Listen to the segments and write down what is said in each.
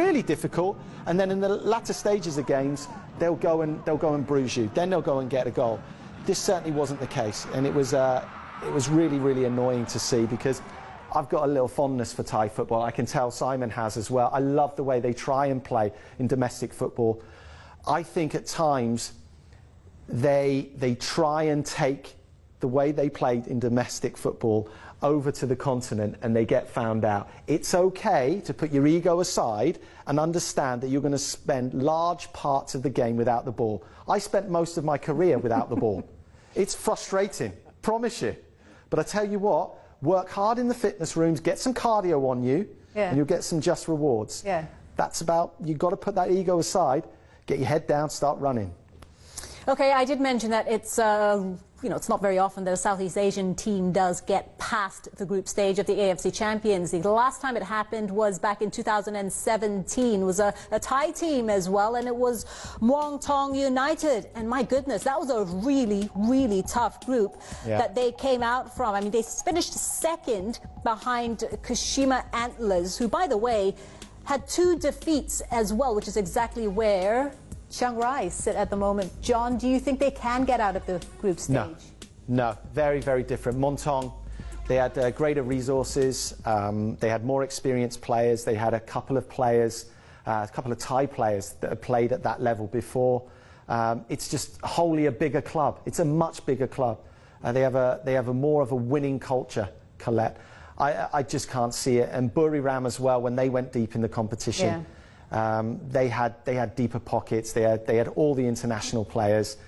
really difficult, and then in the latter stages of games, they'll go and bruise you. Then they'll go and get a goal. This certainly wasn't the case, and it was really, really annoying to see, because I've got a little fondness for Thai football. I can tell Simon has as well. I love the way they try and play in domestic football. I think at times they try and take the way they played in domestic football over to the continent, and they get found out. It's okay to put your ego aside and understand that you're going to spend large parts of the game without the ball. I spent most of my career without the ball. It's frustrating, promise you. But I tell you what, work hard in the fitness rooms, get some cardio on you, and you'll get some just rewards. Yeah. That's about, you've got to put that ego aside, get your head down, start running. Okay, I did mention that it's, it's not very often that a Southeast Asian team does get past the group stage of the AFC Champions League. The last time it happened was back in 2017. It was a Thai team as well, and it was Muang Thong United. And my goodness, that was a really, really tough group that they came out from. I mean, they finished second behind Kashima Antlers, who, by the way, had 2 defeats as well, which is exactly where Chiang Rai sit at the moment. John, do you think they can get out of the group stage? No, very, very different. Montong, they had greater resources, they had more experienced players, they had a couple of players, a couple of Thai players that had played at that level before. It's just wholly a bigger club. It's a much bigger club. They have a more of a winning culture, Colette. I just can't see it. And Buriram as well, when they went deep in the competition. They had deeper pockets. They had all the international players.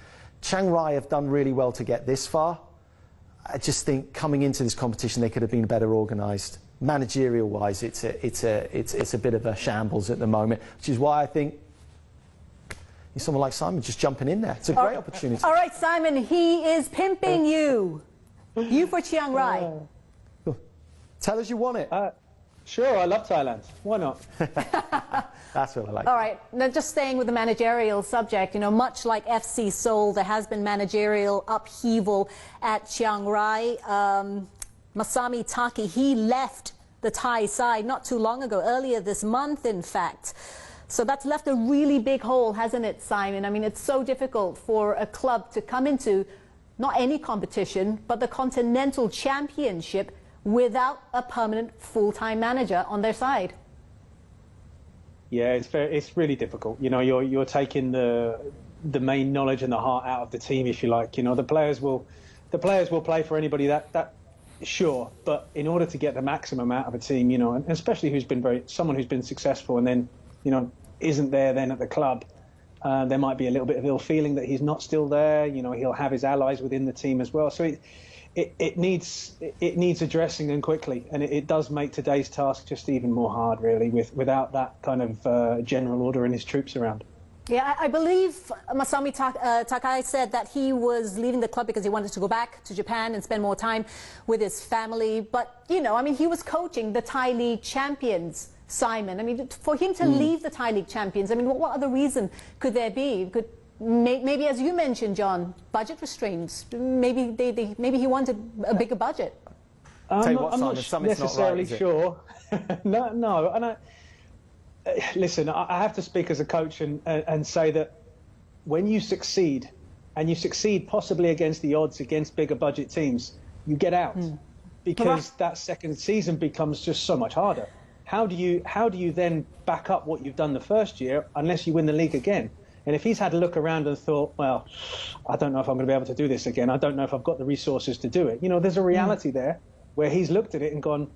Chiang Rai have done really well to get this far. I just think coming into this competition they could have been better organised. Managerial wise, it's a bit of a shambles at the moment, which is why I think someone like Simon just jumping in there. It's a great opportunity. All right, Simon, he is pimping you. You for Chiang Rai. Tell us you want it. Sure, I love Thailand. Why not? That's what I like. All right, now just staying with the managerial subject, much like FC서울, there has been managerial upheaval at Chiang Rai. Masami Taki, he left the Thai side not too long ago, earlier this month, in fact. So that's left a really big hole, hasn't it, Simon? I mean, it's so difficult for a club to come into not any competition, but the Continental Championship without a permanent full-time manager on their side. Yeah, it's really difficult. You're taking the main knowledge and the heart out of the team, if you like. The players will play for anybody that sure, but in order to get the maximum out of a team, and especially someone who's been successful and then isn't there then at the club, there might be a little bit of ill feeling that he's not still there. He'll have his allies within the team as well. So it needs addressing, and quickly, and it does make today's task just even more hard, really, without that kind of general order and his troops around. Yeah, I believe Masami Takai said that he was leaving the club because he wanted to go back to Japan and spend more time with his family. But, I mean, he was coaching the Thai League champions, Simon. I mean, for him to leave the Thai League champions, I mean, what other reason could there be? Maybe, as you mentioned, John, budget restraints. Maybe he wanted a bigger budget. I'm not necessarily sure. No, and listen, I have to speak as a coach and say that when you succeed, and you succeed possibly against the odds, against bigger budget teams, you get out because that second season becomes just so much harder. How do you then back up what you've done the first year unless you win the league again? And if he's had a look around and thought, well, I don't know if I'm going to be able to do this again. I don't know if I've got the resources to do it. There's a reality there where he's looked at it and gone,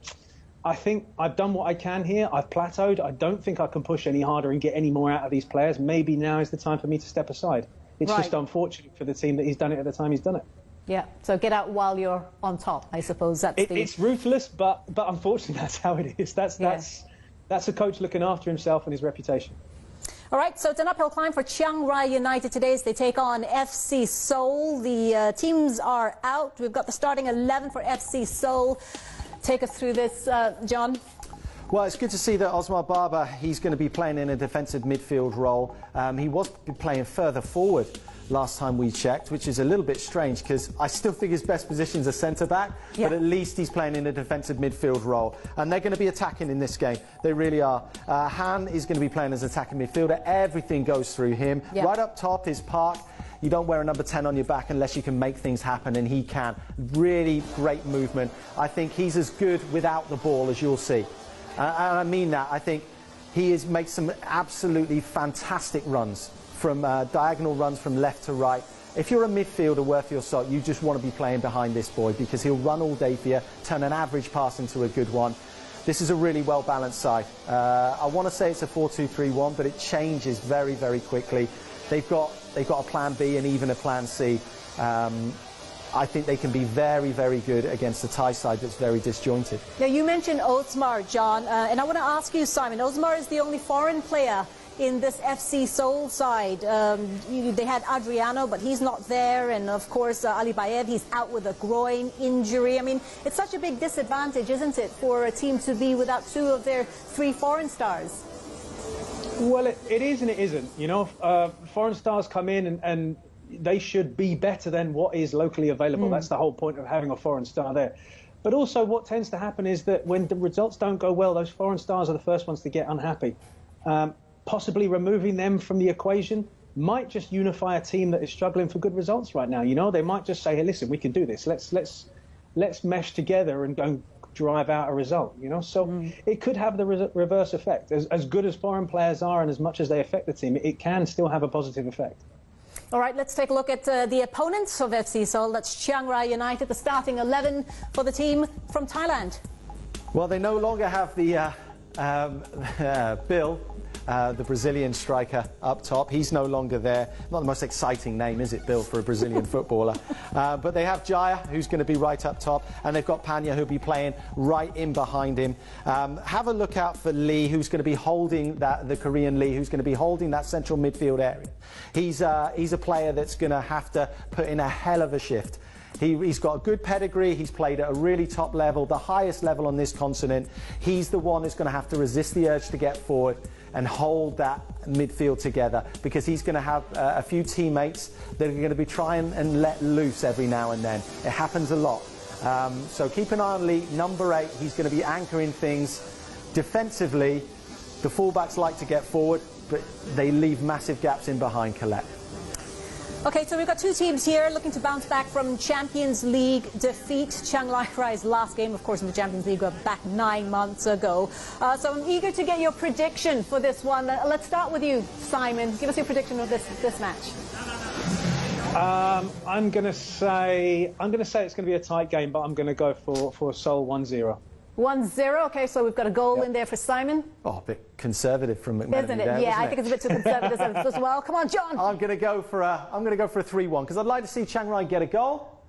I think I've done what I can here. I've plateaued. I don't think I can push any harder and get any more out of these players. Maybe now is the time for me to step aside. It's just unfortunate for the team that he's done it at the time he's done it. Yeah, so get out while you're on top, I suppose. It's ruthless, but unfortunately that's how it is. That's a coach looking after himself and his reputation. All right, so it's an uphill climb for Chiang Rai United today as they take on FC서울. The teams are out. We've got the starting 11 for FC서울. Take us through this, John. Well, it's good to see that Osmar Barber, he's going to be playing in a defensive midfield role. He was playing further forward last time we checked, which is a little bit strange because I still think his best position is a centre-back, but at least he's playing in a defensive midfield role. And they're going to be attacking in this game. They really are. Han is going to be playing as attacking midfielder. Everything goes through him. Right up top is Park. You don't wear a number 10 on your back unless you can make things happen, and he can. Really great movement. I think he's as good without the ball as you'll see. And I mean that. I think he makes some absolutely fantastic runs, from diagonal runs from left to right. If you're a midfielder worth your salt, you just want to be playing behind this boy because he'll run all day for you, turn an average pass into a good one. This is a really well-balanced side. I want to say it's a 4-2-3-1, but it changes very, very quickly. They've got a plan B and even a plan C. I think they can be very, very good against a Thai side that's very disjointed. Now, you mentioned Osmar, John, and I want to ask you, Simon. Osmar is the only foreign player in this FC Seoul side. They had Adriano, but he's not there. And, of course, Ali Bayev, he's out with a groin injury. I mean, it's such a big disadvantage, isn't it, for a team to be without two of their three foreign stars? Well, it is and it isn't. You know, foreign stars come in and they should be better than what is locally available. That's the whole point of having a foreign star there. But also what tends to happen is that when the results don't go well, those foreign stars are the first ones to get unhappy. Possibly removing them from the equation might just unify a team that is struggling for good results right now. You know, they might just say, hey, listen, we can do this. Let's mesh together and go and drive out a result, you know. So it could have the reverse effect. As good as foreign players are and as much as they affect the team, it can still have a positive effect. All right, let's take a look at the opponents of FC Seoul. That's Chiang Rai United, the starting 11 for the team from Thailand. Well, they no longer have the Bill, the Brazilian striker up top. He's no longer there. Not the most exciting name, is it, Bill, for a Brazilian footballer? But they have Jaya, who's going to be right up top, and they've got Panya, who'll be playing right in behind him. Have a look out for Lee, who's going to be holding the Korean Lee, who's going to be holding that central midfield area. He's a player that's going to have to put in a hell of a shift. He's got a good pedigree. He's played at a really top level, the highest level on this continent. He's the one who's going to have to resist the urge to get forward and hold that midfield together, because he's going to have a few teammates that are going to be trying and let loose every now and then. It happens a lot. So keep an eye on Lee, number 8. He's going to be anchoring things. Defensively, the fullbacks like to get forward, but they leave massive gaps in behind Colette. Okay, so we've got two teams here looking to bounce back from Champions League defeat. Chiang Rai's last game, of course, in the Champions League, got back 9 months ago. So I'm eager to get your prediction for this one. Let's start with you, Simon. Give us your prediction of this match. I'm going to say it's going to be a tight game, but I'm going to go for Seoul 1-0. 1-0. Okay, so we've got a goal in there for Simon. Oh, a bit conservative from McMahon. Isn't it? Yeah, I think it's a bit too conservative as well. Come on, John. I'm going to go for a 3-1 because I'd like to see Chiang Rai get a goal,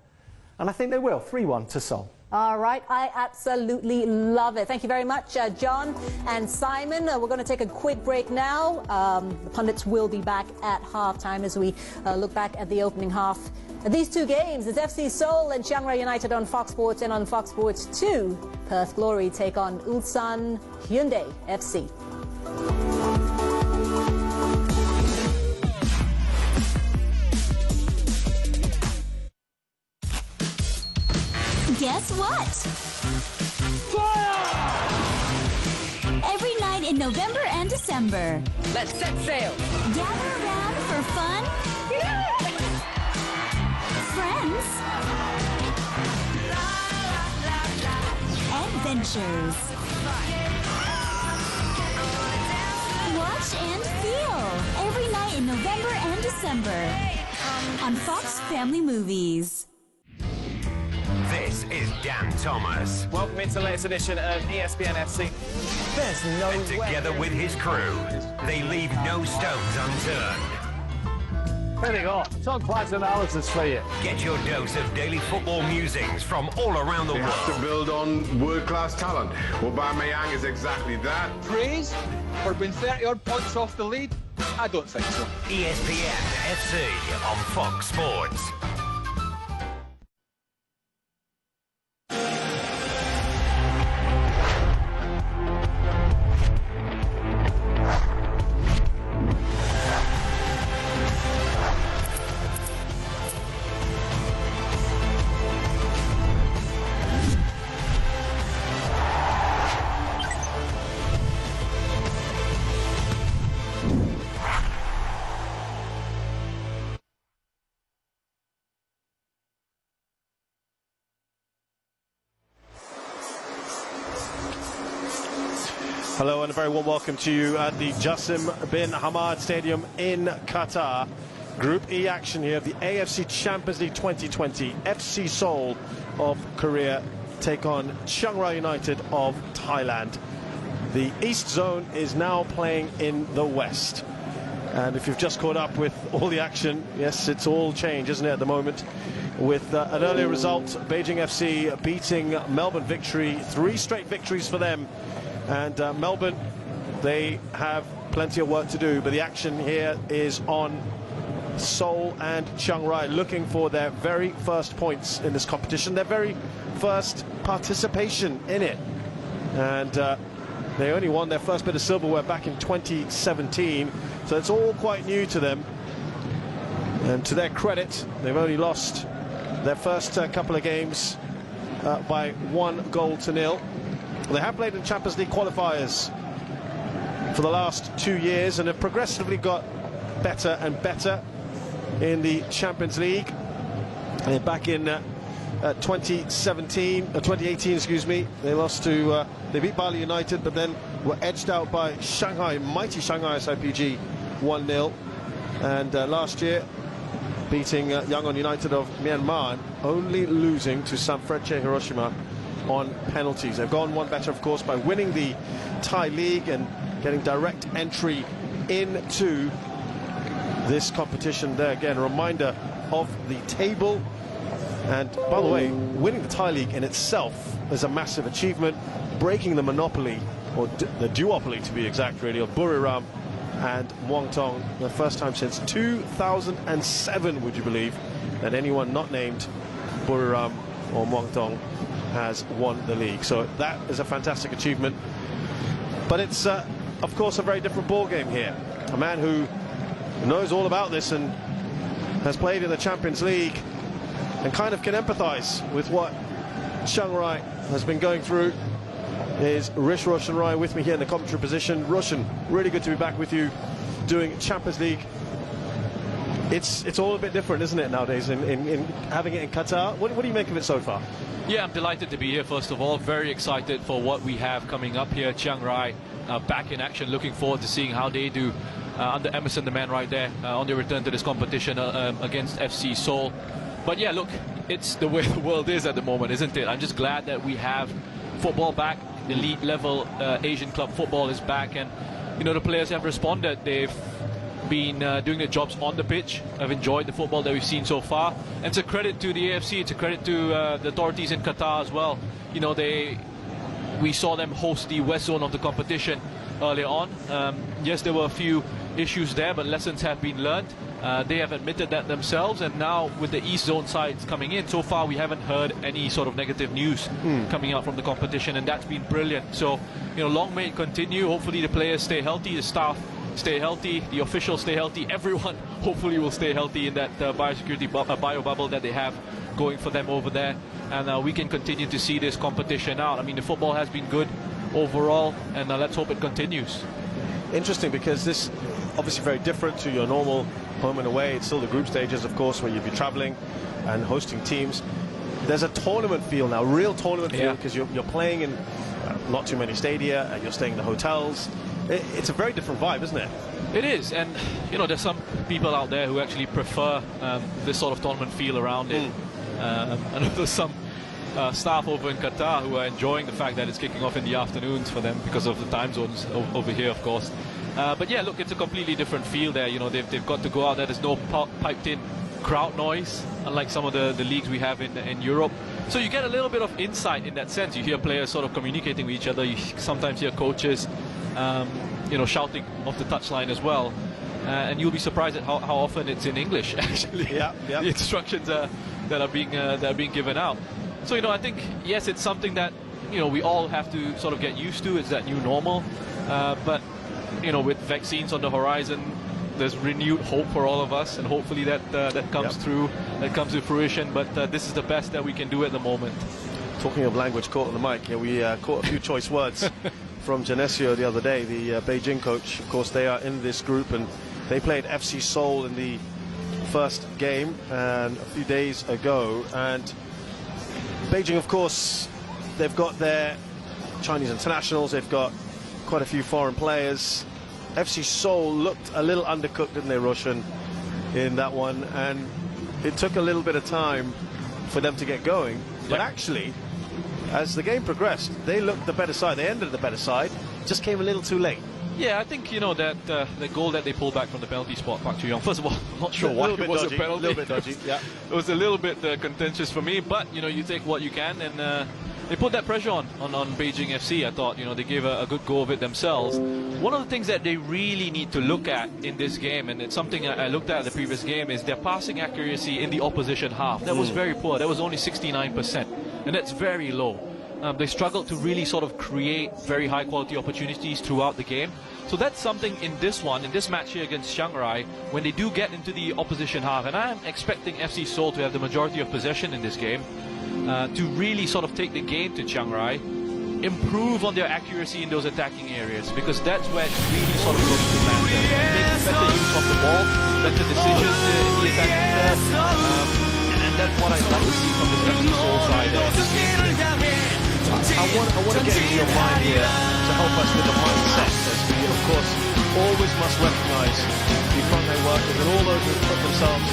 and I think they will. 3-1 to Seoul. All right, I absolutely love it. Thank you very much, John and Simon. We're going to take a quick break now. The pundits will be back at halftime as we look back at the opening half. These two games is FC Seoul and Chiang Rai United on Fox Sports, and on Fox Sports 2, Perth Glory take on Ulsan Hyundai FC. Guess what? Fire! Every night in November and December. Let's set sail. Gather around for fun. Friends. Adventures. Watch and feel every night in November and December on Fox Family Movies. This is Dan Thomas. Welcome into the latest edition of ESPN FC. There's no and together with his crew, they leave no stones unturned. Very good. Top-class analysis for you. Get your dose of daily football musings from all around the They world. have to build on world-class talent. Aubameyang is exactly that. Praise for being 30-odd points off the lead? I don't think so. ESPN FC on Fox Sports. Hello and a very warm welcome to you at the Jassim bin Hamad Stadium in Qatar. Group E action here of the AFC Champions League 2020. FC Seoul of Korea take on Chiang United of Thailand. The East Zone is now playing in the West. And if you've just caught up with all the action, yes, it's all change, isn't it, at the moment? With an earlier result, Beijing FC beating Melbourne Victory, 3 straight victories for them. And Melbourne, they have plenty of work to do, but the action here is on Seoul and Chiang Rai looking for their very first points in this competition, their very first participation in it. And they only won their first bit of silverware back in 2017, so it's all quite new to them. And to their credit, they've only lost their first couple of games by 1-0. They have played in Champions League qualifiers for the last 2 years and have progressively got better and better in the Champions League. And back in 2018, excuse me, they lost to, they beat Bali United, but then were edged out by Shanghai, mighty Shanghai SIPG 1-0. And last year, beating Yangon United of Myanmar, and only losing to Sanfrecce Hiroshima on penalties. They've gone one better, of course, by winning the Thai League and getting direct entry into this competition. There again, a reminder of the table. And by the way, winning the Thai League in itself is a massive achievement. Breaking the monopoly, or the duopoly to be exact, really, of Buriram and Muangthong, the first time since 2007, would you believe, that anyone not named Buriram or Muangthong has won the league. So that is a fantastic achievement. But it's, of course, a very different ball game here. A man who knows all about this and has played in the Champions League and kind of can empathize with what Chiang Rai has been going through is Rish Roshan Rai with me here in the commentary position. Roshan, really good to be back with you doing Champions League. It's all a bit different, isn't it, nowadays, in having it in Qatar? What do you make of it so far? Yeah, I'm delighted to be here, first of all. Very excited for what we have coming up here. Chiang Rai back in action. Looking forward to seeing how they do under Emerson, the man right there, on their return to this competition against FC Seoul. But yeah, look, it's the way the world is at the moment, isn't it? I'm just glad that we have football back. Elite level Asian club football is back, and you know, the players have responded. They've been doing their jobs on the pitch. I've enjoyed the football that we've seen so far, and it's a credit to the AFC. It's a credit to the authorities in Qatar as well. You know, we saw them host the West Zone of the competition earlier on. Yes, there were a few issues there, but lessons have been learned. They have admitted that themselves, and now with the East Zone sides coming in, so far we haven't heard any sort of negative news coming out from the competition, and that's been brilliant. So, you know, long may it continue. Hopefully the players stay healthy, the staff stay healthy, the officials stay healthy, everyone hopefully will stay healthy in that biosecurity bio bubble that they have going for them over there, and we can continue to see this competition out. I mean, the football has been good overall, and let's hope it continues. Interesting, because this obviously very different to your normal home and away. It's still the group stages, of course, where you'll be traveling and hosting teams. There's a tournament feel now, real tournament feel, because you're playing in not too many stadia, and you're staying in the hotels. It's a very different vibe, isn't it? It is, and you know, there's some people out there who actually prefer this sort of tournament feel around it. I know there's some staff over in Qatar who are enjoying the fact that it's kicking off in the afternoons for them because of the time zones over here, of course. But yeah, look, it's a completely different feel there. You know, they've got to go out there. There's no piped-in crowd noise, unlike some of the leagues we have in Europe. So you get a little bit of insight in that sense. You hear players sort of communicating with each other. You sometimes hear coaches, you know, shouting off the touchline as well. And you'll be surprised at how often it's in English, actually. Yeah. The instructions that are being given out. So, you know, I think, yes, it's something that, you know, we all have to sort of get used to. It's that new normal. But, you know, with vaccines on the horizon, there's renewed hope for all of us, and hopefully that comes through, that comes to fruition. But this is the best that we can do at the moment. Talking of language caught on the mic, we caught a few choice words from Genesio the other day, the Beijing coach. Of course, they are in this group, and they played FC Seoul in the first game and a few days ago. And Beijing, of course, they've got their Chinese internationals, they've got quite a few foreign players. FC Seoul looked a little undercooked, didn't they, Roshan, in that one, and it took a little bit of time for them to get going. But actually, as the game progressed, they looked the better side. They ended the better side, just came a little too late. Yeah, I think, you know, that the goal that they pulled back from the penalty spot, Park Chu-young, first of all, I'm not sure why it was a penalty. A little bit dodgy, yeah. It was a little bit contentious for me, but, you know, you take what you can, and they put that pressure on Beijing FC. I thought, you know, they gave a good go of it themselves. One of the things that they really need to look at in this game, and it's something I looked at the previous game, is their passing accuracy in the opposition half. That was very poor. That was only 69%, and that's very low. They struggled to really sort of create very high quality opportunities throughout the game. So that's something in this match here against Chiangrai, when they do get into the opposition half, and I'm expecting FC Seoul to have the majority of possession in this game, to really sort of take the game to Chiangrai, improve on their accuracy in those attacking areas, because that's where it's really sort of going to matter. Make better use of the ball, better decisions in the attacking third, and that's what I'd like to see from this FC Seoul side in this game. I want to get into your mind here to help us with the mindset, as we, of course, always must recognise the frontline workers and all those who have put themselves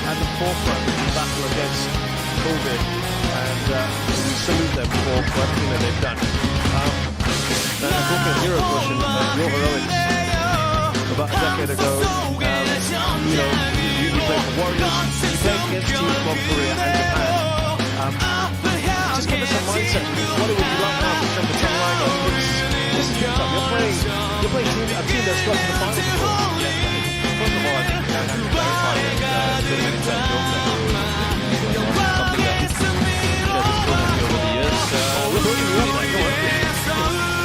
at the forefront in the battle against COVID, and we salute them for everything that they've done. And talking of heroes, Roshan, your heroics about a decade ago, you know, you played for Warriors, you played against teams from Korea and Japan. Just give us a mindset what it would be like now to send the Chiangrai guys. This is big time. You're playing a team that's got to the final before. First of all, I think I have to clarify that it's been an inside joke that something that shared this program over the years. We're building you up, like, it's absolutely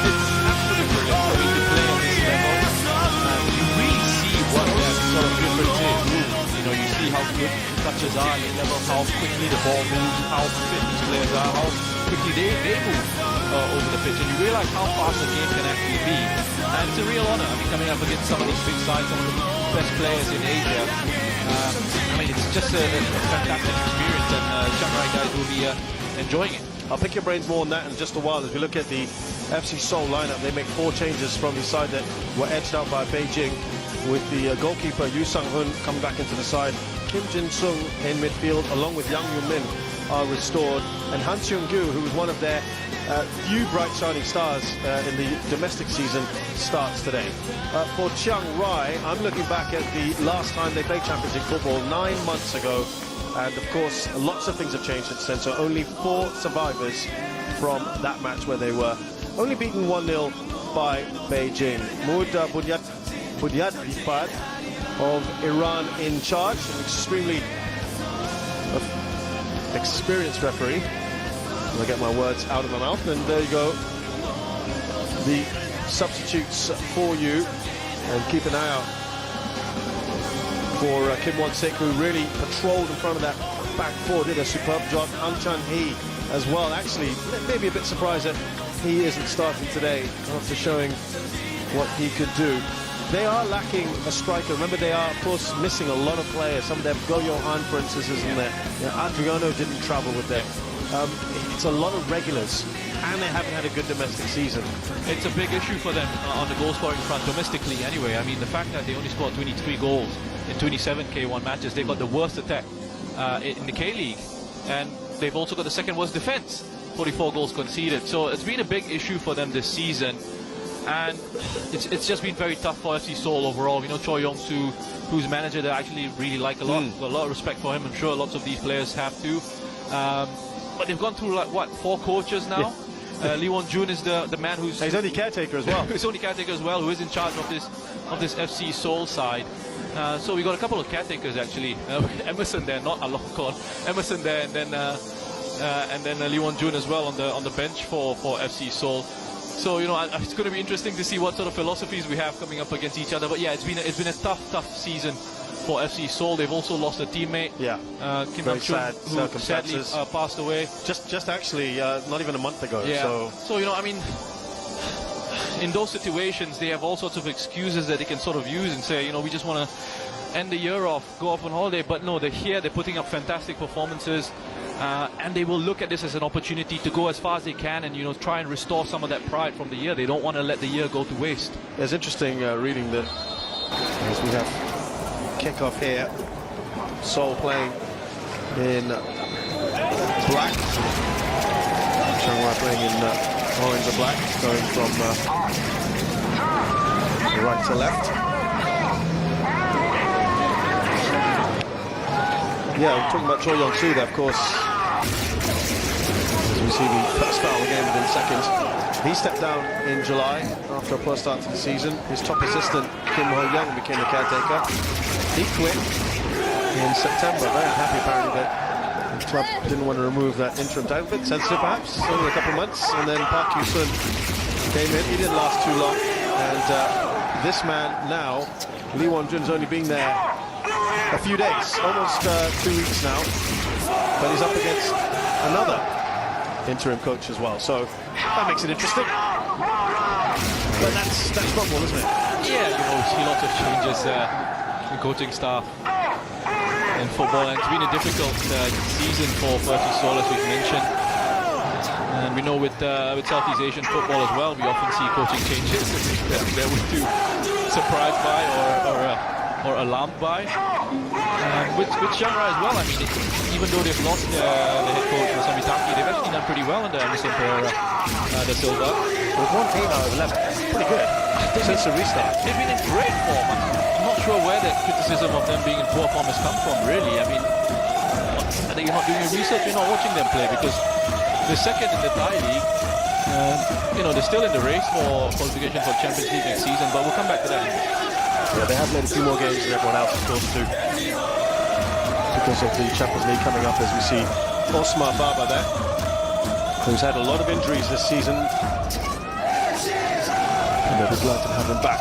brilliant for me to play on this level. You really see what that sort of difference is. You know, you see how good touches are at the level, how quickly the ball moves, how fit these players are, how quickly they move over the pitch, and you realize how fast the game can actually be. And it's a real honor. I mean, coming up against some of these big sides, some of the best players in Asia. I mean, it's just a fantastic experience, and Chiangrai guys will be enjoying it. I'll pick your brains more on that in just a while. As we look at the FC Seoul lineup, they make 4 changes from the side that were edged out by Beijing, with the goalkeeper Yu Sang-hun coming back into the side. Kim Jin-sung in midfield, along with Yang Yu-min, are restored, and Han Seung-gyu, who was one of their few bright shining stars in the domestic season, starts today. For Chiang Rai, I'm looking back at the last time they played Champions League football 9 months ago, and of course lots of things have changed since then. So only 4 survivors from that match, where they were only beaten 1-0 by Beijing. Moud Bunyadifad of Iran in charge, an extremely experienced referee. I'm going to get my words out of my mouth, and there you go. The substitutes for you, and keep an eye out for Kim Won-sik, who really patrolled in front of that back four, did a superb job. Ang Chan-hee as well. Actually, maybe a bit surprised that he isn't starting today after showing what he could do. They are lacking a striker. Remember, they are, of course, missing a lot of players. Some of them, Go Johan, for instance, isn't there? You know, Adriano didn't travel with them. It's a lot of regulars, and they haven't had a good domestic season. It's a big issue for them on the goal scoring front, domestically anyway. I mean, the fact that they only scored 23 goals in 27 K1 matches, they've got the worst attack in the K-League, and they've also got the second worst defense, 44 goals conceded. So it's been a big issue for them this season, and it's just been very tough for FC Seoul overall. You know, Choi Yong-soo, who's manager that I actually really like a lot. Got a lot of respect for him. I'm sure lots of these players have too. But they've gone through, like, what, 4 coaches now? Yeah. Lee Won-jun is the man who's... He's only caretaker as well. He's only caretaker as well, who is in charge of this FC Seoul side. So we got a couple of caretakers actually. Emerson there, not Alokon. Emerson there, and then Lee Won-jun as well on the bench for FC Seoul. So, you know, it's going to be interesting to see what sort of philosophies we have coming up against each other. But yeah, it's been a tough season for FC Seoul. They've also lost a teammate. Yeah. Kim Nam-chun, who sadly passed away. Just actually not even a month ago. Yeah. So you know, I mean, in those situations, they have all sorts of excuses that they can sort of use and say, you know, we just want to end the year off, go off on holiday. But no, they're here, they're putting up fantastic performances, and they will look at this as an opportunity to go as far as they can and, you know, try and restore some of that pride from the year. They don't want to let the year go to waste. It's interesting reading that as we have kickoff here, Seoul playing in black, Chiang Rai playing in orange and black, going from right to left. Yeah, we're talking about Choi Young-soo there, of course. As we see the first foul again within seconds. He stepped down in July after a poor start to the season. His top assistant, Kim Ho-young, became the caretaker. He quit in September. Very unhappy, apparently, that the club didn't want to remove that interim title. A bit sensitive, perhaps, only a couple of months. And then Park Kyu-sun came in. He didn't last too long. And this man now, Lee Won-jun's only been there a few days, almost 2 weeks now, but he's up against another interim coach as well, so that makes it interesting. But that's football, isn't it? Yeah, you know, we see lots of changes in coaching staff in football, and it's been a difficult season for FC서울, as we've mentioned. And we know with Southeast Asian football as well, we often see coaching changes that we're too surprised by or alarmed by. With Chiang Rai as well, I mean, even though they've lost the head coach, Samitaki, they've actually done pretty well under Emerson Pereira da Silva. With 1 game out of 11, that's pretty good since the restart. They've been in great form. I'm not sure where that criticism of them being in poor form has come from, really. I mean, I think you're not doing your research, you're not watching them play, because they're second in the Thai league. You know, they're still in the race for qualification for Champions League next season, but we'll come back to that. Yeah, they have played a few more games than everyone else, of course, too, because of the Champions League coming up, as we see Osmar Baba there, who's had a lot of injuries this season, and they'll be glad to have him back.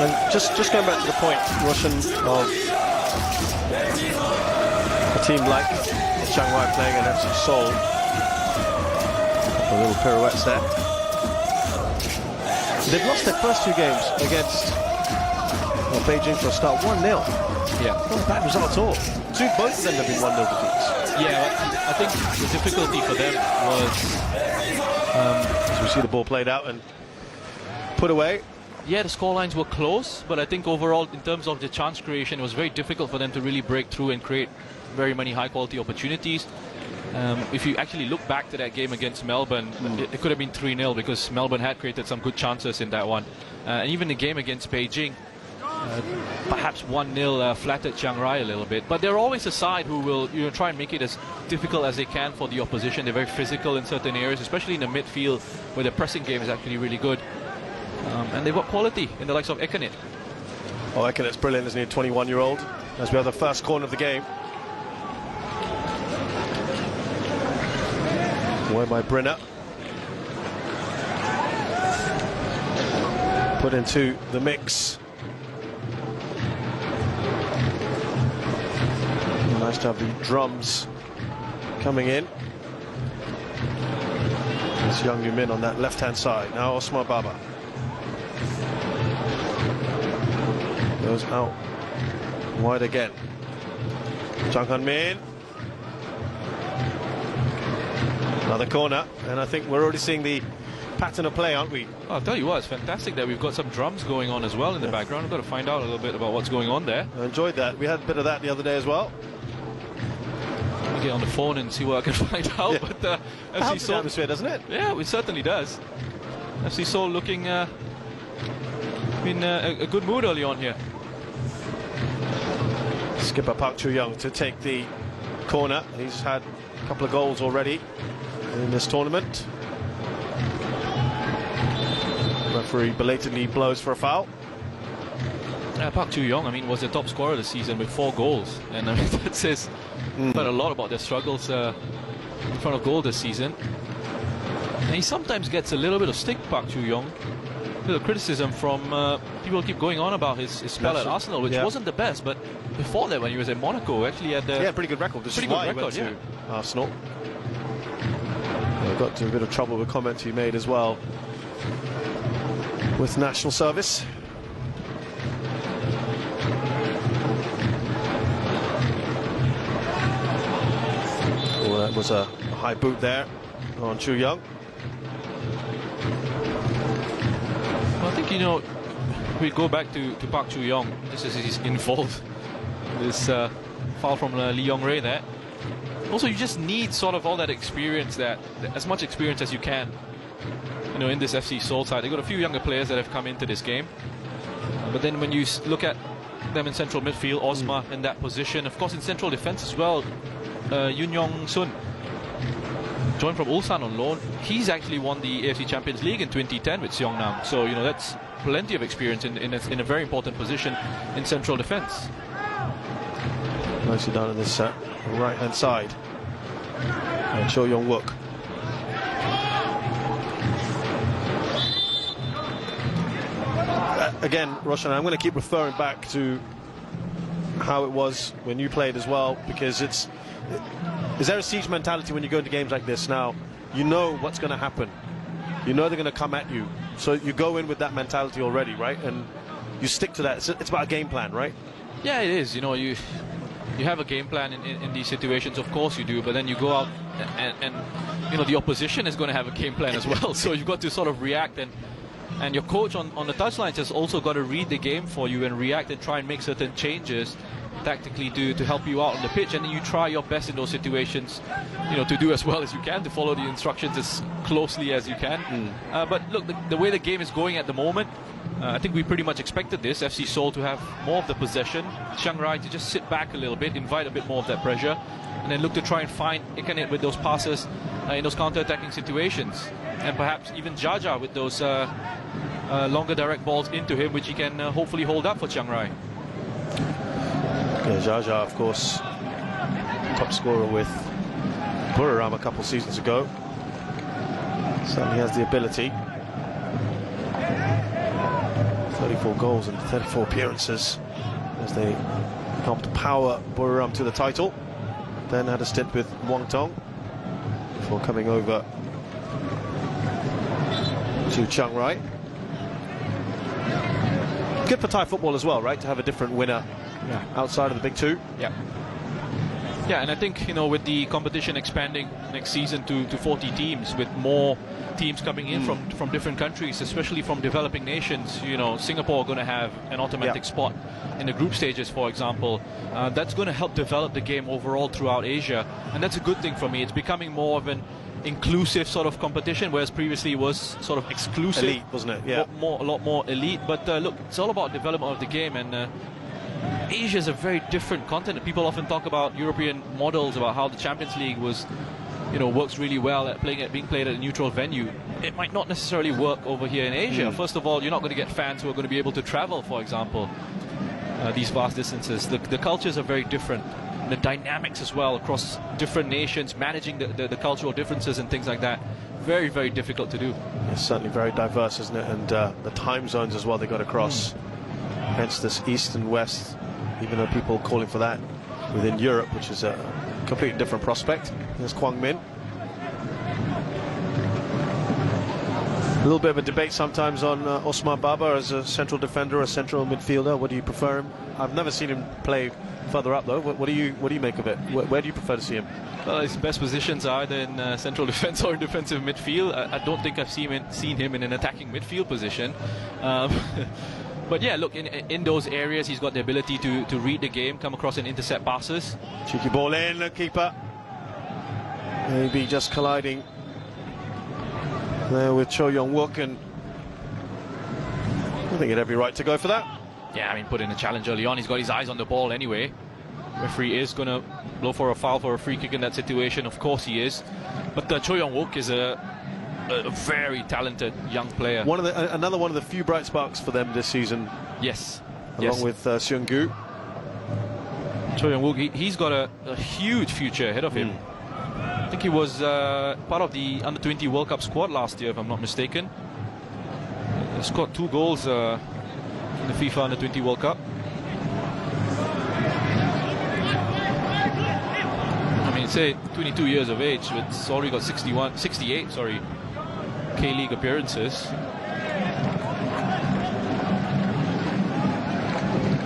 And just going back to the point, Roshan, of a team like Chiang Rai playing at FC서울, a little pirouettes there. They've lost their first 2 games against Beijing for a start, 1-0. Yeah. Not a bad result at all. Both of them have been 1-0 defeats. Yeah, I think the difficulty for them was... as we see the ball played out and put away. Yeah, the scorelines were close, but I think overall, in terms of the chance creation, it was very difficult for them to really break through and create very many high-quality opportunities. If you actually look back to that game against Melbourne, it could have been 3-0 because Melbourne had created some good chances in that one. And even the game against Beijing, perhaps 1-0 flattered Chiang Rai a little bit. But they're always a side who will try and make it as difficult as they can for the opposition. They're very physical in certain areas, especially in the midfield, where the pressing game is actually really good. And they've got quality in the likes of Ekanit. Oh, Ekanit's brilliant, isn't he? A 21-year-old. As we have the first corner of the game. Away by Brinner. Put into the mix. Nice to have the drums coming in. It's Young Yu-min on that left-hand side. Now Osmar Baba. Goes out wide again. Jang Han-min. Another corner, and I think we're already seeing the pattern of play, aren't we? I'll tell you what, it's fantastic that we've got some drums going on as well in the background. I've got to find out a little bit about what's going on there. I enjoyed that. We had a bit of that the other day as well. I'll get on the phone and see what I can find out. Yeah. But FC서울 atmosphere, doesn't it? Yeah, it certainly does. FC서ul looking in a good mood early on here. Skipper Park Chu-young to take the corner. He's had a couple of goals already in this tournament. Referee belatedly blows for a foul. Park Chu-young, I mean, was the top scorer this season with 4 goals, and I mean, that says quite a lot about their struggles in front of goal this season. And he sometimes gets a little bit of stick, Park Chu-young. A little criticism from people who keep going on about his spell at Arsenal, which wasn't the best, but before that, when he was at Monaco, actually had pretty good record. This is why he went to Arsenal. got into a bit of trouble with comments he made as well with national service. Well, that was a high boot there on Chu Young. Well, I think, you know, we go back to Park Chu Young. This is his involved. This foul from Lee Yong Ray there. Also, you just need sort of all that experience, as much experience as you can, you know, in this FC Seoul side. They've got a few younger players that have come into this game. But then when you look at them in central midfield, Osma in that position, of course in central defense as well, Yoon Yong Sun joined from Ulsan on loan. He's actually won the AFC Champions League in 2010 with Seongnam. So, you know, that's plenty of experience in a very important position in central defense. Nicely done on this right-hand side. And Cho Young-wook. Again, Roshan, I'm going to keep referring back to how it was when you played as well, because is there a siege mentality when you go into games like this now? You know what's going to happen. You know they're going to come at you. So you go in with that mentality already, right? And you stick to that. It's about a game plan, right? Yeah, it is. You know, you have a game plan in these situations, of course you do, but then you go out and you know, the opposition is going to have a game plan as well. So you've got to sort of react, and your coach on the touchlines has also got to read the game for you and react and try and make certain changes tactically to help you out on the pitch, and then you try your best in those situations, you know, to do as well as you can, to follow the instructions as closely as you can. But look, the way the game is going at the moment, I think we pretty much expected this, FC Seoul to have more of the possession, Chiang Rai to just sit back a little bit, invite a bit more of that pressure, and then look to try and find Ikanet with those passes in those counter-attacking situations, and perhaps even Jaja with those longer direct balls into him, which he can hopefully hold up for Chiang Rai. Yeah, Jaja, of course, top scorer with Buriram a couple seasons ago. Certainly has the ability. 34 goals and 34 appearances as they helped power Buriram to the title. Then had a stint with Muangthong before coming over to Chiang Rai. Good for Thai football as well, right? To have a different winner outside of the big two. Yeah, and I think, you know, with the competition expanding next season to 40 teams, with more teams coming in from different countries, especially from developing nations, you know, Singapore are going to have an automatic spot in the group stages, for example. That's going to help develop the game overall throughout Asia, and that's a good thing for me. It's becoming more of an inclusive sort of competition, whereas previously it was sort of exclusive. Elite, wasn't it? Yeah. A lot more elite. But look, it's all about development of the game, and Asia is a very different continent. People often talk about European models, about how the Champions League was, you know, works really well at being played at a neutral venue. It might not necessarily work over here in Asia. First of all, you're not going to get fans who are going to be able to travel, for example, these vast distances. The cultures are very different. The dynamics as well across different nations, managing the cultural differences and things like that, very, very difficult to do. It's certainly very diverse, isn't it? And the time zones as well they got across. Hence this east and west, even though people are calling for that within Europe, which is a completely different prospect. There's Kwang Min. A little bit of a debate sometimes on Osman Baba as a central defender, a central midfielder. What do you prefer him? I've never seen him play further up though. What do you make of it? Where do you prefer to see him? Well, his best positions are either in central defense or in defensive midfield. I don't think I've seen him in an attacking midfield position. But yeah, look, in those areas he's got the ability to read the game, come across and intercept passes. Cheeky ball in, the keeper. Maybe just colliding there with Cho Young-wook, and I think he had every right to go for that. Yeah, I mean, put in a challenge early on. He's got his eyes on the ball anyway. Referee is going to blow for a foul for a free kick in that situation. Of course he is. But Cho Young-wook is a very talented young player. Another one of the few bright sparks for them this season. Yes. Along with Seung-gu. Cho Young-wook, he's got a huge future ahead of him. I think he was part of the Under-20 World Cup squad last year, if I'm not mistaken. He scored 2 goals in the FIFA Under-20 World Cup. I mean, You say 22 years of age, but it's already got 68, K-League appearances.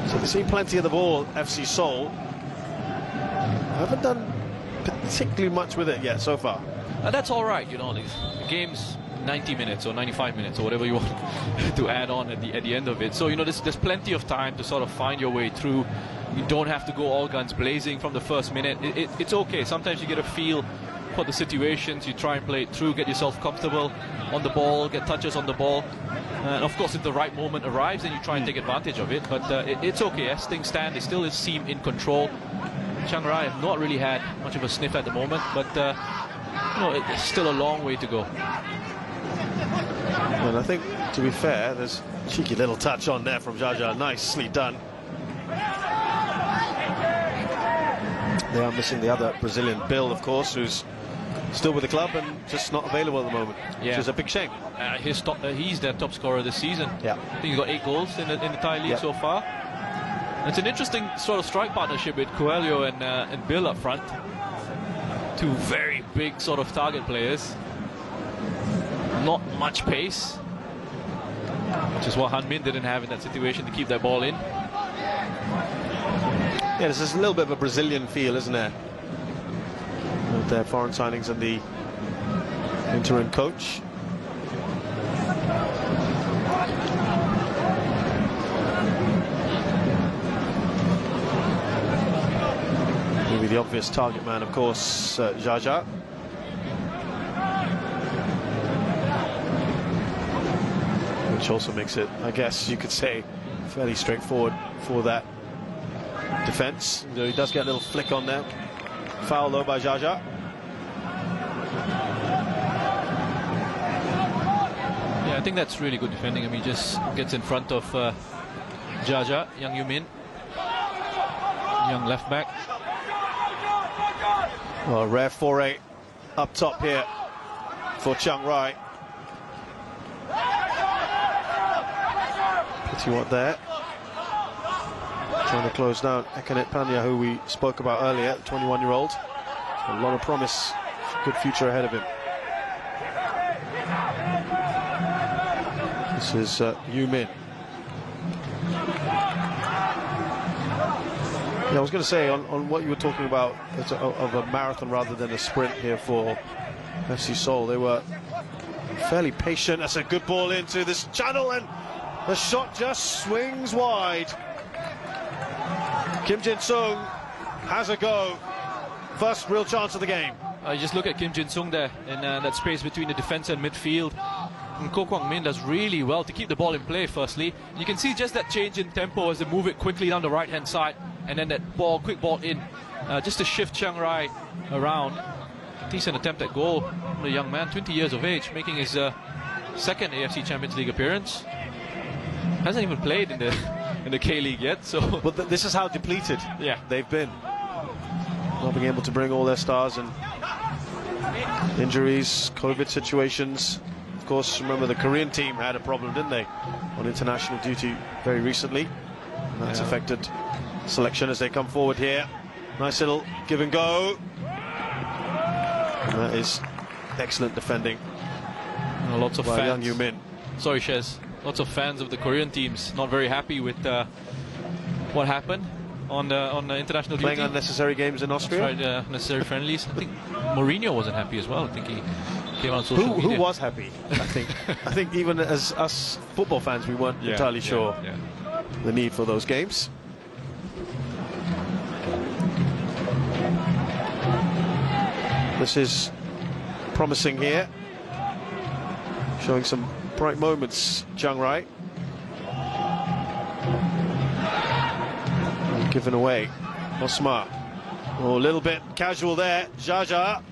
So they've seen plenty of the ball, FC Seoul. Haven't done particularly much with it yet so far. And that's all right, you know. The game's 90 minutes or 95 minutes or whatever you want to add on at the end of it. So, you know, there's plenty of time to sort of find your way through. You don't have to go all guns blazing from the first minute. It's okay. Sometimes you get a feel for the situations. You try and play it through, get yourself comfortable on the ball, get touches on the ball. And of course, if the right moment arrives, then you try and take advantage of it. But it's okay. As things stand, they still seem in control. Chiang Rai have not really had much of a sniff at the moment, but you know, it's still a long way to go. And I think, to be fair, there's a cheeky little touch on there from Jaja. Nicely done. They are missing the other Brazilian, Bill, of course, who's still with the club and just not available at the moment, which is a big shame. He's their top scorer this season. Yeah. I think he's got 8 goals in the Thai league so far. It's an interesting sort of strike partnership with Coelho and Bill up front. Two very big sort of target players. Not much pace, which is what Han Min didn't have in that situation to keep that ball in. Yeah, this is a little bit of a Brazilian feel, isn't there? With their foreign signings and the interim coach. Maybe the obvious target man, of course, Jaja. Which also makes it, I guess you could say, fairly straightforward for that defense. Though he does get a little flick on there. Foul though by Jaja. Yeah, I think that's really good defending. I mean, he just gets in front of Jaja, Yang Yu-min, young left back. Well, a rare foray up top here for Chiang Rai. Pity what there. Trying to close down Ekanet Panya, who we spoke about earlier, 21-year-old. A lot of promise, good future ahead of him. This is Yu-min. Yeah, I was going to say on what you were talking about, it's of a marathon rather than a sprint here for FC Seoul. They were fairly patient. That's a good ball into this channel, and the shot just swings wide. Kim Jin-sung has a go. First real chance of the game. Just look at Kim Jin-sung there in that space between the defense and midfield. And Ko Kwang-min does really well to keep the ball in play, firstly. You can see just that change in tempo as they move it quickly down the right-hand side. And then that quick ball in, just to shift Chiang Rai around. Decent attempt at goal from the young man, 20 years of age, making his second AFC Champions League appearance. Hasn't even played in the K-League yet, so... But this is how depleted they've been. Not being able to bring all their stars, and injuries, COVID situations. Of course, remember the Korean team had a problem, didn't they? On international duty very recently. And that's affected selection as they come forward here. Nice little give and go. And that is excellent defending. Lots of by fans. Yang Yu-min. Sorry, Shez. Lots of fans of the Korean teams not very happy with what happened on the international duty. Playing unnecessary games in Austria. That's right, unnecessary friendlies. I think Mourinho wasn't happy as well. I think he came on social media. Who was happy? I think even as us football fans, we weren't entirely sure the need for those games. This is promising here, showing some bright moments. Chiang Rai given away. Osmar, a little bit casual there. Jaja,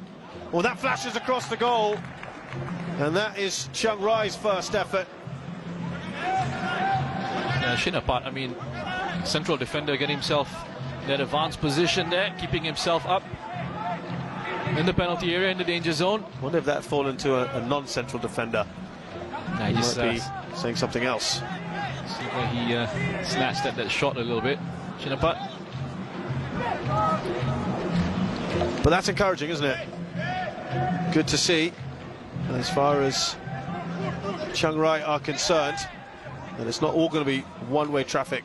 well, that flashes across the goal, and that is Chiang Rai's first effort. Shinapat, I mean, central defender getting himself that advanced position there, keeping himself up in the penalty area, in the danger zone. Wonder if that fallen to a non-central defender. He might be saying something else. Seems like he snatched at that shot a little bit. Shinapat. But that's encouraging, isn't it? Good to see, as far as Chiang Rai are concerned, and it's not all going to be one-way traffic.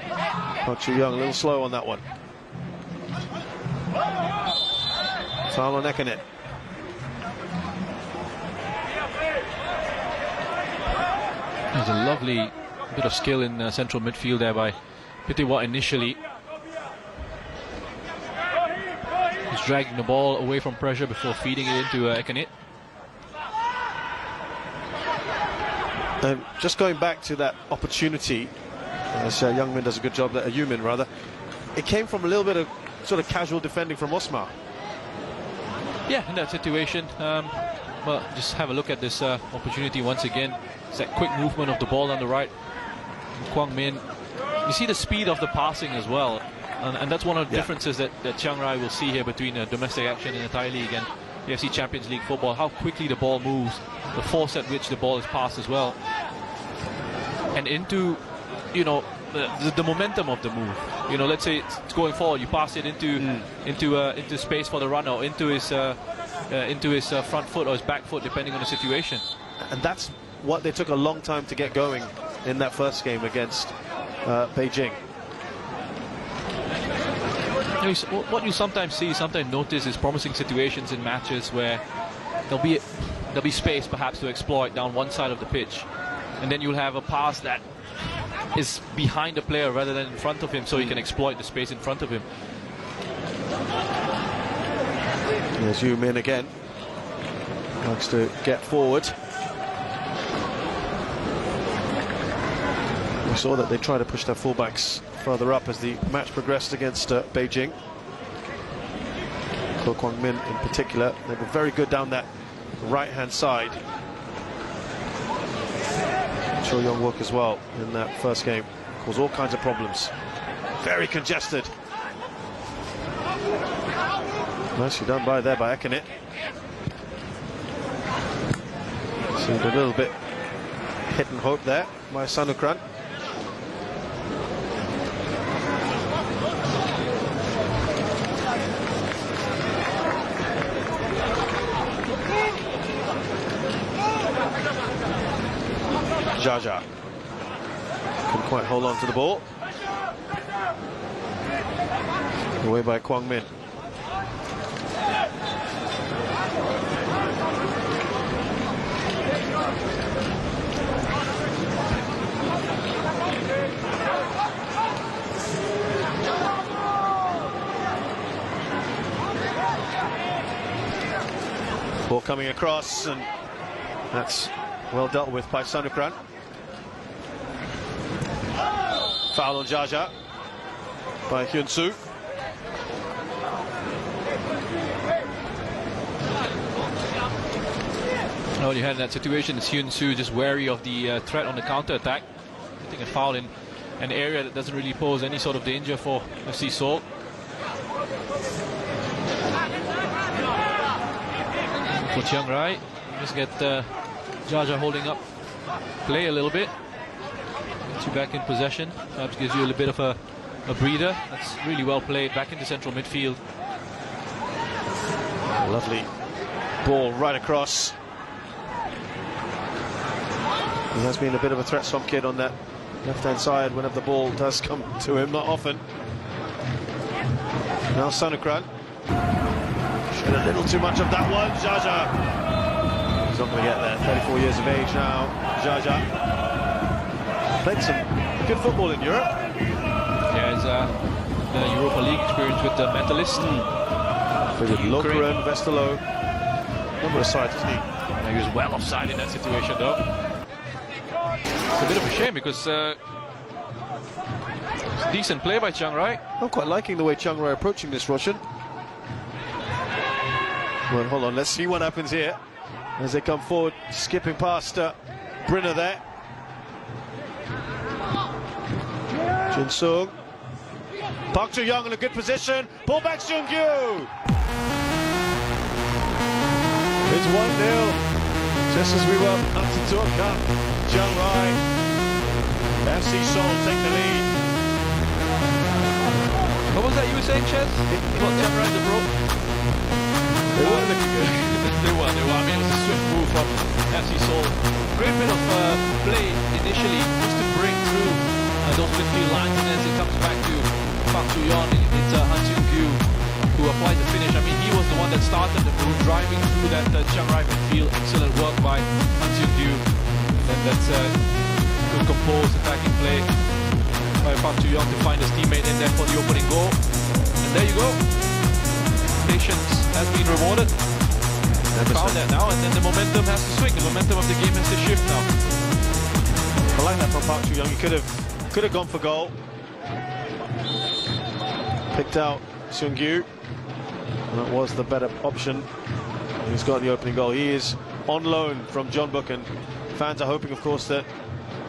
Park Chu-young a little slow on that one. Foul on Ekanet. There's a lovely bit of skill in central midfield there by Pitiwat initially. He's dragging the ball away from pressure before feeding it into Ekanet. And just going back to that opportunity, as Youngmin does a good job, Yumin rather, it came from a little bit of sort of casual defending from Osmar. Yeah, in that situation, well, just have a look at this opportunity once again. It's that quick movement of the ball on the right. And Kwang Min, you see the speed of the passing as well. And that's one of the differences that Chiang Rai will see here between domestic action in the Thai League and the FC Champions League football. How quickly the ball moves, the force at which the ball is passed as well. And into, you know, the momentum of the move. You know, let's say it's going forward, you pass it into space for the runner, or into his front foot or his back foot, depending on the situation. And that's what they took a long time to get going in that first game against Beijing. What you sometimes notice is promising situations in matches where there'll be space perhaps to exploit down one side of the pitch, and then you'll have a pass that is behind the player rather than in front of him, so he can exploit the space in front of him. There's Yumin again. Likes to get forward. We saw that they tried to push their fullbacks further up as the match progressed against Beijing. Ko Kwang Min in particular, they were very good down that right-hand side. Cho Young-wook as well in that first game, caused all kinds of problems. Very congested. Nicely done by Ekanet. Seemed a little bit hit and hope there by Sanukran. Jaja couldn't quite hold on to the ball. Away by Kwang Min. Ball coming across, and that's well dealt with by Sanukran. Foul on Jaja by Hyun Soo. Well, you had in that situation, it's Hyun Soo just wary of the threat on the counter-attack. Getting a foul in an area that doesn't really pose any sort of danger for FC Seoul. For Chiang Rai, just get Jaja holding up play a little bit. Gets you back in possession. Perhaps gives you a little bit of a breather. That's really well played back into central midfield. Lovely ball right across. He has been a bit of a threat, Som Kid, on that left-hand side whenever the ball does come to him, not often. Now Sanukran. Showed a little too much of that one. Jaja. He's not going to get there. 34 years of age now. Jaja. Played some good football in Europe. Yeah, it's the Europa League experience with the Metalist. With Lokeren, Westerlo. Number of sides, isn't he? Yeah, he was well offside in that situation, though. It's a bit of a shame because decent play by Chiang Rai. I'm quite liking the way Chiang Rai approaching this Russian. Well, hold on, let's see what happens here as they come forward, skipping past Brinner there. Jin Sung. Park Chu-young in a good position. Ball back Seung-kyu. It's 1-0. Just as we were up to talk up, Chiang Rai, FC Seoul take the lead. What was that you were saying, Chez? About Chiang Rai the bro? They weren't looking good. They were. I mean, it was a swift move from FC Seoul. Great bit of play initially just to break through those midfield lines, and as it comes back to Park Soo-yeon, it's Han Seung-kyu who applied the finish. I mean, he was the one that started the move, driving through that Chiang Rai midfield. Excellent work by Han Seung-kyu. And that's good composed attacking play by Park Soo-yeon to find his teammate in there for the opening goal. And there you go. Patience has been rewarded. Found that now, and then the momentum has to swing. The momentum of the game has to shift now. I like that from Park Soo-yeon. He could have gone for goal. Picked out Seung-kyu. That was the better option. He's got the opening goal. He is on loan from John Book, and fans are hoping, of course, that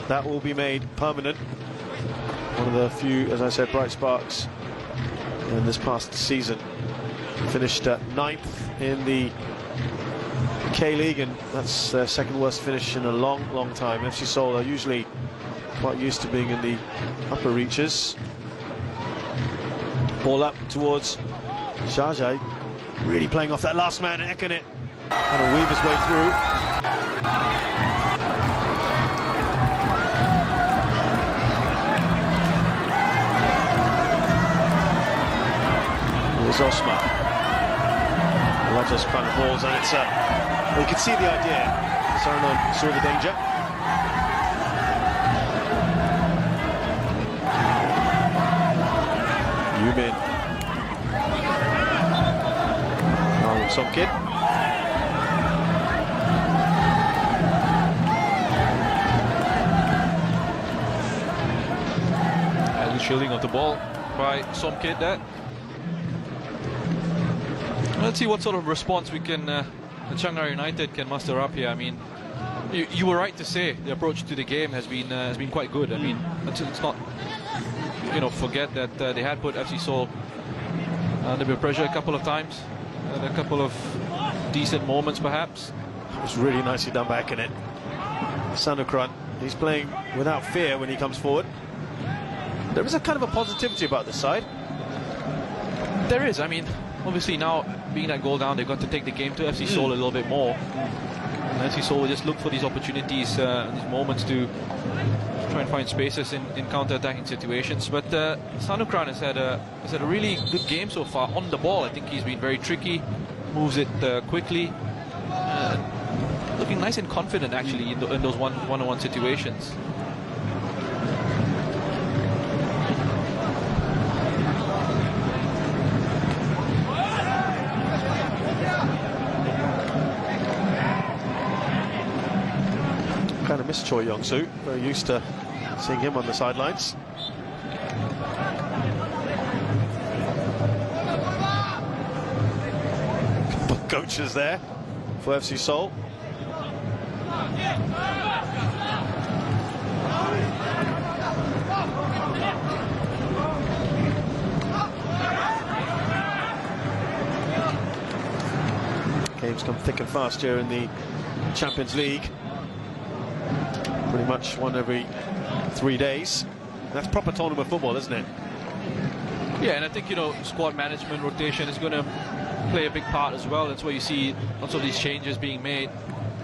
that will be made permanent. One of the few, as I said, bright sparks in this past season. Finished 9th in the K-League, and that's their second worst finish in a long time. FC Seoul are usually quite used to being in the upper reaches. Ball up towards Shajai, really playing off that last man, and Ekan it, and will weave his way through. Here's Osman. Loves those kind of balls, and it's well, you can see the idea. Saranon saw the danger. Yumin. Oh, some kid. Good shielding of the ball by some kid there. Let's see what sort of response we can, Chiang Rai United can muster up here. I mean, you were right to say the approach to the game has been quite good. I mean, let's not, forget that they had put FC Seoul under a bit of pressure a couple of times, and a couple of decent moments perhaps. It was really nicely done back in it. Sanukran, he's playing without fear when he comes forward. There is a kind of a positivity about this side. There is. I mean, obviously now being that goal down, they've got to take the game to FC Seoul a little bit more. And FC Seoul will just look for these opportunities, these moments to try and find spaces in counter-attacking situations. But Sanukran has had a really good game so far on the ball. I think he's been very tricky, moves it quickly, looking nice and confident actually in those one-on-one situations. Kind of miss Choi Young-soo, very used to seeing him on the sidelines. Couple of coaches there for FC Seoul. Games come thick and fast here in the Champions League. Pretty much one every 3 days. That's proper tournament football, isn't it? Yeah, and I think, squad management, rotation is going to play a big part as well. That's why you see lots of these changes being made.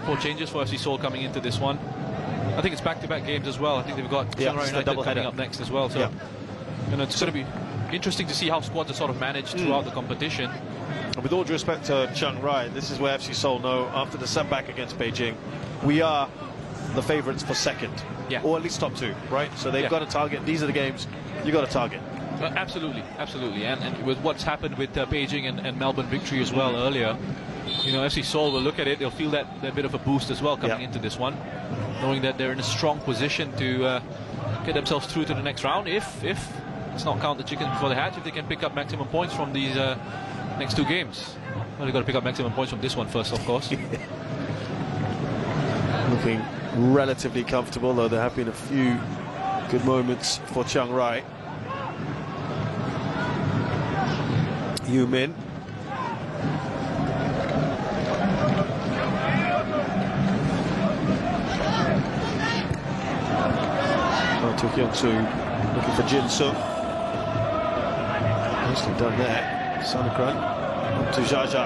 4 changes for FC Seoul coming into this one. I think it's back-to-back games as well. I think they've got Chiang Rai United coming up next as well. So, it's going to be interesting to see how squads are sort of managed throughout the competition. And with all due respect to Chiang Rai, this is where FC Seoul know after the setback against Beijing, we are the favourites for second, or at least top 2, right? So they've got to target. These are the games you got to target. Absolutely, and with what's happened with Beijing and Melbourne victory as well earlier, FC Seoul will look at it. They'll feel that bit of a boost as well coming into this one, knowing that they're in a strong position to get themselves through to the next round. If let's not count the chickens before the hatch, if they can pick up maximum points from these next 2 games. Well, they've got to pick up maximum points from this one first, of course. Looking relatively comfortable, though there have been a few good moments for Chiang Rai. Yumin. Oh, Young-soo looking for Jin Sung. Nicely done there. Sonokran to Jaja.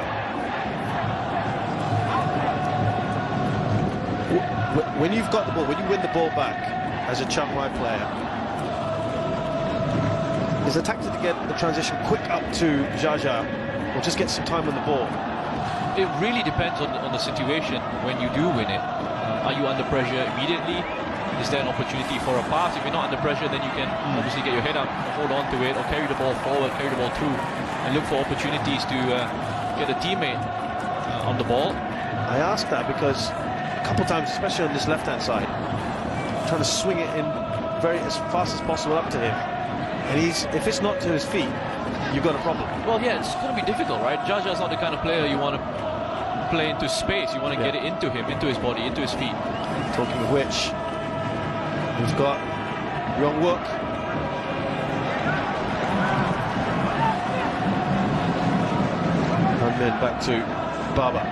When you've got the ball, when you win the ball back as a Chiang Rai player, is the tactic to get the transition quick up to Jaja, or just get some time on the ball? It really depends on the situation when you do win it. Are you under pressure immediately? Is there an opportunity for a pass? If you're not under pressure, then you can obviously get your head up, hold on to it, or carry the ball forward, carry the ball through, and look for opportunities to get a teammate on the ball. I ask that because a couple times, especially on this left-hand side, trying to swing it in as fast as possible up to him, and if it's not to his feet, you've got a problem. Well, yeah, it's going to be difficult, right? Jaja's not the kind of player you want to play into space. You want to get it into him, into his body, into his feet. Talking of which, we've got Yong Wook. And then back to Baba.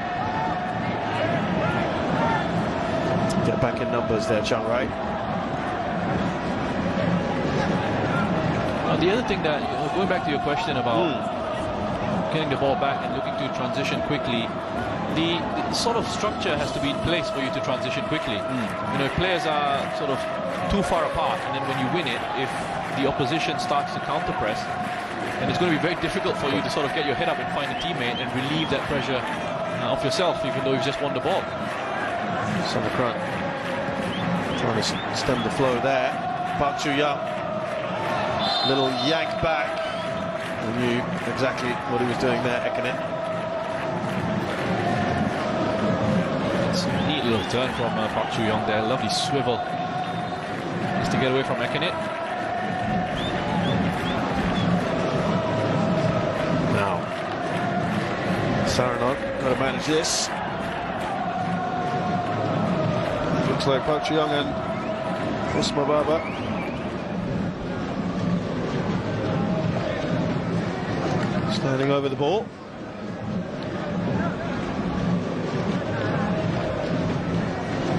Get back in numbers there, Chiang Rai. The other thing that, going back to your question about getting the ball back and looking to transition quickly, the sort of structure has to be in place for you to transition quickly. You know, if players are sort of too far apart, and then when you win it, if the opposition starts to counter-press, then it's going to be very difficult for you to sort of get your head up and find a teammate and relieve that pressure of yourself, even though you've just won the ball. Sonokran trying to stem the flow there. Park Chu-young, little yank back. He knew exactly what he was doing there, Ekene. It's a neat little turn from Park Chu-young there. Lovely swivel. Just to get away from Ekene. Now, Saranon got to manage this. Looks like Park Chu-young and Usma Baba. Standing over the ball.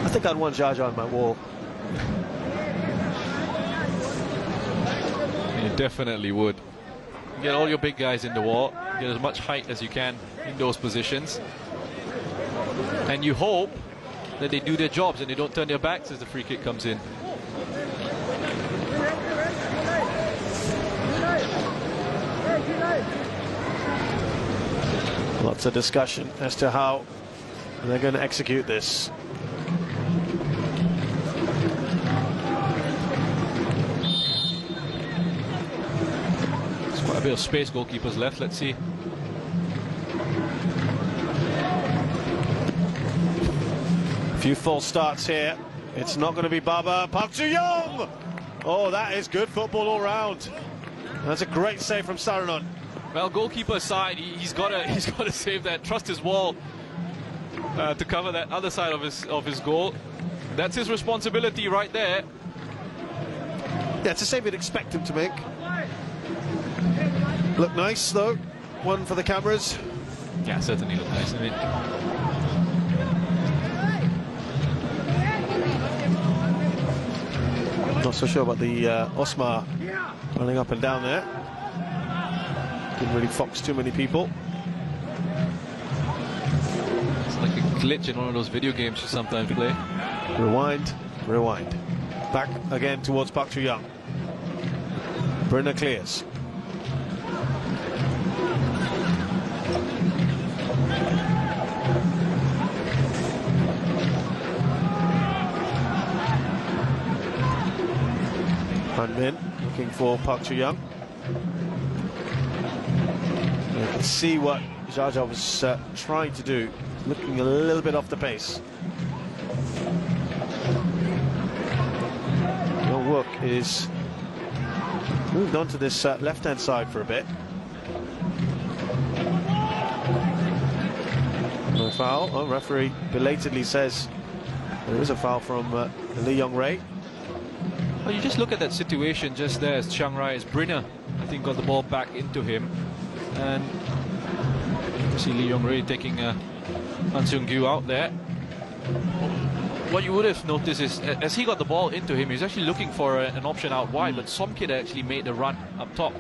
I think I'd want Jaja on my wall. You definitely would. Get all your big guys in the wall. Get as much height as you can in those positions. And you hope that they do their jobs and they don't turn their backs as the free kick comes in. Lots of discussion as to how they're going to execute this. There's quite a bit of space, goalkeepers left. Let's see. A few false starts here. It's not going to be Baba. Park Chu-young! Oh, that is good football all round. That's a great save from Saranon. Well, goalkeeper aside, he's got to save that. Trust his wall to cover that other side of his goal. That's his responsibility right there. Yeah, it's a save you'd expect him to make. Look nice though. One for the cameras. Yeah, certainly look nice. I mean, not so sure about the Osmar running up and down there. Didn't really fox too many people. It's like a glitch in one of those video games you sometimes play. Rewind, rewind. Back again towards Park Chu-young. Brynner clears. Han Min looking for Park Chu-young. You can see what Jaja was trying to do, looking a little bit off the pace. Yong Wook is moved on to this left-hand side for a bit. No foul. Oh, referee belatedly says there is a foul from Lee Yong-rae. Well, you just look at that situation just there as Chiang Rai, as Brynner, I think, got the ball back into him. And you see Lee Yong-rae taking Han Seung-gyu out there. What you would have noticed is, as he got the ball into him, he was actually looking for an option out wide, but Somkid actually made the run up top.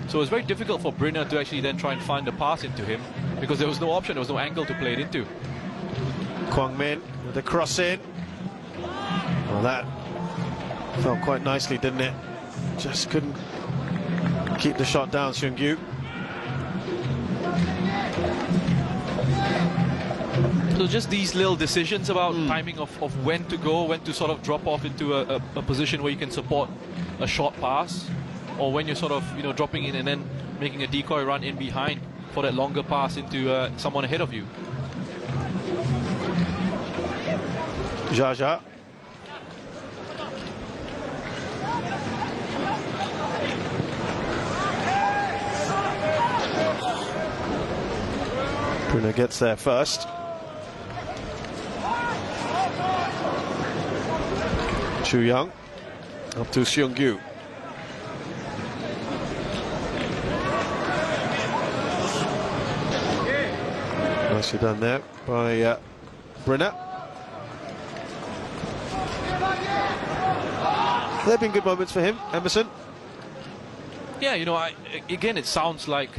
So it was very difficult for Brynner to actually then try and find a pass into him, because there was no option, there was no angle to play it into. Kwang Min with the cross in. Well, that felt quite nicely, didn't it? Just couldn't keep the shot down, Seung-gyu. So just these little decisions about timing of when to go, when to sort of drop off into a position where you can support a short pass, or when you're sort of, you know, dropping in and then making a decoy run in behind for that longer pass into someone ahead of you. Jaja. Brynner gets there first. Chu Young up to Seung-gyu. Nicely done there by Brynner. There have been good moments for him, Emerson. Yeah, you know, again, it sounds like,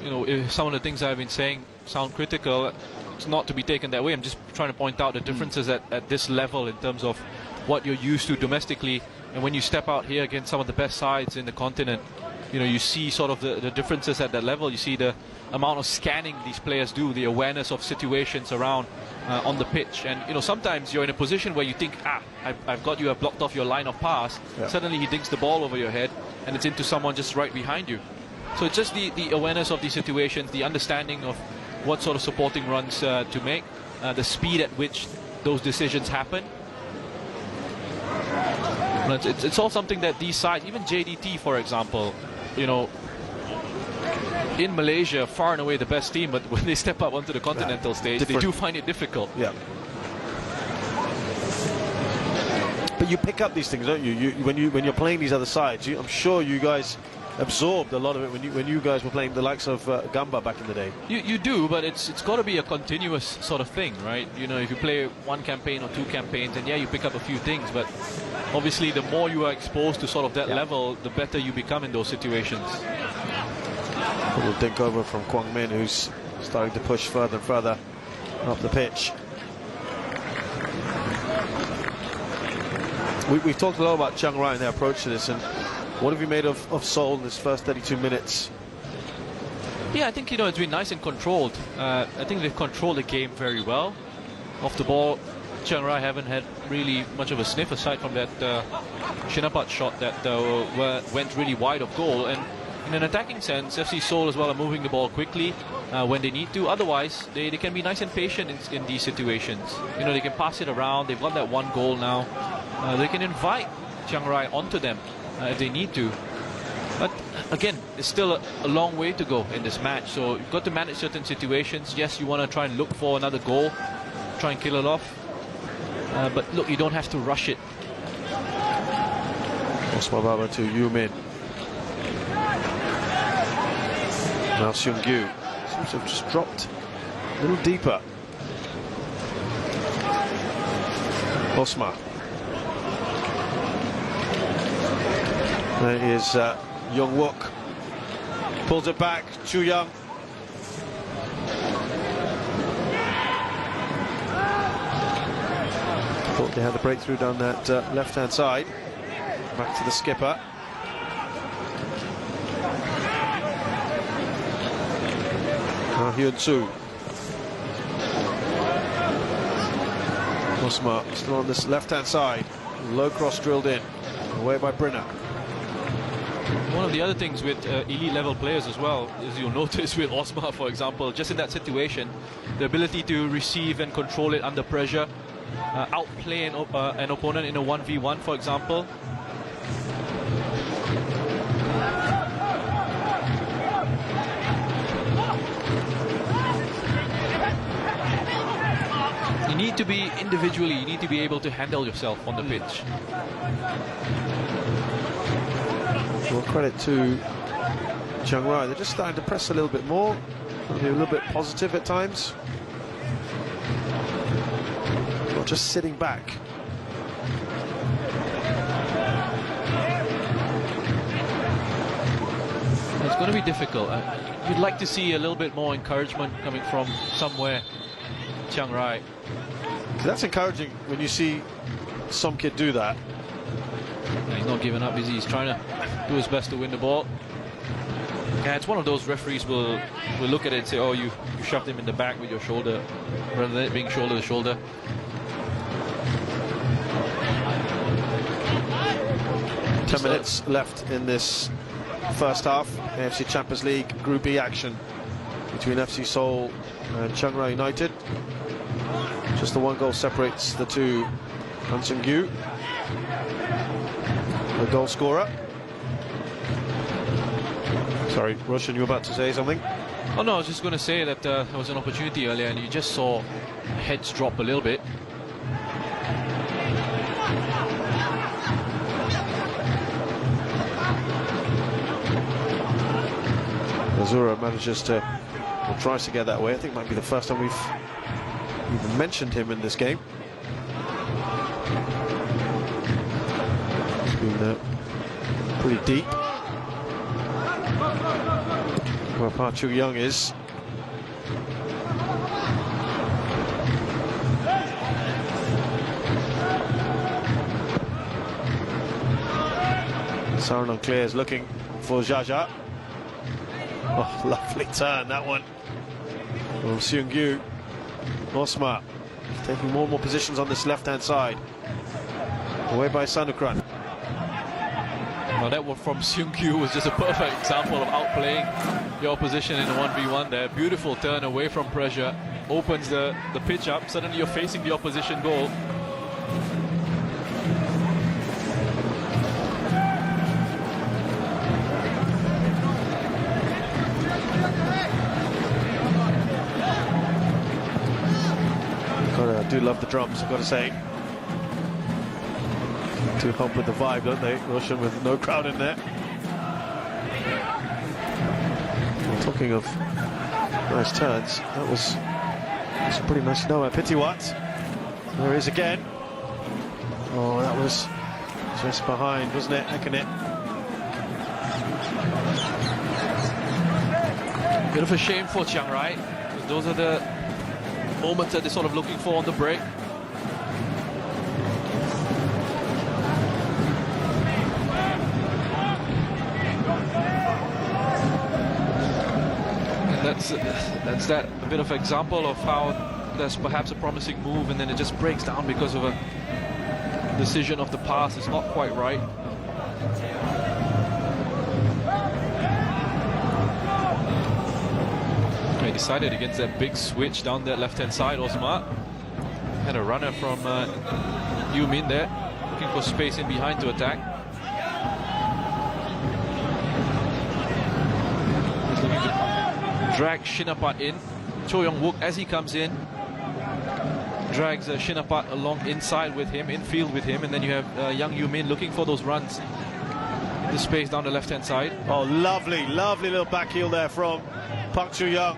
you know, some of the things I've been saying sound critical. It's not to be taken that way. I'm just trying to point out the differences at this level in terms of what you're used to domestically, and when you step out here against some of the best sides in the continent, you know, you see sort of the differences at that level. You see the amount of scanning these players do, the awareness of situations around on the pitch. And, you know, sometimes you're in a position where you think, I've got you, I've blocked off your line of pass. Yeah. Suddenly he dinks the ball over your head and it's into someone just right behind you. So it's just the awareness of these situations, the understanding of what sort of supporting runs to make, the speed at which those decisions happen. It's all something that these sides, even JDT for example, you know, in Malaysia, far and away the best team, but when they step up onto the continental stage, they do find it difficult. Yeah. But you pick up these things, don't you? When you're playing these other sides, I'm sure you guys absorbed a lot of it when you guys were playing the likes of Gamba back in the day. You do, but it's got to be a continuous sort of thing, right? You know, if you play one campaign or two campaigns, and yeah, you pick up a few things, but obviously the more you are exposed to sort of that level, the better you become in those situations. A little dink over from Kwang Min, who's starting to push further and further up the pitch. We've talked a lot about Chiang Rai and their approach to this, and what have you made of Seoul in this first 32 minutes? Yeah, I think, you know, it's been nice and controlled. I think they've controlled the game very well. Off the ball, Chiang Rai haven't had really much of a sniff aside from that Shinapat shot that went really wide of goal. And in an attacking sense, FC Seoul as well are moving the ball quickly when they need to. Otherwise, they can be nice and patient in these situations. You know, they can pass it around. They've got that one goal now. They can invite Chiang Rai onto them if they need to. But again, it's still a long way to go in this match. So you've got to manage certain situations. Yes, you want to try and look for another goal, try and kill it off. But look, you don't have to rush it. Osman Baba to Yu Min. Now Seung-gyu seems to have just dropped a little deeper. Osman. There is Young Wook. Pulls it back. Chu Young. Thought they had the breakthrough down that left-hand side. Back to the skipper. Hyun Soo. Osma still on this left-hand side. Low cross drilled in. Away by Brynner. One of the other things with elite level players as well is you'll notice with Osma, for example, just in that situation, the ability to receive and control it under pressure, outplay an opponent in a 1v1, for example. You need to be individually, you need to be able to handle yourself on the pitch. Well, credit to Chiang Rai. They're just starting to press a little bit more, maybe a little bit positive at times. Not just sitting back. It's going to be difficult. You'd like to see a little bit more encouragement coming from somewhere. Chiang Rai. So that's encouraging when you see some kid do that. Yeah, he's not giving up, is he? He's trying to do his best to win the ball. Yeah, it's one of those referees will look at it and say, oh, you shoved him in the back with your shoulder, rather than it being shoulder to shoulder. Ten minutes left in this first half. AFC Champions League Group E action between FC서울 and Chiang Rai United. Just the one goal separates the two. Han Seung-gyu, the goal scorer. Sorry, Roshan, you were about to say something? Oh no, I was just going to say that there was an opportunity earlier and you just saw heads drop a little bit. Azura manages to, or tries to get that way. I think it might be the first time we've even mentioned him in this game. It's been pretty deep. Where Park Chu-young is. Saranong clears, looking for Jaja. Oh, lovely turn, that one. From Seung-gyu. Osma taking more and more positions on this left-hand side. Away by Sanukran. Well, that one from Seung-gyu was just a perfect example of outplaying the opposition in a 1v1 there. Beautiful turn away from pressure. Opens the pitch up. Suddenly you're facing the opposition goal. I do love the drums, I've got to say. To help with the vibe, don't they? Roshan, with no crowd in there. Well, talking of nice turns, that was pretty much no. Pitiwat. There he is again. Oh, that was just behind, wasn't it? Ekanit. Bit of a shame for Chiang Rai. Those are the moments that they're sort of looking for on the break. And that's that a bit of example of how there's perhaps a promising move and then it just breaks down because of a decision of the pass. It's not quite right. They decided against that big switch down that left-hand side. Osma had a runner from Yu Min there, looking for space in behind to attack. He's looking to drag Shinapat in. Cho Young-wook, as he comes in, drags Shinapat along inside with him, infield with him, and then you have young Yu Min looking for those runs. The space down the left-hand side. Oh, lovely, lovely little back heel there from Park Chu-young.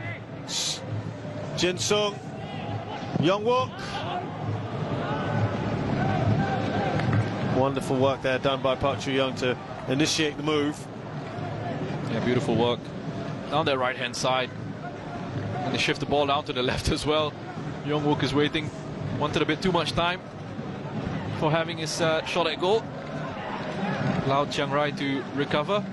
Jin Sung, Young-wook. Wonderful work there done by Park Chu-young to initiate the move. Yeah, beautiful work. Down that right-hand side. And they shift the ball down to the left as well. Young-wook is waiting. Wanted a bit too much time for having his shot at goal. Allowed Chiang Rai to recover.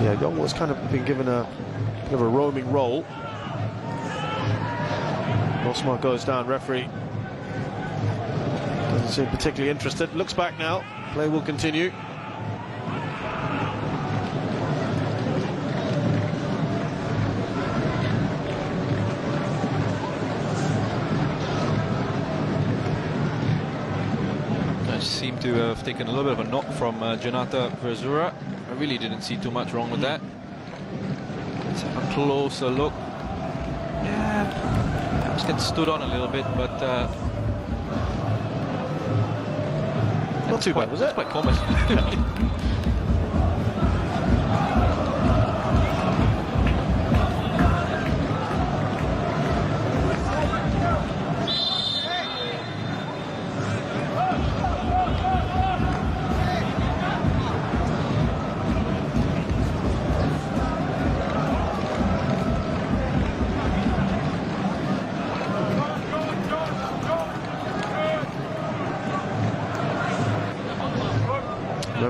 Yeah, Young-wook's kind of been given a bit of a roaming role. Osmar goes down, referee doesn't seem particularly interested. Looks back now, play will continue. Seemed to have taken a little bit of a knock from Janata Verzura. I really didn't see too much wrong with that. Let's have a closer look. Yeah, perhaps gets stood on a little bit, but not too bad, was it? That's quite common.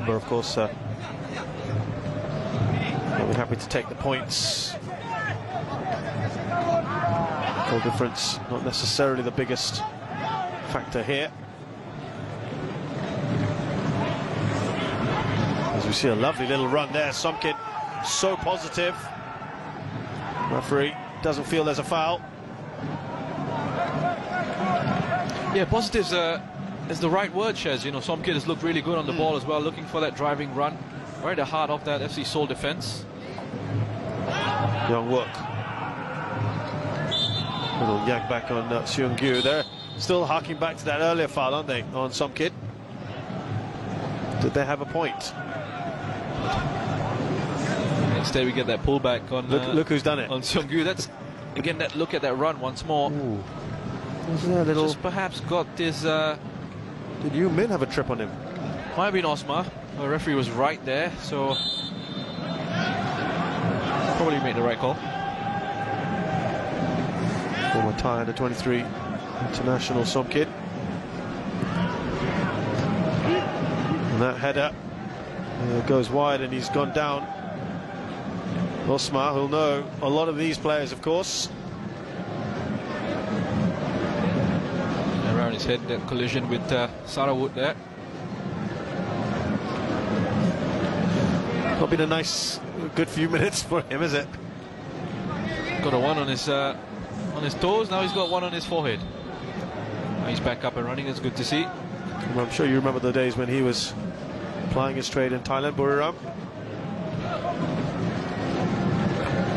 remember, of course, they'll be happy to take the points. Goal difference, not necessarily the biggest factor here. As we see a lovely little run there, Somkin so positive. Referee doesn't feel there's a foul. Yeah, positive is the right word, Shez. You know, Somkin has looked really good on the ball as well, looking for that driving run. Right at the heart of that FC Seoul defense. Young Wook. Little yank back on Seung-gyu. They're still harking back to that earlier foul, aren't they, on Somkin? Did they have a point? Instead, we get that pullback on. Look who's done it. On Seung-gyu. That's again that look at that run once more. Ooh. Was there a little? Just perhaps got this. Did Yu Min have a trip on him? Might have been Osmar. The referee was right there, so probably made the right call. Former Thai under 23 international Somkin. And that header goes wide, and he's gone down. Osmar, who'll know a lot of these players, of course. Around his head, that collision with Sarawut there. Not been a nice, good few minutes for him, is it? Got a one on his toes. Now he's got one on his forehead. Now he's back up and running. That's good to see. Well, I'm sure you remember the days when he was plying his trade in Thailand, Buriram.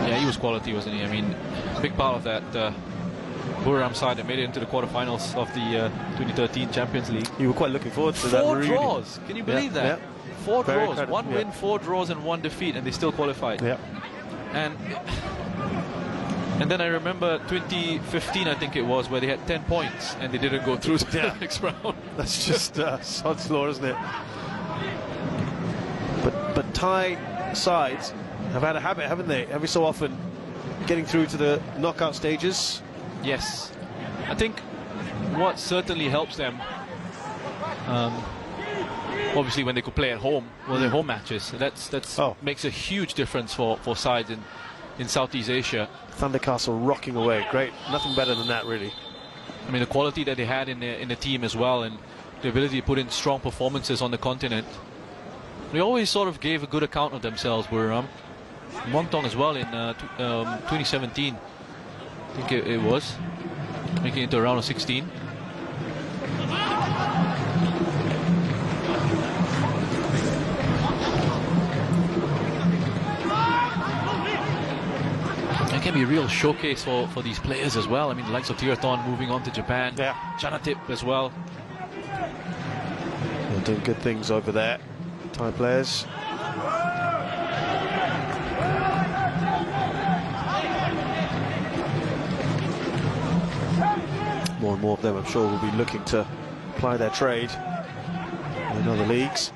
Yeah, he was quality, wasn't he? I mean, big part of that Buriram side that made it into the quarterfinals of the 2013 Champions League. You were quite looking forward to that. 4 draws. Can you believe that? Yeah. 4 Very draws. incredible. 1 win, 4 draws, and 1 defeat, and they still qualified. Yeah. And then I remember 2015, I think it was, where they had 10 points and they didn't go through to the next round. That's just sod's law, isn't it? But Thai sides have had a habit, haven't they? Every so often getting through to the knockout stages. Yes. I think what certainly helps them, obviously when they could play at home, well, their home matches. That's makes a huge difference for sides in Southeast Asia. Thunder Castle rocking away. Great. Nothing better than that, really. I mean, the quality that they had in the team as well, and the ability to put in strong performances on the continent. They always sort of gave a good account of themselves, Buriram. Montong as well in 2017, I think it was, making it to a round of 16. It can be a real showcase for these players as well. I mean, the likes of Tirathon moving on to Japan. Yeah. Chanatip as well. They're doing good things over there, Thai players. More and more of them, I'm sure, will be looking to apply their trade in other leagues.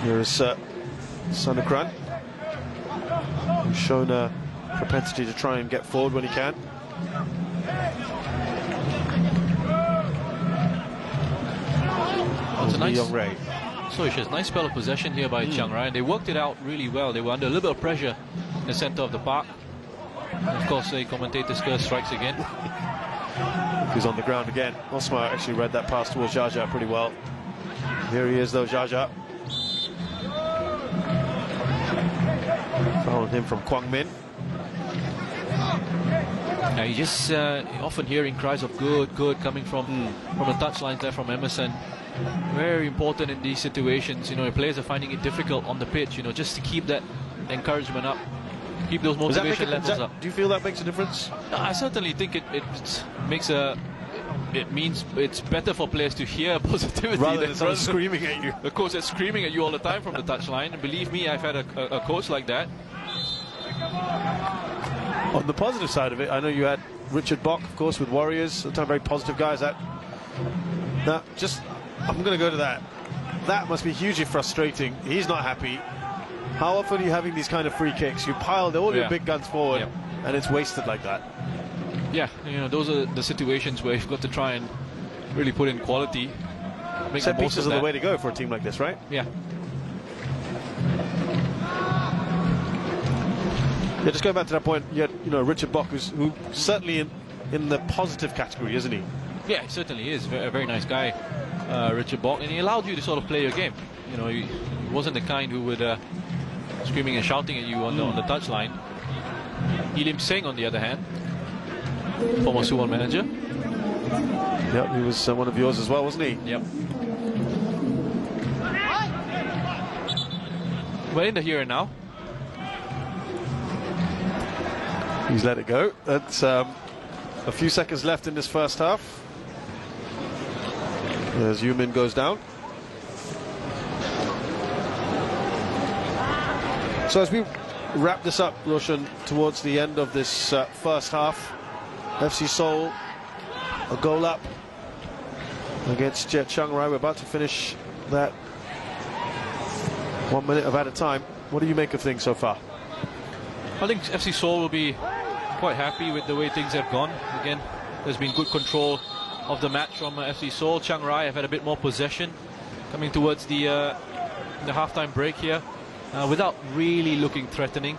Here is Sanukran, who's shown a propensity to try and get forward when he can. That's a nice Young Ray. So it's a nice spell of possession here by Chiang Rai, and they worked it out really well. They were under a little bit of pressure in the center of the park. And of course, the commentator's curse strikes again. Who's on the ground again. Osmar actually read that pass towards Jaja pretty well. Here he is, though, Jaja. Following him from Kwang Min. Now you just often hearing cries of good coming from the touchlines there from Emerson. Very important in these situations. You know, the players are finding it difficult on the pitch. You know, just to keep that encouragement up, keep those motivation levels up. Do you feel that makes a difference? I certainly think it makes a. It means it's better for players to hear positivity rather than someone screaming at you. The coach that's screaming at you all the time from the touchline. And believe me, I've had a coach like that. On the positive side of it, I know you had Richard Bock, of course, with Warriors. Sometimes very positive guys. I'm going to go to that. That must be hugely frustrating. He's not happy. How often are you having these kind of free kicks? You pile all your big guns forward, and it's wasted like that. Yeah, you know, those are the situations where you've got to try and really put in quality. make set the most pieces of are that. the way to go for a team like this, right? Yeah. Yeah, just going back to that point, you had, Richard Bock, who certainly in the positive category, isn't he? Yeah, he certainly is. A very nice guy, Richard Bock, and he allowed you to sort of play your game. He wasn't the kind who would screaming and shouting at you on the touchline. Elim Singh, on the other hand, former Suwon manager. Yep, he was one of yours as well, wasn't he? Yep. We're in the here and now. He's let it go. That's a few seconds left in this first half. As Yumin goes down. So as we wrap this up, Roshan, towards the end of this first half, FC Seoul a goal up against Chiangrai. We're about to finish that 1 minute of added time. What do you make of things so far? I think FC Seoul will be quite happy with the way things have gone. Again, there's been good control of the match from FC Seoul. Chiang Rai have had a bit more possession coming towards the halftime break here, without really looking threatening.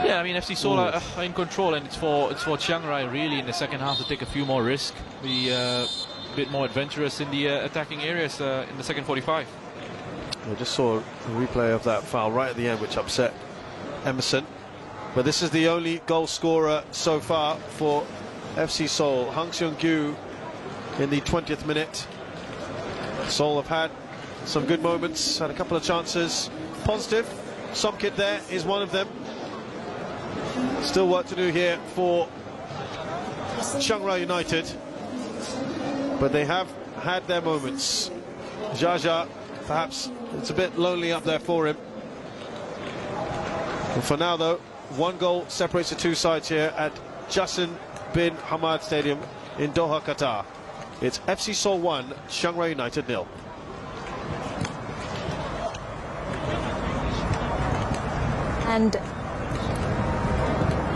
Yeah, I mean, FC Seoul are in control, and it's for Chiang Rai really in the second half to take a few more risks, be a bit more adventurous in the attacking areas in the second 45. I just saw a replay of that foul right at the end, which upset Emerson. But this is the only goal scorer so far for FC Seoul. Hang Seung-gyu in the 20th minute. Seoul have had some good moments, had a couple of chances. Positive. Somkit there is one of them. Still work to do here for Chiang Rai United. But they have had their moments. Jaja, perhaps it's a bit lonely up there for him. But for now, though, one goal separates the two sides here at Jassim bin Hamad Stadium in Doha, Qatar. It's FC Seoul 1, Chiang Rai United 0. And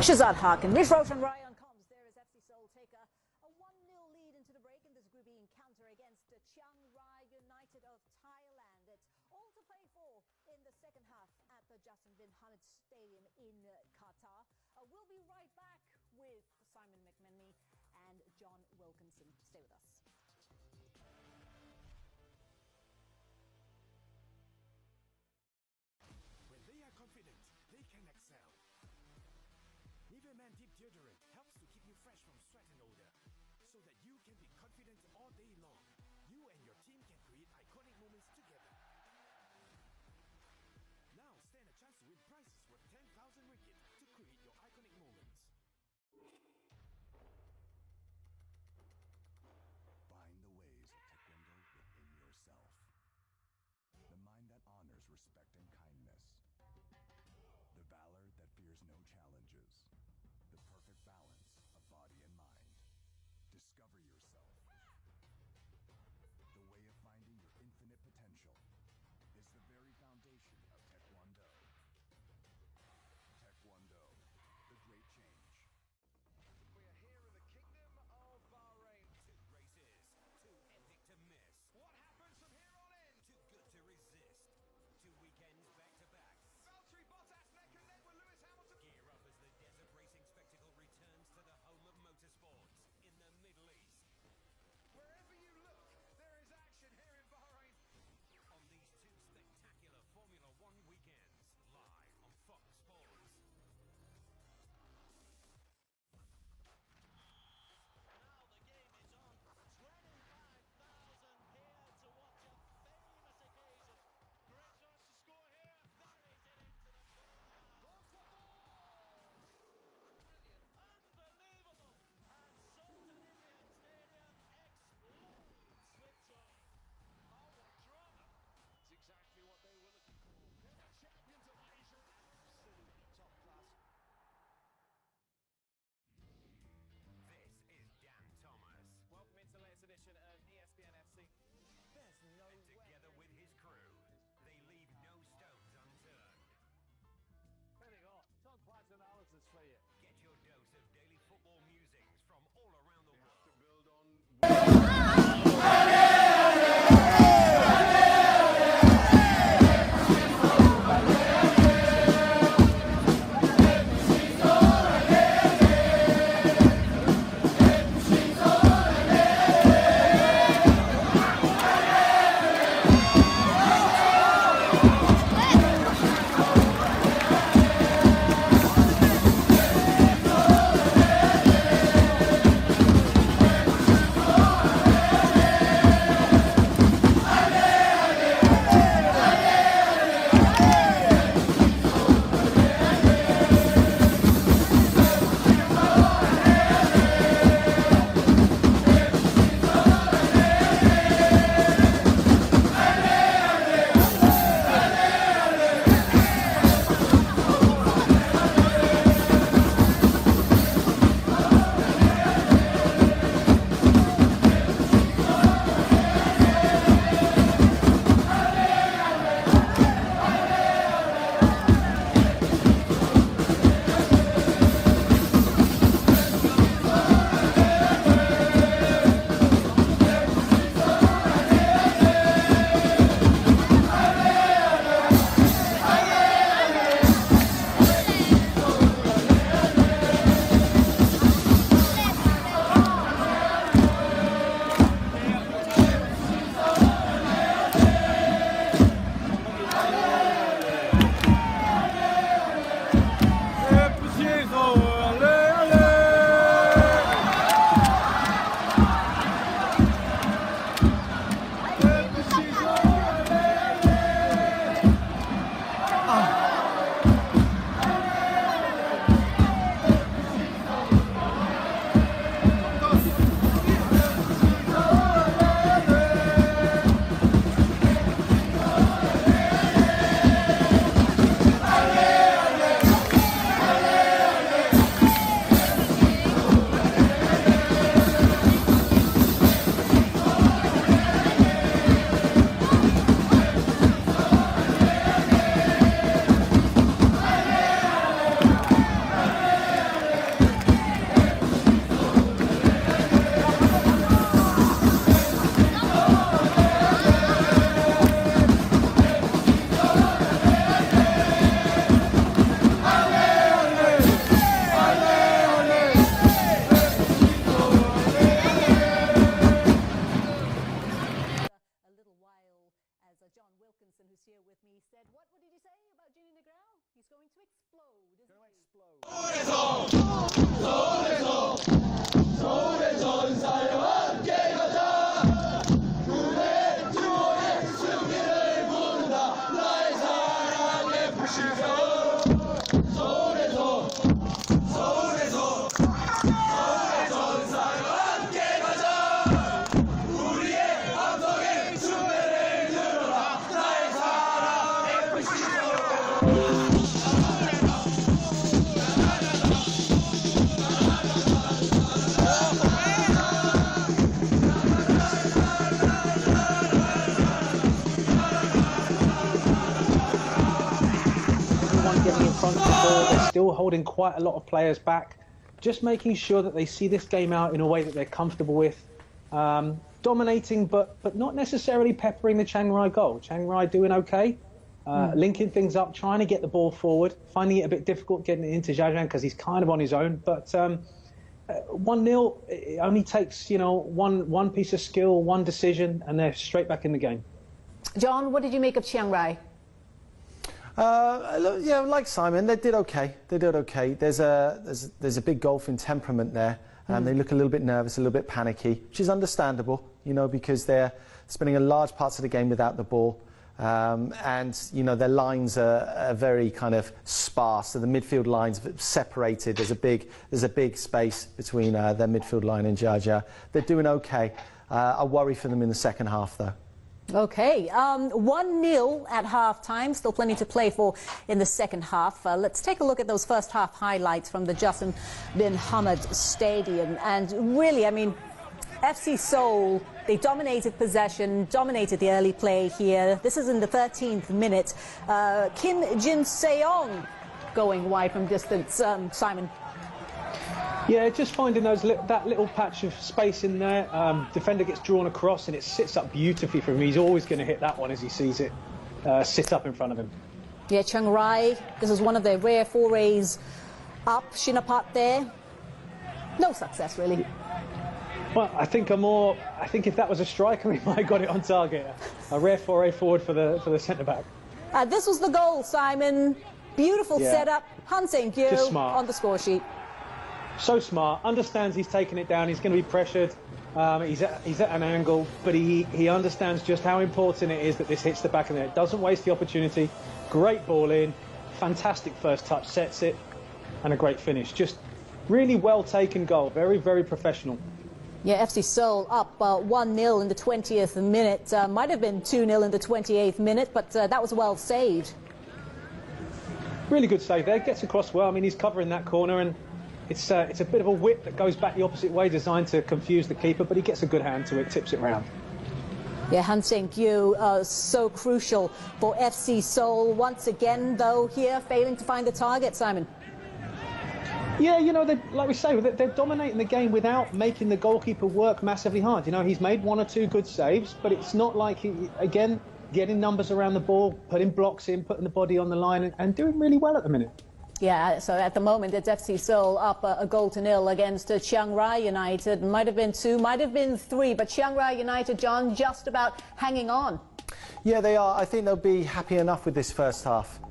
Shazad Hakan, Roshan Rai on comms. There is FC Seoul take a 1-0 lead into the break in this Group E encounter against Chiang Rai United of Thailand. It's all to play for in the second half at the Jassim bin Hamad Stadium in Qatar. We'll be right back with Simon McMenemy and John Wilkinson. Stay with us. When they are confident, they can excel. Nivea Man Deep Deodorant helps to keep you fresh from sweat and odor, so that you can be confident all day long. You and your team can create iconic moments together. Now stand a chance to win prizes worth 10,000 ringgit to create your iconic moments. Find the ways of Taekwondo within yourself. The mind that honors respect and kindness. The valor that fears no challenges. The perfect balance of body and mind. Discover yourself. holding quite a lot of players back, just making sure that they see this game out in a way that they're comfortable with. Dominating, but not necessarily peppering the Chiang Rai goal. Chiang Rai doing okay, linking things up, trying to get the ball forward, finding it a bit difficult getting it into Zhao because he's kind of on his own. But 1-0, it only takes, you know, one piece of skill, one decision, and they're straight back in the game. John, what did you make of Chiang Rai? Yeah, like Simon, they did okay. They did okay. There's a big golfing temperament there, and they look a little bit nervous, a little bit panicky, which is understandable, you know, because they're spending a large parts of the game without the ball, and you know their lines are very kind of sparse. So the midfield lines separated. There's a big space between their midfield line and Jia. They're doing okay. I worry for them in the second half, though. Okay, 1-0 at half-time, still plenty to play for in the second half. Let's take a look at those first half highlights from the Jassim bin Hamad Stadium. And really, I mean, FC Seoul, they dominated possession, dominated the early play here. This is in the 13th minute. Kim Jin-seong going wide from distance. Simon. Yeah, just finding that little patch of space in there. Defender gets drawn across and it sits up beautifully for him. He's always going to hit that one as he sees it sit up in front of him. Yeah, Chiang Rai, this is one of their rare forays up. Shinapat there. No success, really. Well, I think if that was a striker, we might have got it on target. A rare foray forward for the centre-back. This was the goal, Simon. Beautiful setup. Han Seung-kyu on the score sheet. So smart, understands he's taking it down, he's going to be pressured, he's at an angle, but he understands just how important it is that this hits the back of the net. Doesn't waste the opportunity, great ball in, fantastic first touch, sets it, and a great finish. Just really well taken goal, very, very professional. Yeah, FC Seoul up 1-0 in the 20th minute, might have been 2-0 in the 28th minute, but that was well saved. Really good save there, gets across well. I mean, he's covering that corner, and it's a bit of a whip that goes back the opposite way, designed to confuse the keeper, but he gets a good hand to it, tips it round. Yeah, Han Seung-kyu, so crucial for FC Seoul. Once again, though, here, failing to find the target, Simon. Yeah, you know, like we say, they're dominating the game without making the goalkeeper work massively hard. You know, he's made one or two good saves, but it's not like again, getting numbers around the ball, putting blocks in, putting the body on the line, and doing really well at the minute. Yeah, so at the moment it's FC Seoul up a goal to nil against Chiang Rai United. Might have been 2, might have been 3, but Chiang Rai United, John, just about hanging on. Yeah, they are. I think they'll be happy enough with this first half.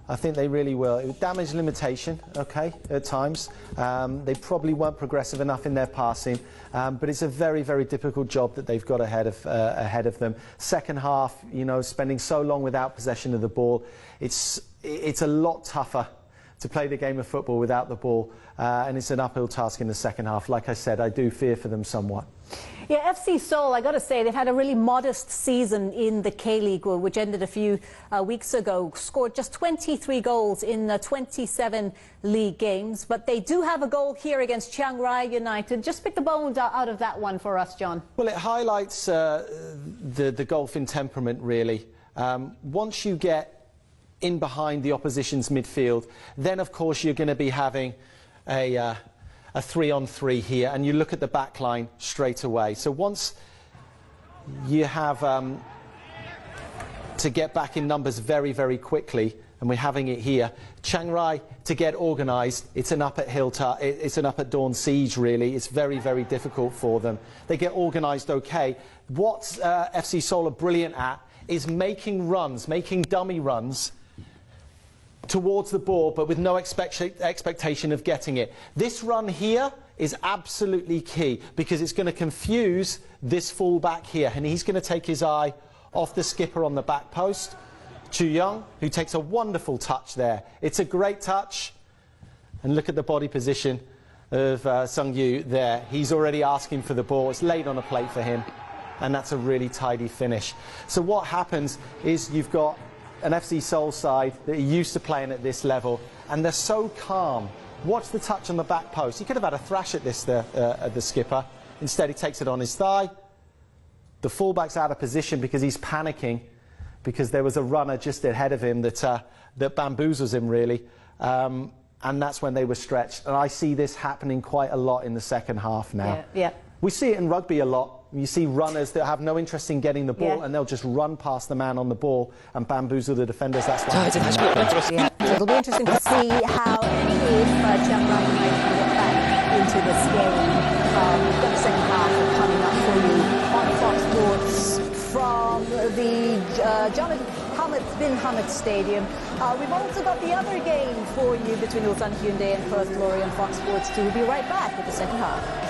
I think they really will. It was damage limitation, okay, at times. They probably weren't progressive enough in their passing, but it's a very, very difficult job that they've got ahead of them. Second half, you know, spending so long without possession of the ball, it's a lot tougher to play the game of football without the ball, and it's an uphill task in the second half. Like I said, I do fear for them somewhat. Yeah, FC Seoul, I got to say, they've had a really modest season in the K-League, which ended a few weeks ago. Scored just 23 goals in 27 league games, but they do have a goal here against Chiang Rai United. Just pick the bones out of that one for us, John. Well, it highlights the golfing temperament, really. Once you get in behind the opposition's midfield, then of course you're going to be having a 3-on-3 here, and you look at the back line straight away. So once you have to get back in numbers very, very quickly, and we're having it here, Chiang Rai to get organised, it's an up at dawn siege, really. It's very, very difficult for them. They get organised okay. What FC Seoul are brilliant at is making runs, making dummy runs towards the ball, but with no expectation of getting it. This run here is absolutely key, because it's going to confuse this full-back here, and he's going to take his eye off the skipper on the back post, Chu Young, who takes a wonderful touch there. It's a great touch, and look at the body position of Seung-kyu there. He's already asking for the ball. It's laid on a plate for him, and that's a really tidy finish. So what happens is you've got an FC Seoul side that are used to playing at this level, and they're so calm. Watch the touch on the back post. He could have had a thrash at this, the skipper. Instead, he takes it on his thigh. The fullback's out of position because he's panicking, because there was a runner just ahead of him that bamboozles him, really. and that's when they were stretched. And I see this happening quite a lot in the second half now. Yeah. We see it in rugby a lot. You see runners that have no interest in getting the ball, and they'll just run past the man on the ball and bamboozle the defenders. That's what happens. So it'll be interesting to see how and if Chiang Rai United can get back into this game. We've got the second half coming up for you on Fox Sports from the Jonathan Hamid bin Hamid Stadium. We've also got the other game for you between Ulsan Hyundai and Perth Glory on Fox Sports 2. We'll be right back with the second half.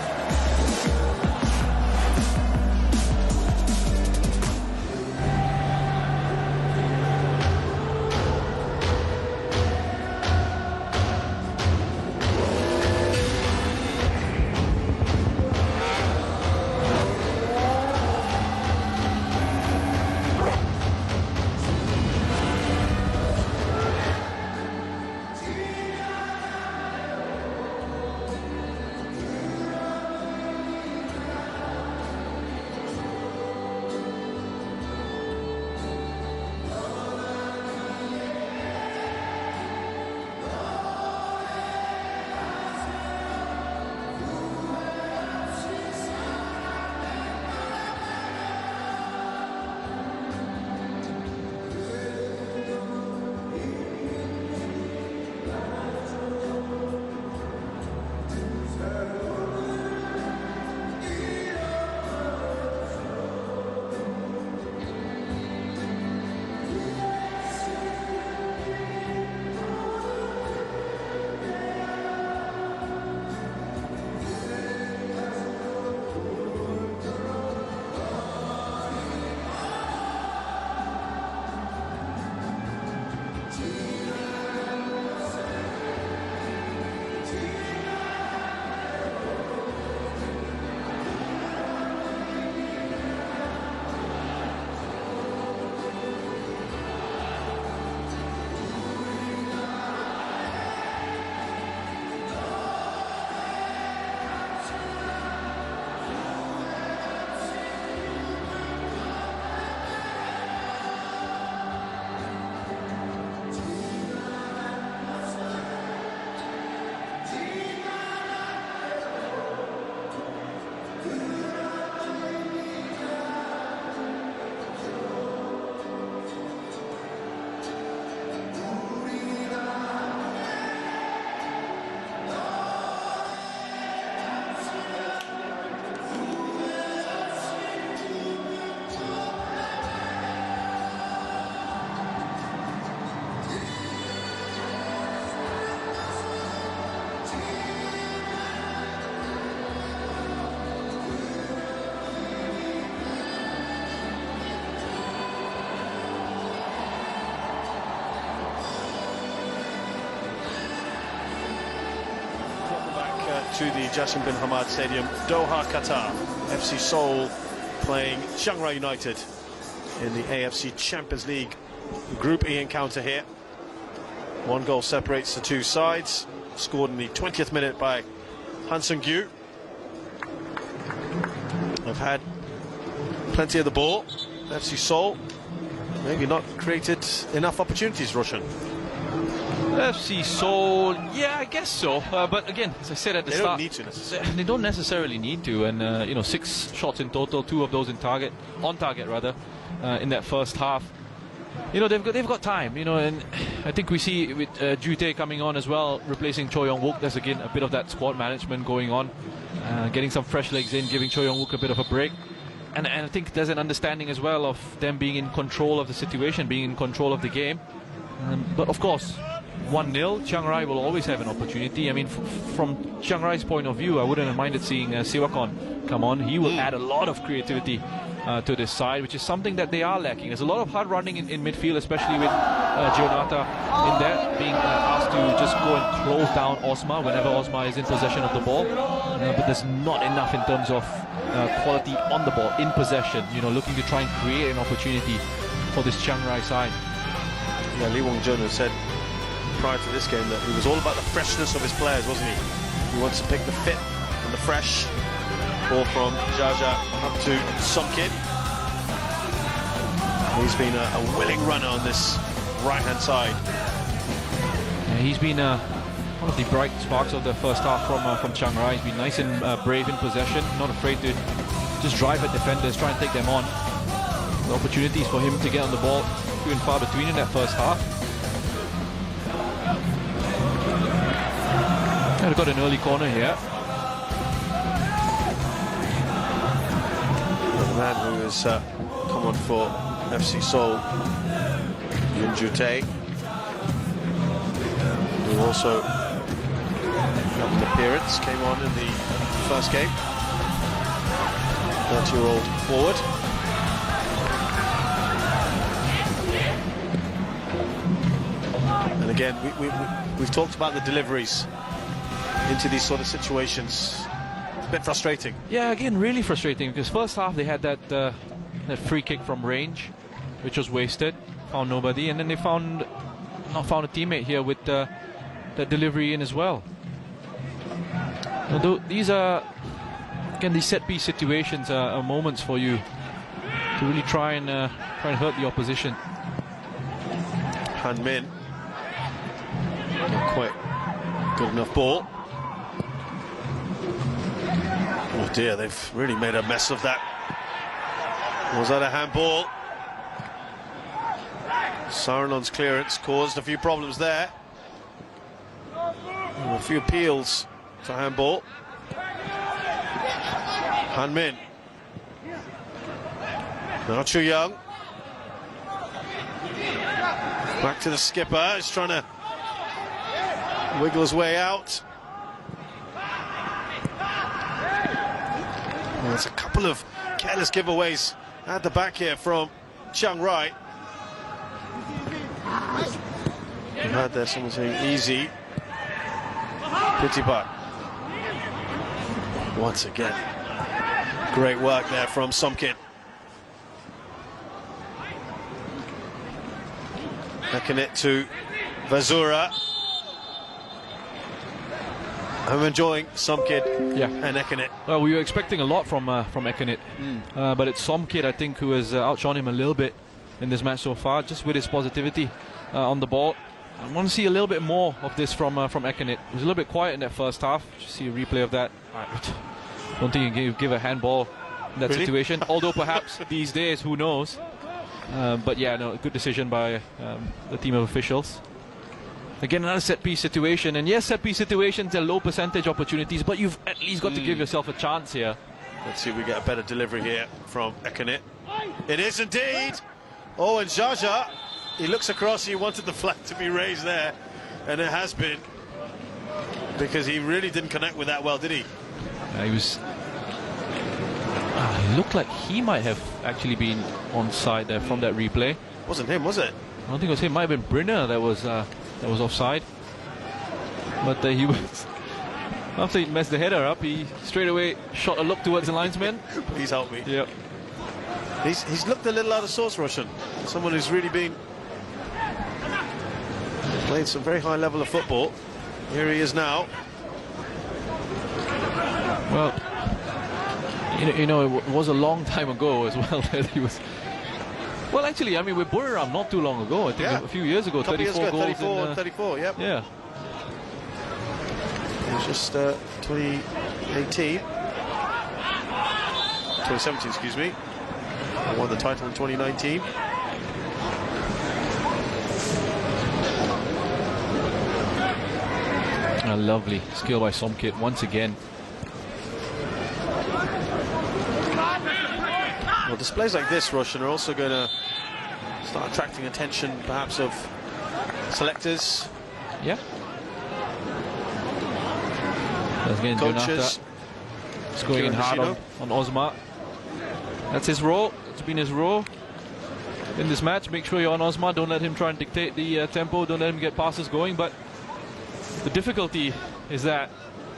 To the Jassim bin Hamad Stadium, Doha, Qatar. FC서울 playing Chiang Rai United in the AFC Champions League Group E encounter here. One goal separates the two sides, scored in the 20th minute by Han Seung-gyu. Have had plenty of the ball. FC서울 maybe not created enough opportunities, Roshan. FC서울, yeah, I guess so. But again, as I said at the start, they don't need to necessarily. They don't necessarily need to. And you know, 6 shots in total, 2 of those on target rather, in that first half. You know, they've got time. You know, and I think we see with Ju Tae coming on as well, replacing Cho Young-wook. There's again a bit of that squad management going on, getting some fresh legs in, giving Cho Young-wook a bit of a break. And I think there's an understanding as well of them being in control of the situation, being in control of the game. But of course, 1-0, Chiang Rai will always have an opportunity. I mean, from Chiang Rai's point of view, I wouldn't have minded seeing Siwakon come on. He will add a lot of creativity to this side, which is something that they are lacking. There's a lot of hard running in midfield, especially with Gionata in there, being asked to just go and close down Osma whenever Osma is in possession of the ball. But there's not enough in terms of quality on the ball, in possession, you know, looking to try and create an opportunity for this Chiang Rai side. Yeah, Lee Wong-jun has said prior to this game that it was all about the freshness of his players, wasn't he? He wants to pick the fit and the fresh. Ball from Jaja up to Somkin. He's been a willing runner on this right-hand side. Yeah, he's been one of the bright sparks of the first half from Chiang Rai. He's been nice and brave in possession, not afraid to just drive at defenders, try and take them on. The opportunities for him to get on the ball few and far between in that first half. And got an early corner here. The man who has come on for FC서울, Yoon Joo-tae, who also got an appearance, came on in the first game. 30-year-old forward. And again, we've talked about the deliveries into these sort of situations. It's a bit frustrating. Yeah, again, really frustrating, because first half they had that free kick from range, which was wasted, found nobody, and then they found a teammate here with the delivery in as well. Although these are, again, these set-piece situations are moments for you to really try and hurt the opposition. Han Min, not quite good enough ball. Oh dear, they've really made a mess of that. Was that a handball? Saranon's clearance caused a few problems there. A few appeals for handball. Han Min. Now Chu Young. Back to the skipper. He's trying to wiggle his way out. Well, there's a couple of careless giveaways at the back here from Chiang Rai. You heard there someone saying easy. Pretty bad. Once again, great work there from Somkin. Backing it to Vazura. I'm enjoying Somkid and Ekenit. Well, we were expecting a lot from Ekenit, but it's Somkid, I think, who has outshone him a little bit in this match so far, just with his positivity on the ball. I want to see a little bit more of this from Ekenit. It was a little bit quiet in that first half. Just see a replay of that. I don't think you can give a handball in that situation. Although perhaps these days, who knows? But yeah, no, good decision by the team of officials. Again, another set-piece situation. And yes, set-piece situations are low percentage opportunities, but you've at least got to give yourself a chance here. Let's see if we get a better delivery here from Ekenit. It is indeed. Oh, and Jaja, he looks across. He wanted the flag to be raised there, and it has been, because he really didn't connect with that well, did he? He was. It looked like he might have actually been onside there from that replay. Wasn't him, was it? I don't think it was him. Might have been Brinner that was offside. But he was. After he messed the header up, he straight away shot a look towards the linesman. Please help me. Yep. He's looked a little out of sorts, Russian. Someone who's really been playing some very high level of football. Here he is now. Well, you know, it was a long time ago as well that he was. Well, actually, I mean, with Buriram not too long ago, I think a few years ago, 34 goals. 34, yep. Yeah. It was just 2018. 2017, excuse me. I won the title in 2019. A lovely skill by Somkit once again. Well, displays like this, Russian, are also going to start attracting attention, perhaps, of selectors. Yeah. Again, coaches. It's going in hard on Osmar. That's his role. It's been his role in this match. Make sure you're on Osmar. Don't let him try and dictate the tempo. Don't let him get passes going. But the difficulty is that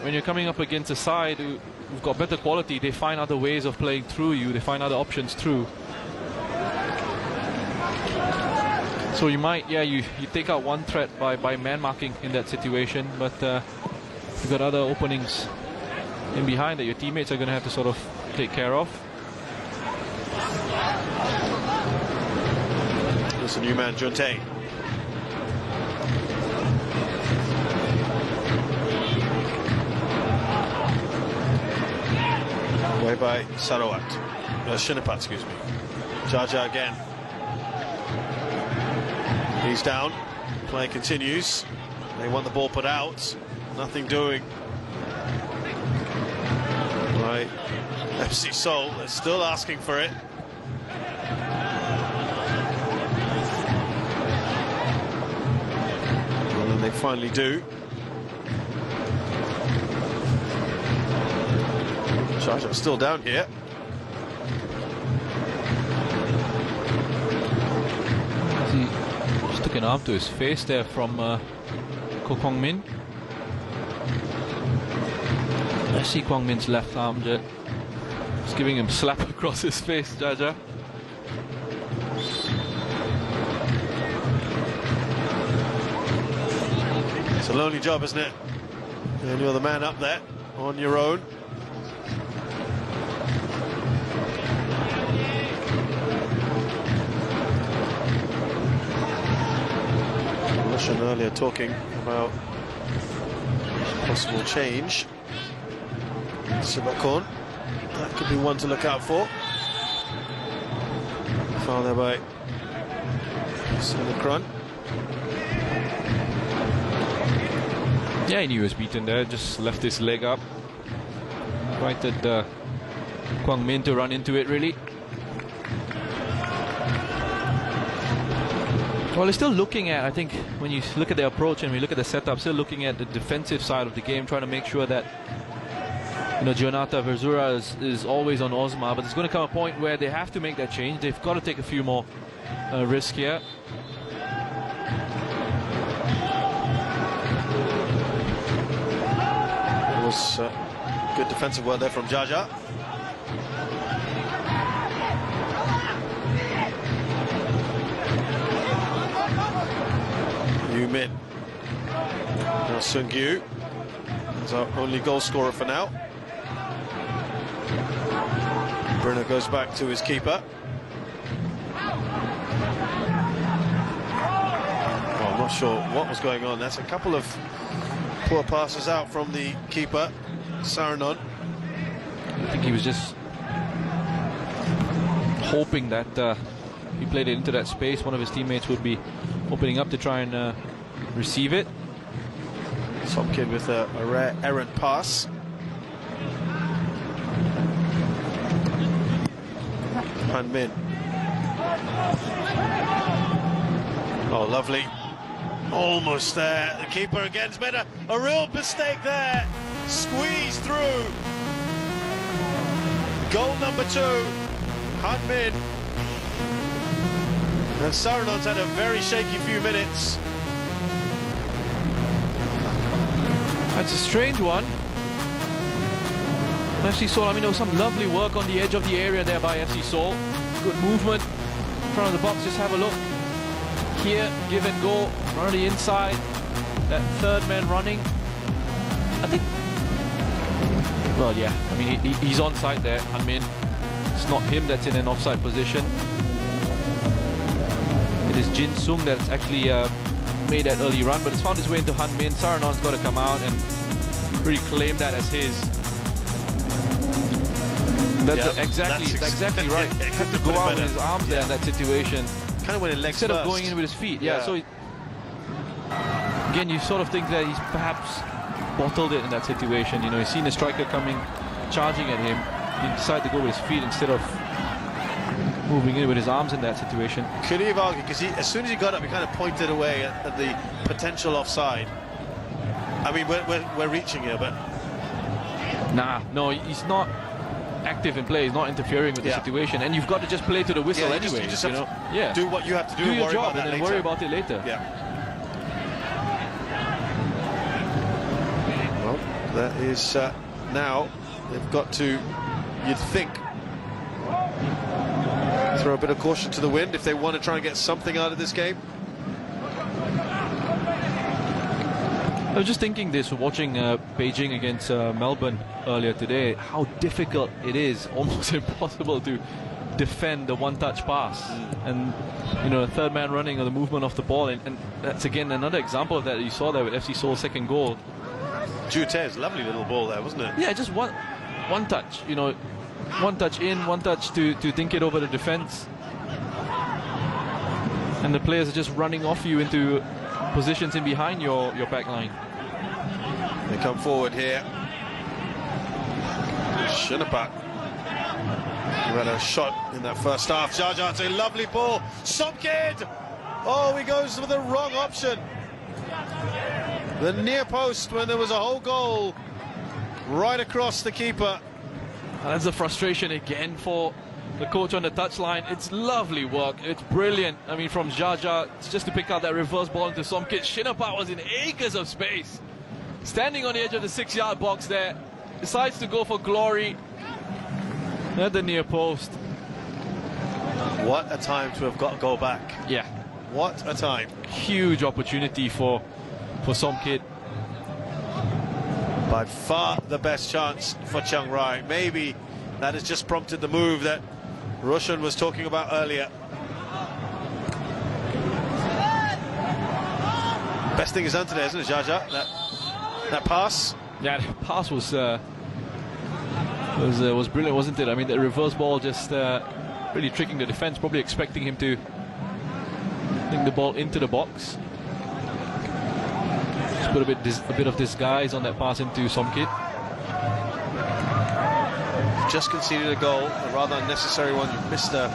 when you're coming up against a side who've got better quality, they find other ways of playing through you. They find other options through. So you might, you take out one threat by man marking in that situation, but you've got other openings in behind that your teammates are going to have to sort of take care of. There's a new man, Joo-tae. Play by Sarawat. Shinipat, excuse me. Jaja again. He's down. Play continues. They want the ball put out. Nothing doing. Right. FC Seoul is still asking for it. Well, then they finally do. Jaja still down here. He just took an arm to his face there from Ko Kwang Min. I see Kwang Min's left arm just giving him a slap across his face, Jaja. It's a lonely job, isn't it? And you're the man up there on your own. Russian earlier talking about possible change. Sibakon, that could be one to look out for. Foul there by Silicron. Yeah, he knew he was beaten there, just left his leg up. Invited Kwang Min to run into it, really. Well, he's still looking at, I think, when you look at the approach and we look at the setup, still looking at the defensive side of the game, trying to make sure that, you know, Gionata Verzura is always on Osma, but there's going to come a point where they have to make that change. They've got to take a few more risks here. It was good defensive work there from Jaja. Yu Min. Now Sung Gyu is our only goal scorer for now. Bruno goes back to his keeper. Oh, I'm not sure what was going on. That's a couple of poor passes out from the keeper, Saranon. I think he was just hoping that he played it into that space. One of his teammates would be opening up to try and receive it. Some kid with a rare errant pass. Han Min. Oh, lovely. Almost there. The keeper again's made a real mistake there. Squeeze through. Goal number 2. Han Min. And Saranon's had a very shaky few minutes. That's a strange one. FC Seoul, I mean, there was some lovely work on the edge of the area there by FC Seoul. Good movement in front of the box. Just have a look. Here, give and go, run on the inside. That third man running. I think, well, yeah, I mean, he's onside there, Han Min. It's not him that's in an offside position. It is Jin Sung that's actually made that early run, but it's found its way into Han Min. Saranon's got to come out and really claim that as his. That's exactly right. He had to go out with his arms there in that situation. Kind of went in legs instead first. of going in with his feet. Yeah. So again, you sort of think that he's perhaps bottled it in that situation. You know, he's seen a striker coming, charging at him. He decided to go with his feet instead of moving in with his arms in that situation. Could he have argued? Because as soon as he got up, he kind of pointed away at the potential offside. I mean, we're reaching here, but no, he's not active in play. He's not interfering with the situation, and you've got to just play to the whistle anyway. You just have to do what you have to do and your worry job, about that and then later. worry about it later. Yeah. Well, that is now they've got to, you'd think, throw a bit of caution to the wind if they want to try and get something out of this game. I was just thinking this, watching Beijing against Melbourne earlier today, how difficult it is, almost impossible to defend the one-touch pass. And, you know, the third man running or the movement of the ball. And that's, again, another example of that you saw there with FC Seoul's second goal. Jutez, lovely little ball there, wasn't it? Yeah, just one touch, you know. one touch in, one touch to think it over the defense. And the players are just running off you into positions in behind your back line. They come forward here. Shinapat, who had a shot in that first half. Jaja, it's a lovely ball. Somkid! Oh, he goes for the wrong option. The near post when there was a whole goal right across the keeper. And that's the frustration again for the coach on the touchline. It's lovely work. It's brilliant. I mean, from Jaja, it's just to pick out that reverse ball into Somkid. Shinapat was in acres of space. Standing on the edge of the 6-yard box there. Decides to go for glory at the near post. What a time to have got to go back. Yeah. What a time. Huge opportunity for Somkid. By far the best chance for Chiang Rai. Maybe that has just prompted the move that Roshan was talking about earlier. Best thing is done today, isn't it, Jaja? That pass. Yeah, the pass was brilliant, wasn't it? I mean, the reverse ball just really tricking the defense, probably expecting him to think the ball into the box. Just put a bit of disguise on that pass into Somkid. Just conceded a goal, a rather unnecessary one. You've missed a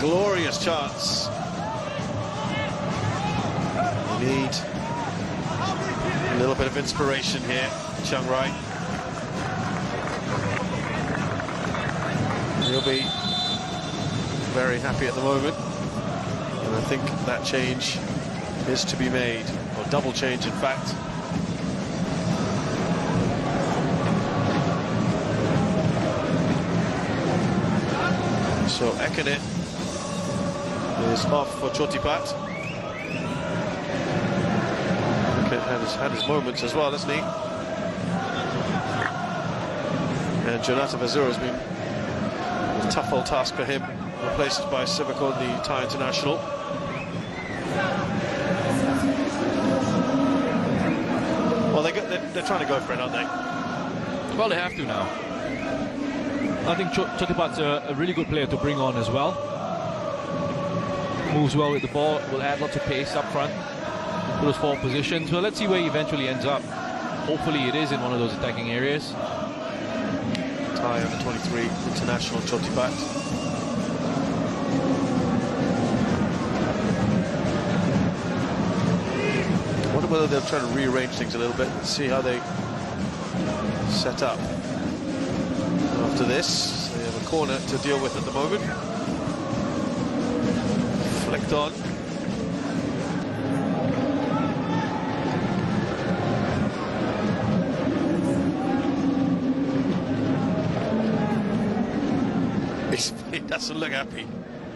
glorious chance. You need a little bit of inspiration here, Chiang Rai. He'll be very happy at the moment, and I think that change is to be made, or double change in fact. So Ekene is off for Chotipat. Had his moments as well, hasn't he? And Jonathan Vazura has been a tough old task for him, replaced by Sivakon, the Thai international. Well, they're trying to go for it, aren't they? Well, they have to now. I think Chotipat's a really good player to bring on as well. Moves well with the ball, will add lots of pace up front. Put us forward positions. So let's see where he eventually ends up. Hopefully it is in one of those attacking areas. Thai under 23 international Chotipat. I wonder whether they'll try to rearrange things a little bit and see how they set up. After this, they have a corner to deal with at the moment. Flicked on. He doesn't look happy,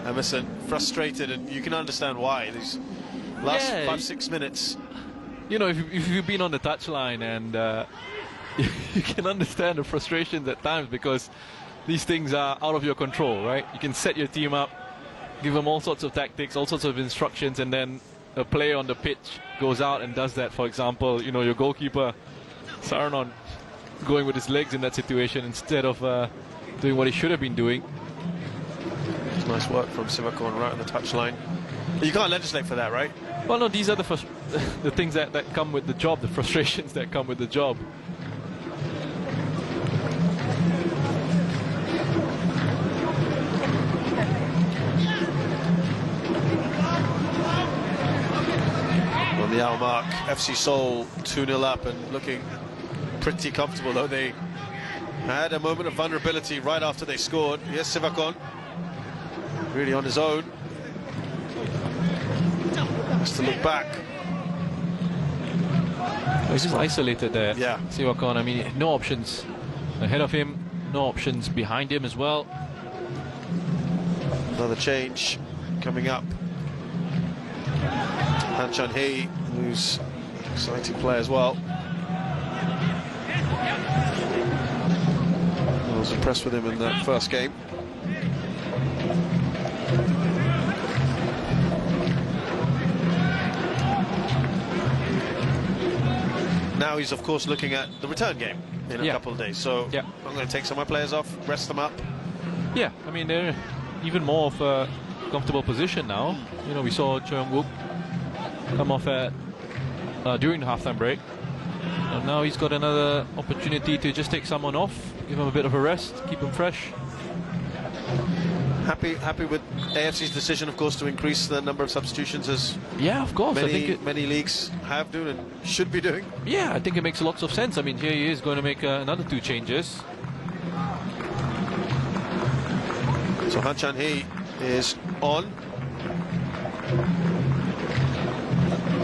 Emerson. Frustrated, and you can understand why. These last 5-6 minutes. You know, if you've been on the touchline, and you can understand the frustrations at times, because these things are out of your control, right? You can set your team up, give them all sorts of tactics, all sorts of instructions, and then a player on the pitch goes out and does that. For example, you know, your goalkeeper Saranon going with his legs in that situation instead of doing what he should have been doing. Nice work from Sivakon right on the touchline. You can't legislate for that, right? Well, no, these are the things that come with the job, the frustrations that come with the job. On the hour mark, FC서울 2-0 up and looking pretty comfortable, though. They had a moment of vulnerability right after they scored. Yes, Sivakon really on his own. Has to look back. He's just isolated there. Yeah. Sivakon, I mean, no options ahead of him, no options behind him as well. Another change coming up. Han Chan-hee, who's an exciting player as well. I was impressed with him in that first game. Now he's, of course, looking at the return game. in a couple of days. So I'm going to take some of my players off, rest them up. Yeah, I mean, they're even more of a comfortable position now. You know, we saw Cho Young-wook come off during the halftime break. And now he's got another opportunity to just take someone off, give him a bit of a rest, keep him fresh. Happy with AFC's decision, of course, to increase the number of substitutions, as of course, many, I think many leagues have done and should be doing. Yeah, I think it makes lots of sense. I mean, here he is going to make another 2 changes. So Han Chan-hee is on.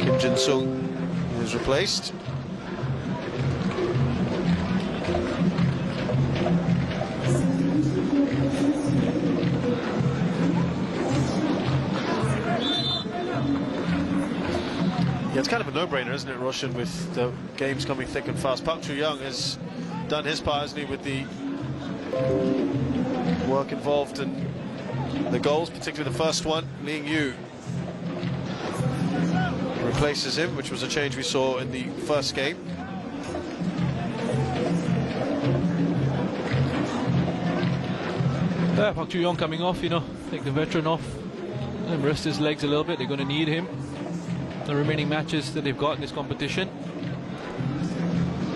Kim Jin-sung is replaced. Yeah, it's kind of a no-brainer, isn't it, Roshan, with the games coming thick and fast. Park Chu-young has done his part, hasn't he, with the work involved in the goals, particularly the first one. Lee Yu replaces him, which was a change we saw in the first game. Park Chu-young coming off, you know, take the veteran off and rest his legs a little bit. They're going to need him the remaining matches that they've got in this competition.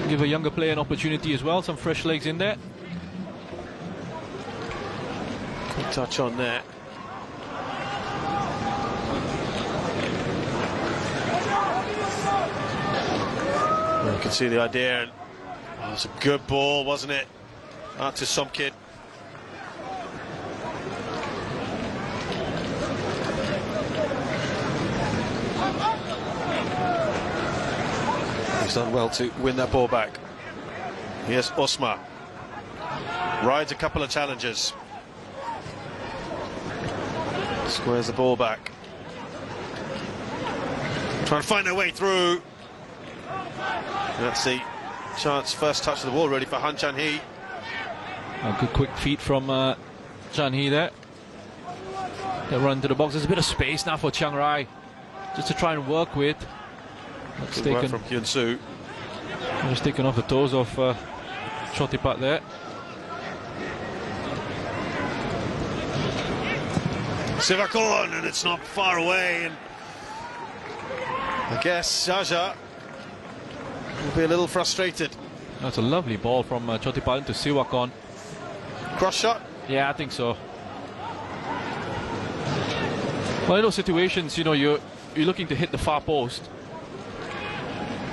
Give a younger player an opportunity as well, some fresh legs in there. Quick touch on there. Well, you can see the idea, and it was a good ball, wasn't it? Out to Somkid. He's done well to win that ball back. Here's Osma. Rides a couple of challenges. Squares the ball back. Trying to find their way through. That's the chance, first touch of the ball ready for Han Chan-hee. A good quick feet from Chan-hee there. They'll run to the box. There's a bit of space now for Chiang Rai just to try and work with. That's good work from Hyun-soo. Just taken off the toes of Chotipat there. Sivakon, and it's not far away. And I guess Jaja will be a little frustrated. That's a lovely ball from Chotipat into Siwakon. Cross shot? Yeah, I think so. Well, in those situations, you know, you're looking to hit the far post.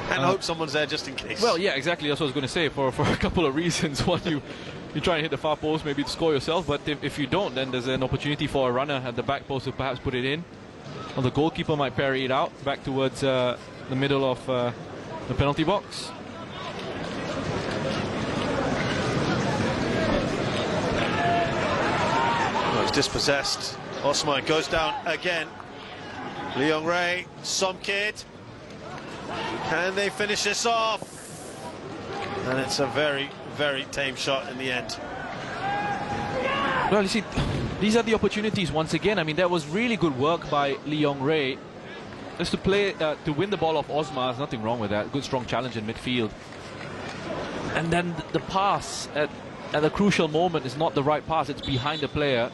And hope someone's there just in case. Well, yeah, exactly. That's what I was going to say. For a couple of reasons. One, you try and hit the far post, maybe to score yourself. But if you don't, then there's an opportunity for a runner at the back post to perhaps put it in. Or the goalkeeper might parry it out back towards the middle of the penalty box. Oh, he's dispossessed. Osman goes down again. Lee Young-rae, Somkid. Can they finish this off? And it's a very, very tame shot in the end. Well, you see, these are the opportunities once again. I mean, that was really good work by Lee Young-rae. Just to play, to win the ball off Osma, there's nothing wrong with that. Good, strong challenge in midfield. And then the pass at a crucial moment is not the right pass. It's behind the player.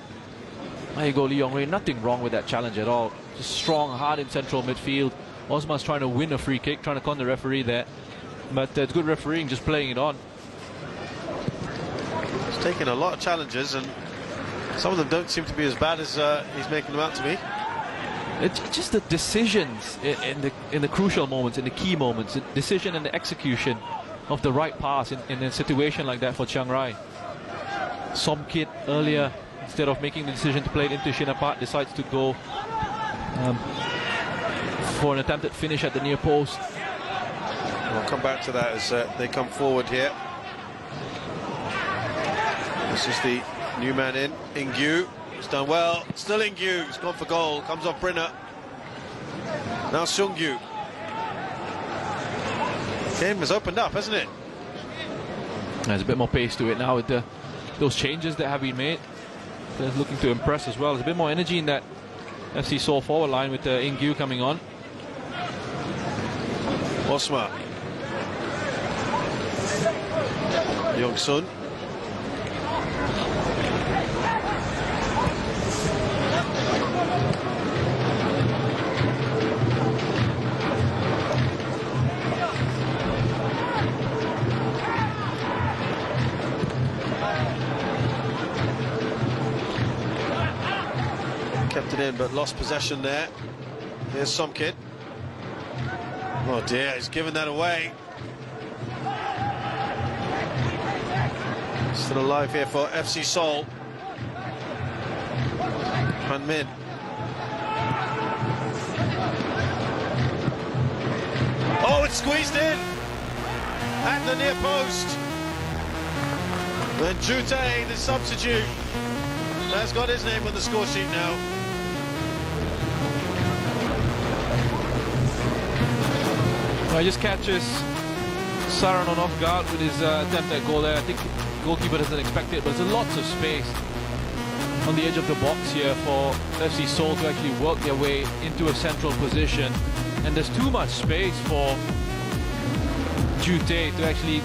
There you go, Lee Young-rae. Nothing wrong with that challenge at all. Just strong, hard in central midfield. Osma's trying to win a free kick, trying to con the referee there. But it's good refereeing, just playing it on. He's taking a lot of challenges, and some of them don't seem to be as bad as he's making them out to be. It's just the decisions in the crucial moments, in the key moments, the decision and the execution of the right pass in a situation like that for Chiang Rai. Somkid earlier, instead of making the decision to play it into Shinapat, decides to go for an attempted finish at the near post. We'll come back to that as they come forward here. This is the new man in, Ingyu. He's done well. Still Ingyu. He's gone for goal. Comes off Brinner. Now Seung-gyu. Game has opened up, hasn't it? There's a bit more pace to it now with those changes that have been made. They're looking to impress as well. There's a bit more energy in that FC Seoul forward line with Ingyu coming on. Osma. Young-sun. Kept it in, but lost possession there. Here's some kid. Oh dear, he's giving that away. Still alive here for FC Seoul. Han Min. Oh, it's squeezed in at the near post. And Jute, the substitute, has got his name on the score sheet now. He just catches Saranon off guard with his attempt at goal there. I think the goalkeeper doesn't expect it, but there's lots of space on the edge of the box here for FC Seoul to actually work their way into a central position. And there's too much space for Jute to actually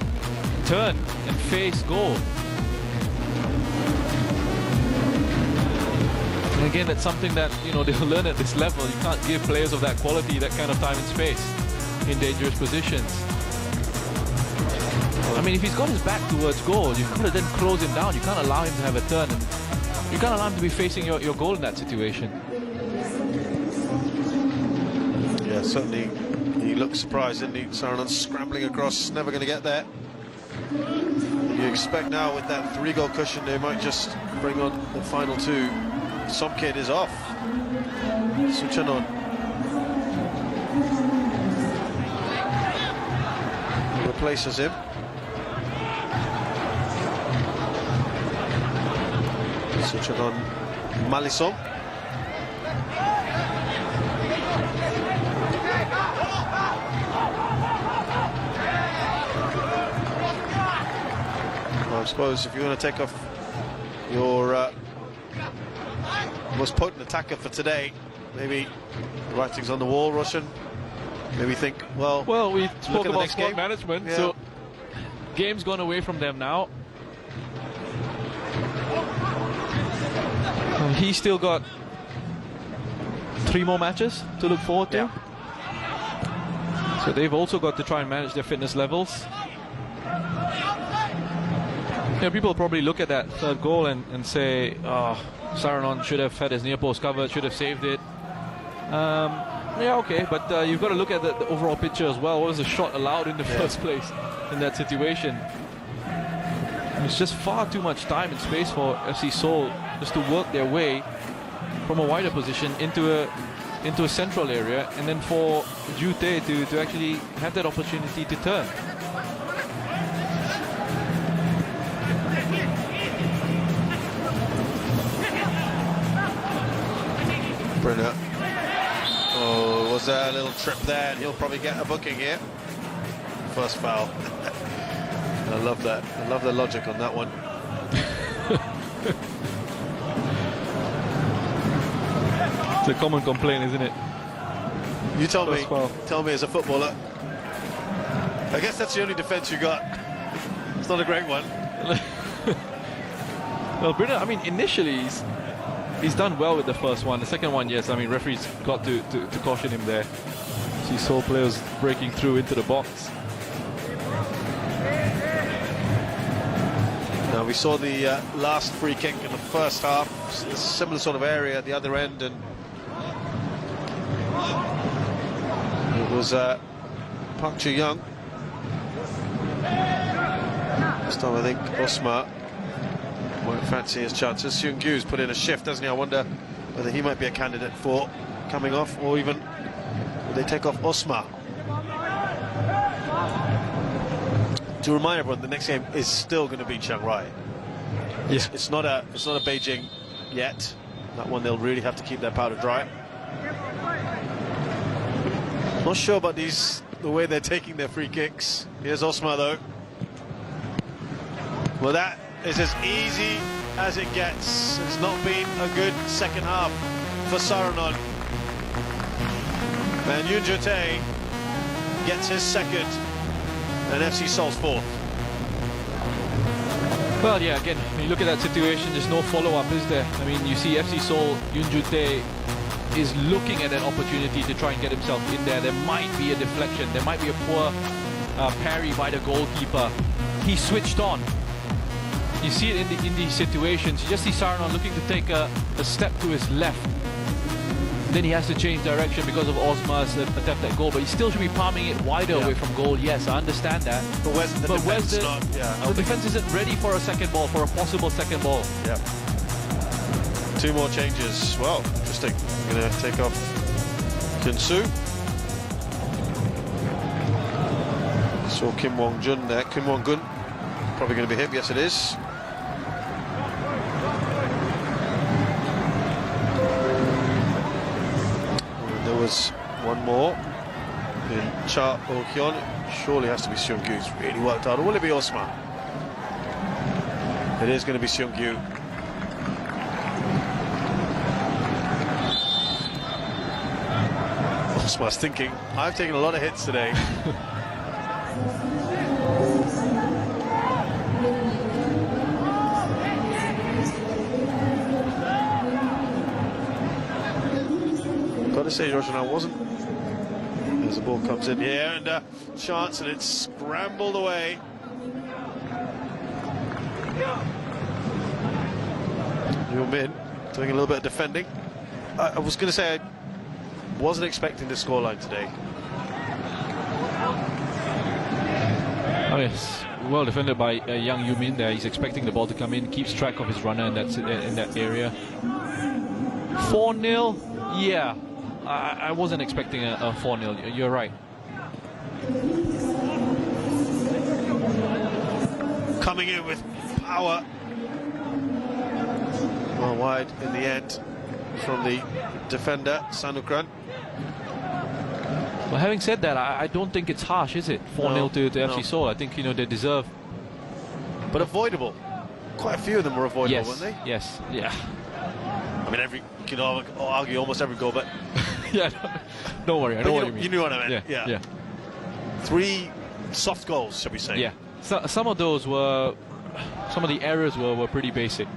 turn and face goal. And again, that's something that, you know, they'll learn at this level. You can't give players of that quality that kind of time and space in dangerous positions. I mean, if he's got his back towards goal, you've got to then close him down. You can't allow him to have a turn. And you can't allow him to be facing your goal in that situation. Yeah, certainly he looked surprised, didn't he? Saranon scrambling across, never going to get there. You expect now with that 3-goal cushion, they might just bring on the final two. Some kid is off. Suchanon. Replaces him. Suchanon Malisong. Well, I suppose if you want to take off your most potent attacker for today, maybe the writing's on the wall, Russian. Maybe think, well, we spoke about squad management, yeah. So game's gone away from them now. He's still got 3 more matches to look forward to. Yeah. So they've also got to try and manage their fitness levels. You know, people probably look at that third goal and say, oh, Saranon should have had his near post covered, should have saved it. Yeah, okay, but you've got to look at the overall picture as well. What was the shot allowed in the first place in that situation? And it's just far too much time and space for FC Seoul just to work their way from a wider position into a central area, and then for Jute to actually have that opportunity to turn. Brunner. Oh, was there a little trip there, and he'll probably get a booking here. First foul. I love that. I love the logic on that one. It's a common complaint, isn't it? You tell me as a footballer. I guess that's the only defense you got. It's not a great one. Well, Brunner, I mean, initially he's done well with the first one. The second one, yes, I mean, referees got to caution him there. See Seoul players breaking through into the box. Now, we saw the last free kick in the first half, a similar sort of area at the other end, and it was Park Ju-young. This time I think Osma won't fancy his chances. Seung Gyu's put in a shift, hasn't he? I wonder whether he might be a candidate for coming off, or even will they take off Osma? To remind everyone, the next game is still going to be Chiangrai. Yeah. It's not a Beijing yet. That one they'll really have to keep their powder dry. Not sure about the way they're taking their free kicks. Here's Osma though. Well, that is as easy as it gets. It's not been a good second half for Saranon. And Yoon Jute gets his second and FC Seoul's fourth. Well, yeah, again, when you look at that situation, there's no follow-up, is there? I mean, you see FC Seoul, Yoon Joo-tae is looking at an opportunity to try and get himself in there. There might be a deflection. There might be a poor parry by the goalkeeper. He switched on. You see it in these situations. You just see Saranon looking to take a step to his left. Then he has to change direction because of Osma's attempt at goal, but he still should be palming it wider away from goal. Yes, I understand that. But where's the defense? The defense isn't ready for a second ball, for a possible second ball. Yeah. 2 more changes. Well, interesting. I'm going to take off Kyun-soo. Saw Kim Wong-jun there. Kim Wong-gun probably going to be him. Yes, it is. There was one more in Cha Oh-hyun. Surely has to be Seung-gyu. He's really worked hard. Or will it be Osma? It is going to be Seung-gyu. Osma's thinking, I've taken a lot of hits today. Got to say, Roshan, wasn't. As the ball comes in here and chance, and it's scrambled away. Yoo Min doing a little bit of defending. I was going to say I wasn't expecting the scoreline today. Oh yes, well defended by young Yoo Min there. He's expecting the ball to come in, keeps track of his runner in that area. 4-0, yeah. I wasn't expecting a 4-0. You're right. Coming in with power. Well wide in the end from the defender, Sanukran. Well, having said that, I don't think it's harsh, is it? 4-0 to FC Seoul. I think, you know, they deserve. But avoidable. Quite a few of them were avoidable, yes, weren't they? Yes, yeah. I mean, you can argue almost every goal, but... Yeah, don't worry, I know what you mean. You knew what I meant, yeah. 3 soft goals, shall we say. Yeah, so, some of those were... Some of the errors were pretty basic.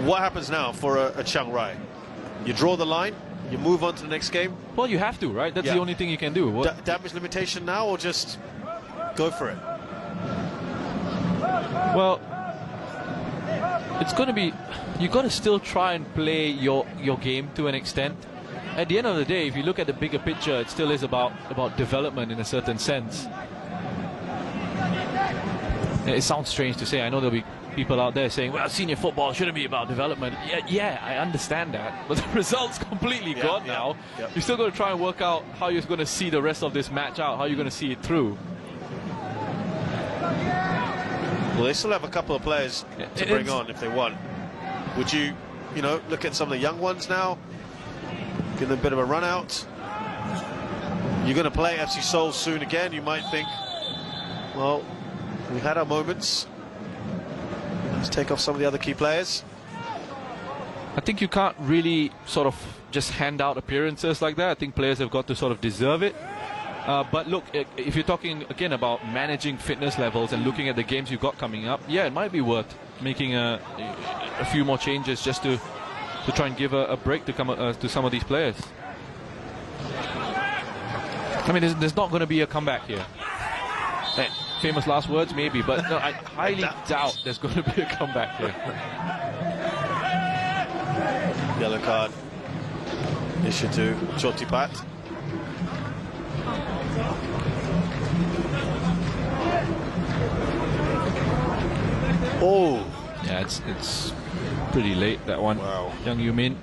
What happens now for a Chiang-rai? You draw the line, you move on to the next game? Well, you have to, right? That's the only thing you can do. Damage limitation now, or just go for it? Well, it's going to be... You've got to still try and play your game to an extent. At the end of the day, if you look at the bigger picture, it still is about development in a certain sense. It sounds strange to say. I know there'll be people out there saying, well, senior football shouldn't be about development. Yeah, I understand that. But the result's completely gone now. You're still going to try and work out how you're going to see the rest of this match out, how you're going to see it through. Well, they still have a couple of players to bring on if they want. Would you look at some of the young ones now? Give them a bit of a run out. You're going to play FC Seoul soon again. You might think, well, we've had our moments. Let's take off some of the other key players. I think you can't really sort of just hand out appearances like that. I think players have got to sort of deserve it. But look, if you're talking again about managing fitness levels and looking at the games you've got coming up, yeah, it might be worth making a few more changes just to try and give a break to some of these players. I mean, there's not going to be a comeback here. Famous last words, maybe, but no, I highly doubt there's going to be a comeback here. Yellow card issued to Chotipat. Oh, yeah, it's pretty late, that one. Wow. Young Yoo Min.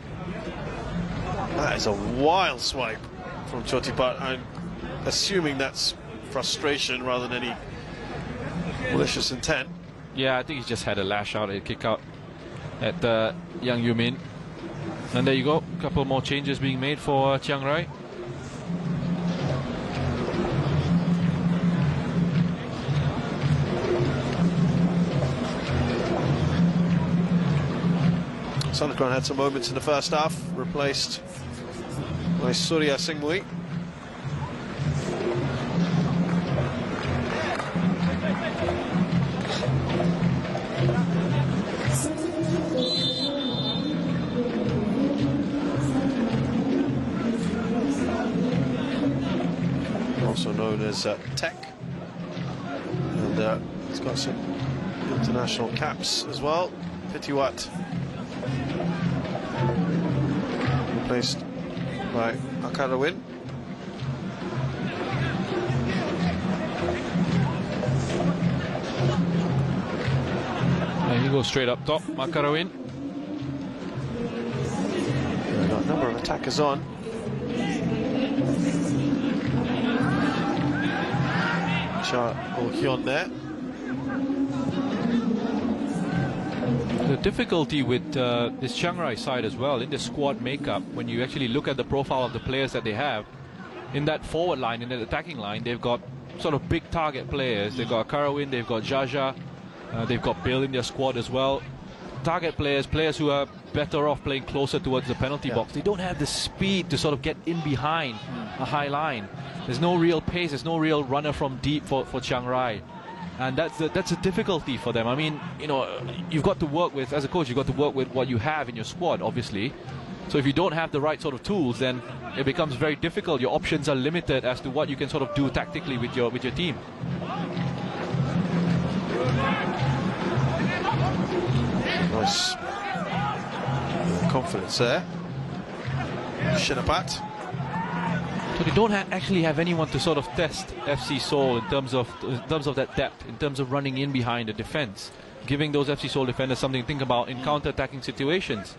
That is a wild swipe from Chotipat. I'm assuming that's frustration rather than any malicious intent. Yeah, I think he just had a lash out, a kick out at young Yoo Min. And there you go, a couple more changes being made for Chiang-rai. Sanukran had some moments in the first half, replaced by Surya Singmui. as Tech. And he's got some international caps as well. Pitiwat. Replaced by Akarawin. And he goes straight up top, Makarawin. We've got a number of attackers on. Cha Oh-hyun there. The difficulty with this Chiang Rai side as well, in the squad makeup, when you actually look at the profile of the players that they have, in that forward line, in that attacking line, they've got sort of big target players. They've got Karawin, they've got Jaja, they've got Bill in their squad as well. Target players, players who are better off playing closer towards the penalty box. They don't have the speed to sort of get in behind a high line. There's no real pace, there's no real runner from deep for Chiang Rai. And that's a difficulty for them. I mean, you know, you've got to work with, as a coach, you've got to work with what you have in your squad, obviously. So if you don't have the right sort of tools, then it becomes very difficult. Your options are limited as to what you can sort of do tactically with your team. Nice confidence there. Shinapat. So they don't actually have anyone to sort of test FC Seoul in terms of that depth, in terms of running in behind the defense, giving those FC Seoul defenders something to think about in counter-attacking situations.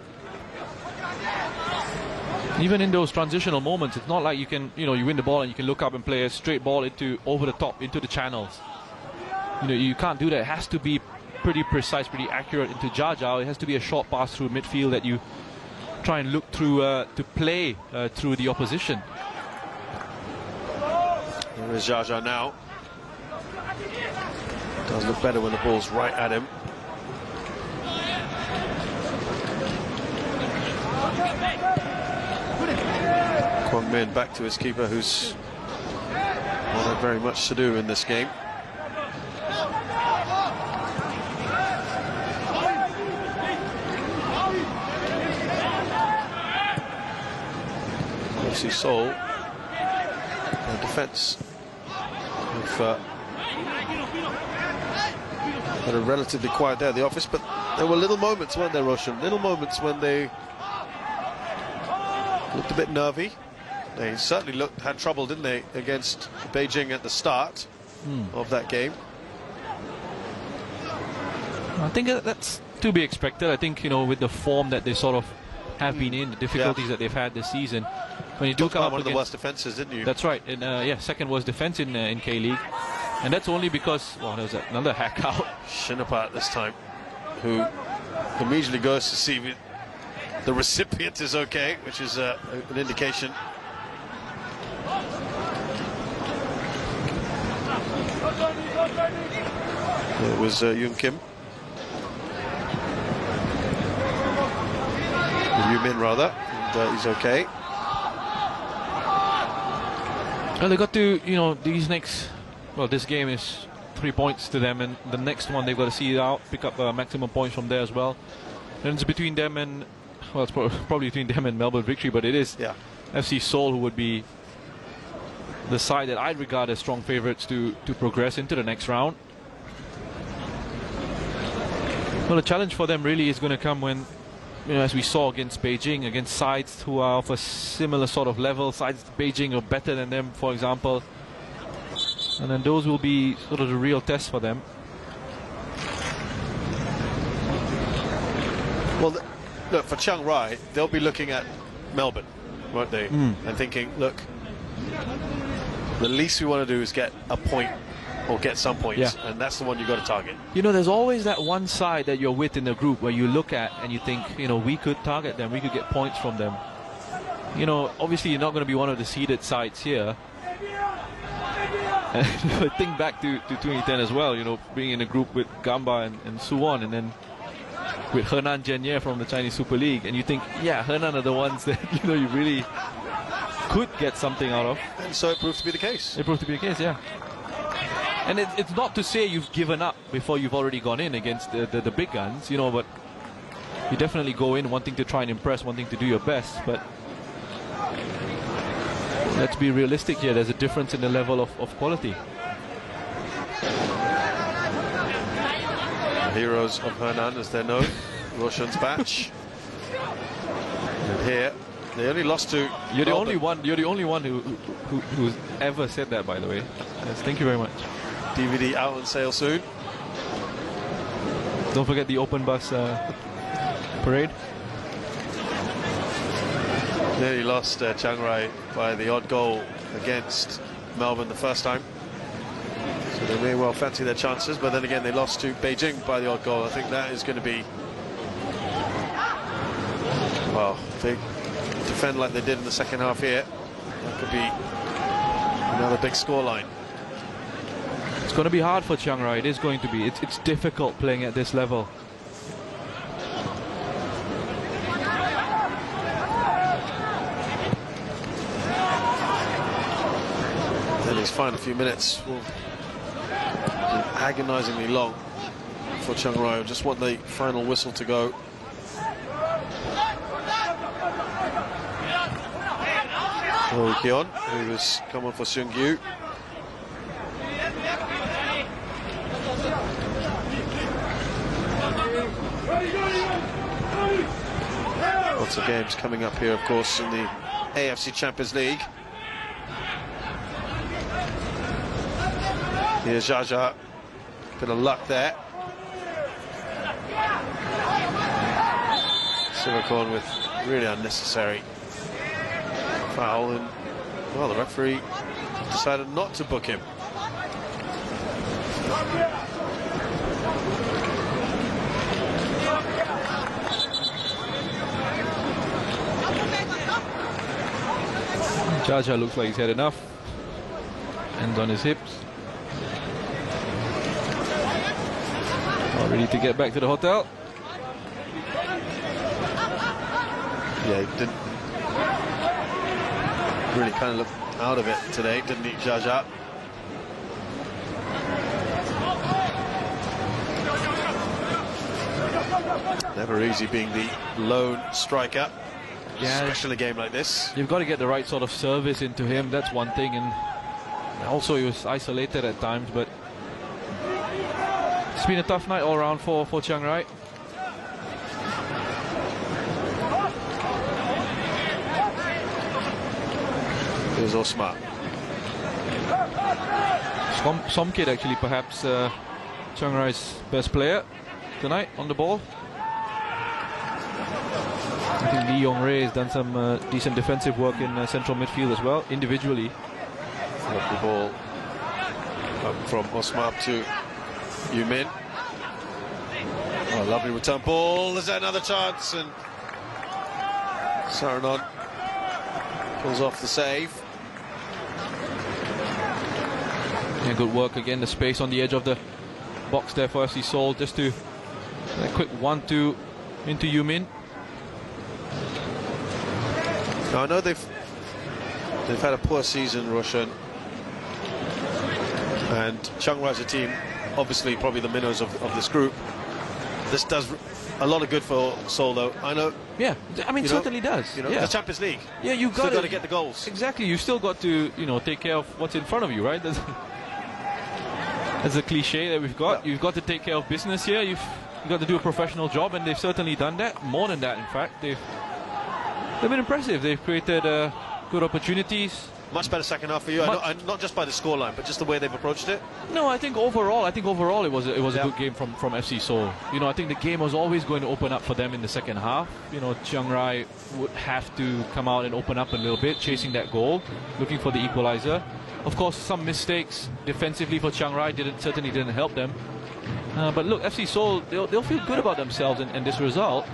Even in those transitional moments, it's not like you can, you win the ball and you can look up and play a straight ball over the top into the channels. You can't do that. It has to be pretty precise, pretty accurate into Jaja. It has to be a short pass through midfield that you try and look through to play through the opposition. There is Jaja now. Does look better when the ball's right at him. Kwang Min back to his keeper, who's not had very much to do in this game. FC Seoul, the defence have had a relatively quiet day at the office, but there were little moments, weren't there, Roshan? Little moments when they looked a bit nervy. They certainly had trouble, didn't they, against Beijing at the start of that game. I think that's to be expected. I think, with the form that they sort of have been in, the difficulties that they've had this season. When you do come up one of the worst defences, didn't you? That's right. And second worst defence in K-League. And that's only because, there was another hack out. Shinapat this time, who immediately goes to see if the recipient is okay, which is an indication. It was Yoon Kim. Yoo Min rather, and he's okay. Well, they got to, this game is 3 points to them, and the next one they've got to see it out, pick up maximum points from there as well. And it's between them and, it's probably between them and Melbourne Victory, but it is FC Seoul who would be the side that I'd regard as strong favourites to progress into the next round. Well, the challenge for them really is going to come when, as we saw against Beijing, against sides who are of a similar sort of level, sides Beijing are better than them, for example. And then those will be sort of the real test for them. Well, look, for Chiang Rai, they'll be looking at Melbourne, won't they? And thinking, look, the least we want to do is get a point or get some points, and that's the one you've got to target. There's always that one side that you're with in the group where you look at and you think, we could target them, we could get points from them. Obviously you're not going to be one of the seeded sides here. Think back to 2010 as well, being in a group with Gamba and Suwon, and then with Henan Jianye from the Chinese Super League, and you think, Henan are the ones that, you really could get something out of. And so it proved to be the case. It proved to be the case, yeah. And it's not to say you've given up before you've already gone in against the big guns, but you definitely go in wanting to try and impress, wanting to do your best. But let's be realistic here. There's a difference in the level of quality. The heroes of Henan, as they're known, Roshan's batch. And here, they only lost to. You're the only one. You're the only one who's ever said that, by the way. Yes, thank you very much. DVD out on sale soon. Don't forget the open bus parade. Nearly lost Chiang Rai by the odd goal against Melbourne the first time. So they may well fancy their chances, but then again they lost to Beijing by the odd goal. I think that is going to be, well, if they defend like they did in the second half here, that could be another big scoreline. It's going to be hard for Chiang Rai. It is going to be. It's difficult playing at this level. And these final few minutes will be agonizingly long for Chiang Rai. I just want the final whistle to go. Oh, Kyon, who has come on for Seung Gyu. Lots of games coming up here, of course, in the AFC Champions League. Here's Jaja. Bit of luck there. Sivakorn with really unnecessary foul, and well, the referee decided not to book him. Jaja looks like he's had enough. Hands on his hips. All ready to get back to the hotel. Yeah, he didn't really kind of look out of it today, didn't he, Jaja? Never easy being the lone striker, especially in a game like this. You've got to get the right sort of service into him. That's one thing, and also he was isolated at times. But it's been a tough night all around for Chiang Rai. Here's Osma. Somkid actually perhaps Chiang Rai's best player tonight on the ball. I think Lee Yong-rae has done some decent defensive work in central midfield as well, individually. Lovely ball up from Osma up to Yumin. Oh, lovely return ball. There's another chance, and Saranon pulls off the save. Yeah, good work again. The space on the edge of the box there for FC서울, just to a quick 1-2 into Yumin. Now I know they've had a poor season, Roshan, and Chiang Rai's a team, obviously probably the minnows of this group. This does a lot of good for Seoul, though. I know. Yeah, I mean, certainly does. You know, yeah. the Champions League. Yeah, you've got to get the goals. Exactly, you still got to, you know, take care of what's in front of you, right? That's a cliche that we've got. Yeah. You've got to take care of business here. You've got to do a professional job, and they've certainly done that. More than that, in fact, they've been impressive. They've created good opportunities. Much better second half for you. Not just by the scoreline, but just the way they've approached it. No, I think overall it was a good game from FC서울. You know, I think the game was always going to open up for them in the second half. You know, Chiang Rai would have to come out and open up a little bit, chasing that goal, looking for the equalizer. Of course, some mistakes defensively for Chiang Rai certainly didn't help them. But look, FC서울, they'll feel good about themselves in this result.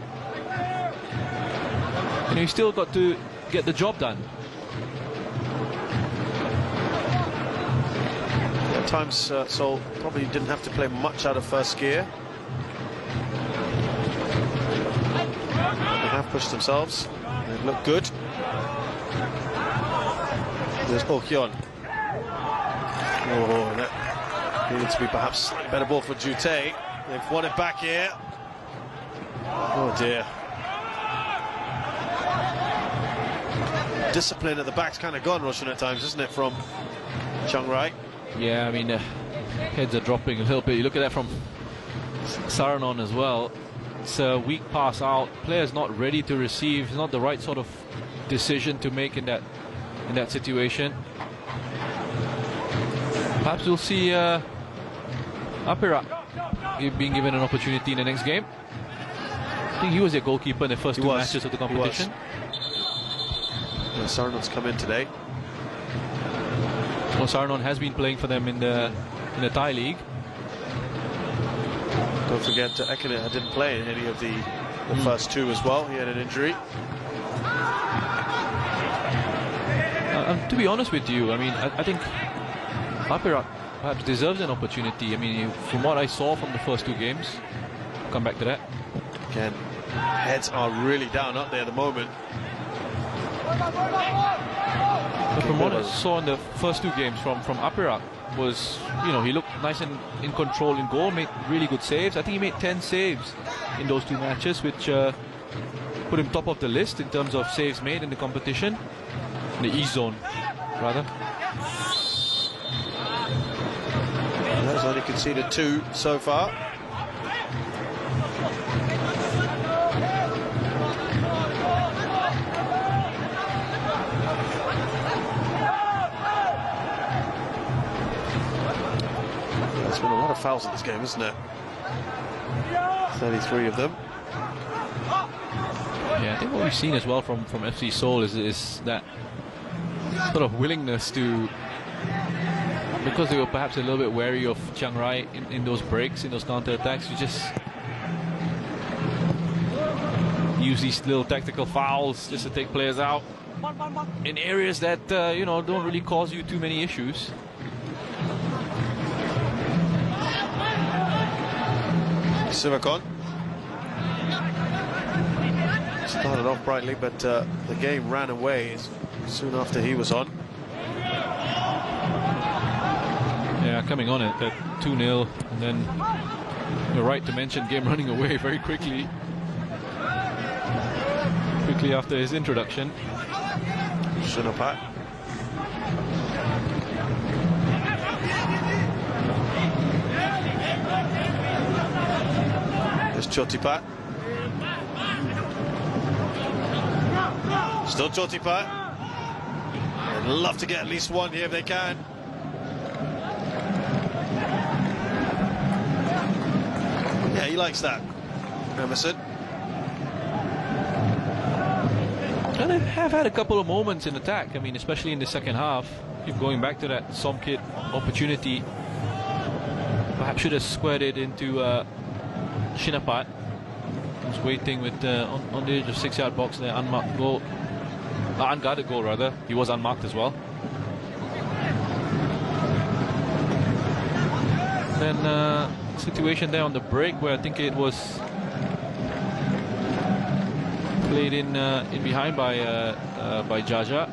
You know, you still got to get the job done. At times, Seoul probably didn't have to play much out of first gear. They have pushed themselves. They look good. There's Oh Hyun. Oh, that needed to be perhaps a better ball for Jute. They've won it back here. Oh dear. discipline at the back's kind of gone, Roshan, at times, isn't it, from Chiang Rai? Yeah, I mean, heads are dropping a little bit. You look at that from Saranon as well. It's a weak pass out. Player's not ready to receive. It's not the right sort of decision to make in that situation. Perhaps we'll see Apira being given an opportunity in the next game. I think he was their goalkeeper in the first two matches of the competition. Yeah, Saranon's come in today. Well, Saranon has been playing for them in the Thai league. Don't forget, Ekene didn't play in any of the first two as well. He had an injury. To be honest with you, I mean, I think Apira perhaps deserves an opportunity. I mean, from what I saw from the first two games, I'll come back to that. Again, heads are really down, aren't they, at the moment? But from what I saw in the first two games from Apira was, you know, he looked nice and in control in goal, made really good saves. I think he made 10 saves in those two matches, which put him top of the list in terms of saves made in the competition, in the East Zone, rather. He's only conceded 2 so far. There's been a lot of fouls in this game, isn't it? 33 of them. Yeah, I think what we've seen as well from FC서ul is that sort of willingness to, because they were perhaps a little bit wary of Chiang Rai in those breaks, in those counter-attacks, you just use these little tactical fouls just to take players out in areas that, you know, don't really cause you too many issues. Sivakon started off brightly, but the game ran away soon after he was on. Yeah, coming on at 2-0, and then you're right to mention game running away very quickly after his introduction. Shinapat. There's Chotipat. Still Chotipat. They'd love to get at least one here if they can. Yeah, he likes that, Emerson. And they have had a couple of moments in attack. I mean, especially in the second half. Keep going back to that Somkit opportunity. Perhaps should have squared it into Shinapat. Was waiting with on the edge of 6-yard box there, unmarked goal. Unguarded goal, rather. He was unmarked as well. Then situation there on the break where I think it was played in behind by Jaja.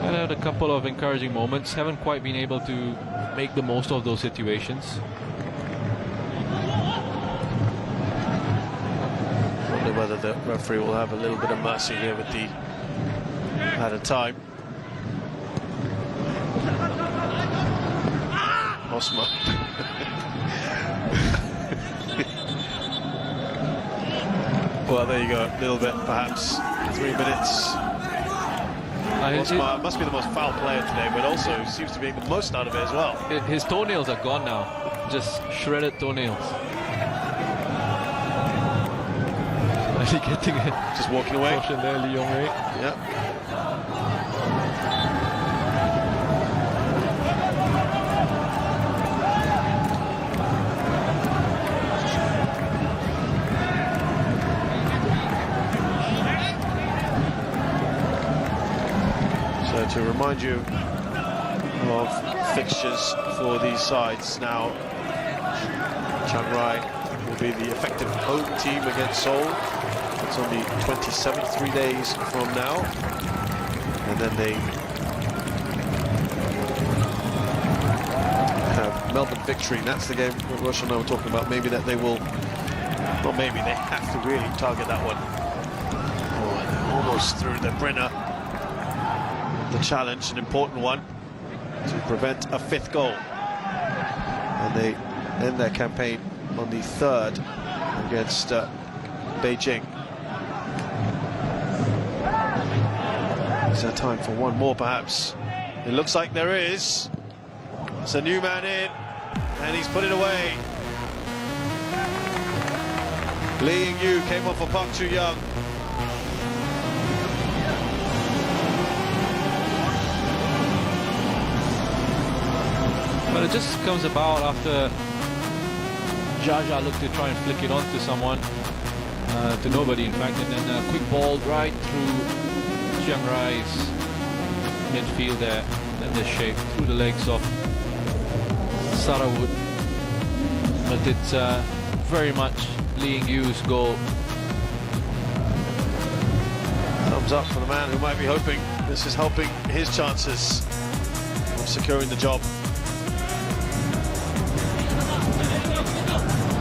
And had a couple of encouraging moments. Haven't quite been able to make the most of those situations. Wonder whether the referee will have a little bit of mercy here with the added time. Osman. Well, there you go. A little bit, perhaps 3 minutes. Osman must be the most foul player today, but also seems to be the most out of it as well. His toenails are gone now. Just shredded toenails. Actually getting it. Just walking away. Caution there, Lee Yong-Wei. Yep. To remind you of fixtures for these sides now, Chiang Rai will be the effective home team against Seoul. It's on the 27th, 3 days from now, and then they have Melbourne Victory. And that's the game that Rush and I were talking about, maybe that they will Or maybe they have to really target that one. Oh, they're almost through the Brenner. The challenge, an important one, to prevent a 5th goal. And they end their campaign on the 3rd against Beijing. Is there time for one more, perhaps? It looks like there is. It's a new man in, and he's put it away. Lee Ying-yu came off for Park Chu-young. But it just comes about after Jaja looked to try and flick it onto someone, to nobody in fact, and then a quick ball right through Chiang Rai's midfield there, then the shape through the legs of Sarawut. But it's very much Lee Ying-yu's goal. Thumbs up for the man who might be hoping this is helping his chances of securing the job.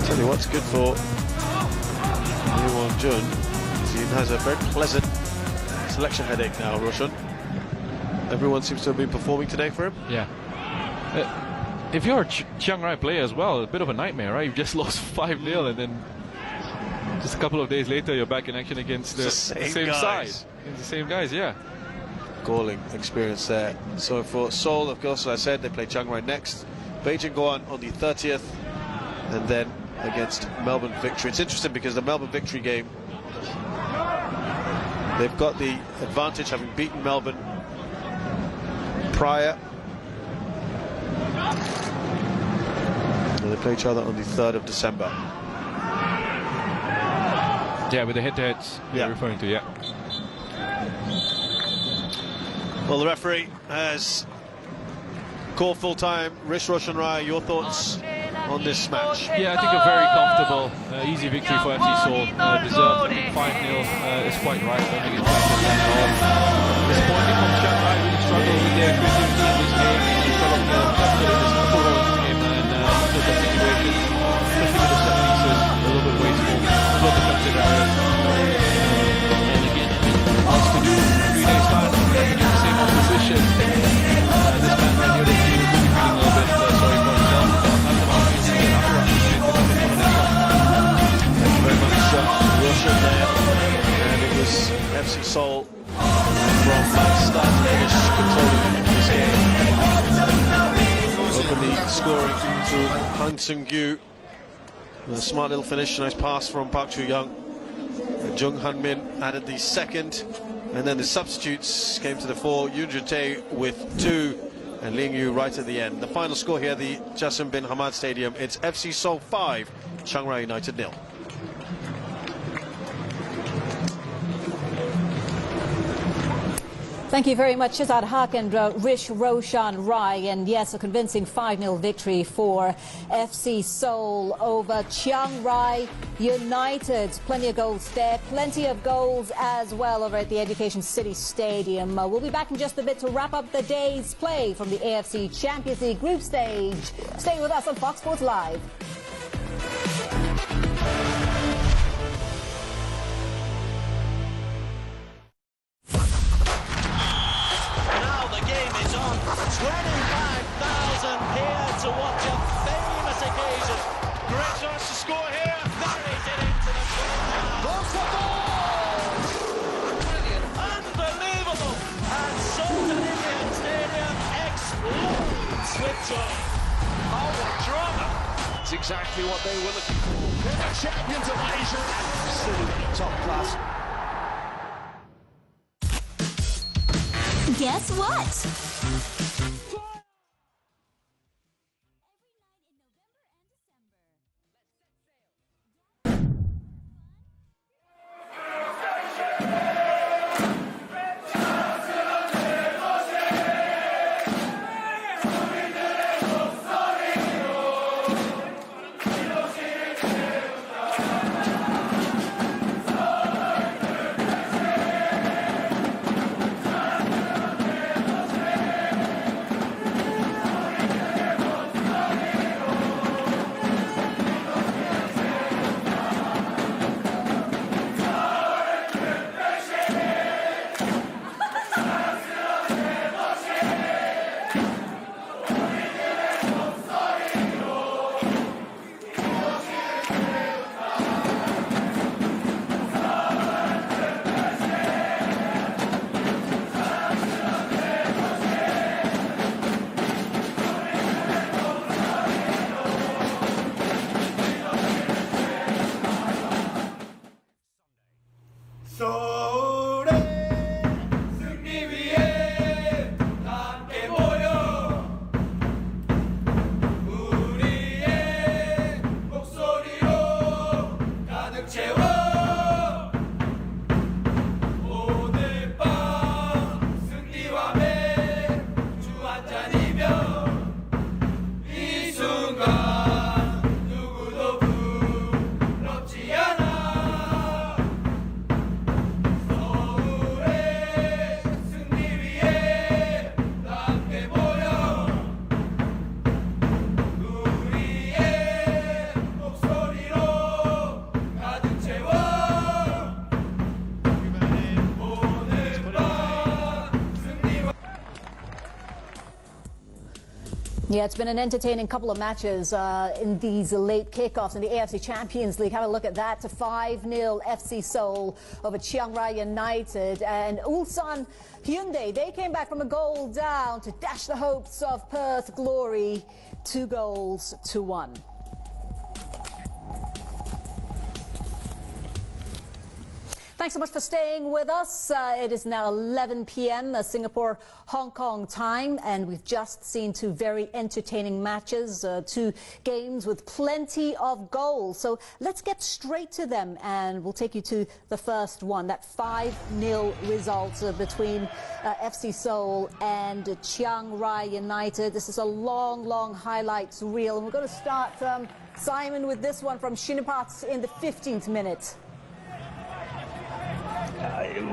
Tell you what's good for Lee Won-jun is he has a very pleasant selection headache now, Roshan. Everyone seems to have been performing today for him. Yeah. If you're a Chiang Rai player as well, a bit of a nightmare, right? You've just lost 5-0 and then just a couple of days later you're back in action against the same side. It's the same guys, yeah. Galling experience there. So for Seoul, of course, as I said, they play Chiang Rai next. Beijing go on the 30th, and then against Melbourne Victory. It's interesting because the Melbourne Victory game, they've got the advantage having beaten Melbourne prior. And they play each other on the 3rd of December. Yeah, with the head-to-heads you're referring to, yeah. Well, the referee has called full time. Rish Roshan Rai, your thoughts on this match? Yeah, I think a very comfortable, easy victory for FC Seoul. Deserved. 5-0 is quite right. I don't think it's bad at all. Disappointing from Chiang Rai, really struggled with their creativity in this game. They struggled with this game and look at situations, especially with the set pieces, a little bit wasteful, a lot of defensive errors. And again, wants to do 3 days time, in the same opposition. This man right here, he was really feeling a little bit sorry for himself. Thank you very much, Roshan there. And it was FC Seoul from start to finish controlling this game. Open the scoring through Han Seung-gyu. A smart little finish, nice pass from Park Chu-young. Jung Han-min added the 2nd, and then the substitutes came to the fore. Yoon Jun-tae with 2, and Lee Ying-yu right at the end. The final score here at the Jassim bin Hamad Stadium, it's FC Seoul 5, Chiang Rai United 0. Thank you very much, Shazad Haq and Rish Roshan Rai. And yes, a convincing 5-0 victory for FC Seoul over Chiang Rai United. Plenty of goals there, plenty of goals as well over at the Education City Stadium. We'll be back in just a bit to wrap up the day's play from the AFC Champions League group stage. Stay with us on Fox Sports Live. To watch a famous occasion. Great chance to score here. Buried it into the corner. Goes for goal! Brilliant. Unbelievable. And Sultan Indian Stadium explodes with joy. Oh, what drama. That's exactly what they were looking for. They're the champions of Asia. Absolutely top class. Guess what? Yeah, it's been an entertaining couple of matches in these late kickoffs in the AFC Champions League. Have a look at that. 5-0 FC Seoul over Chiang United. And Ulsan Hyundai, they came back from a goal down to dash the hopes of Perth Glory 2-1. Thanks so much for staying with us. It is now 11 p.m. Singapore, Hong Kong time, and we've just seen two very entertaining matches, two games with plenty of goals. So let's get straight to them, and we'll take you to the first one, that 5-0 result between FC Seoul and Chiang Rai United. This is a long highlights reel, and we're going to start, Simon, with this one from Shinipat in the 15th minute.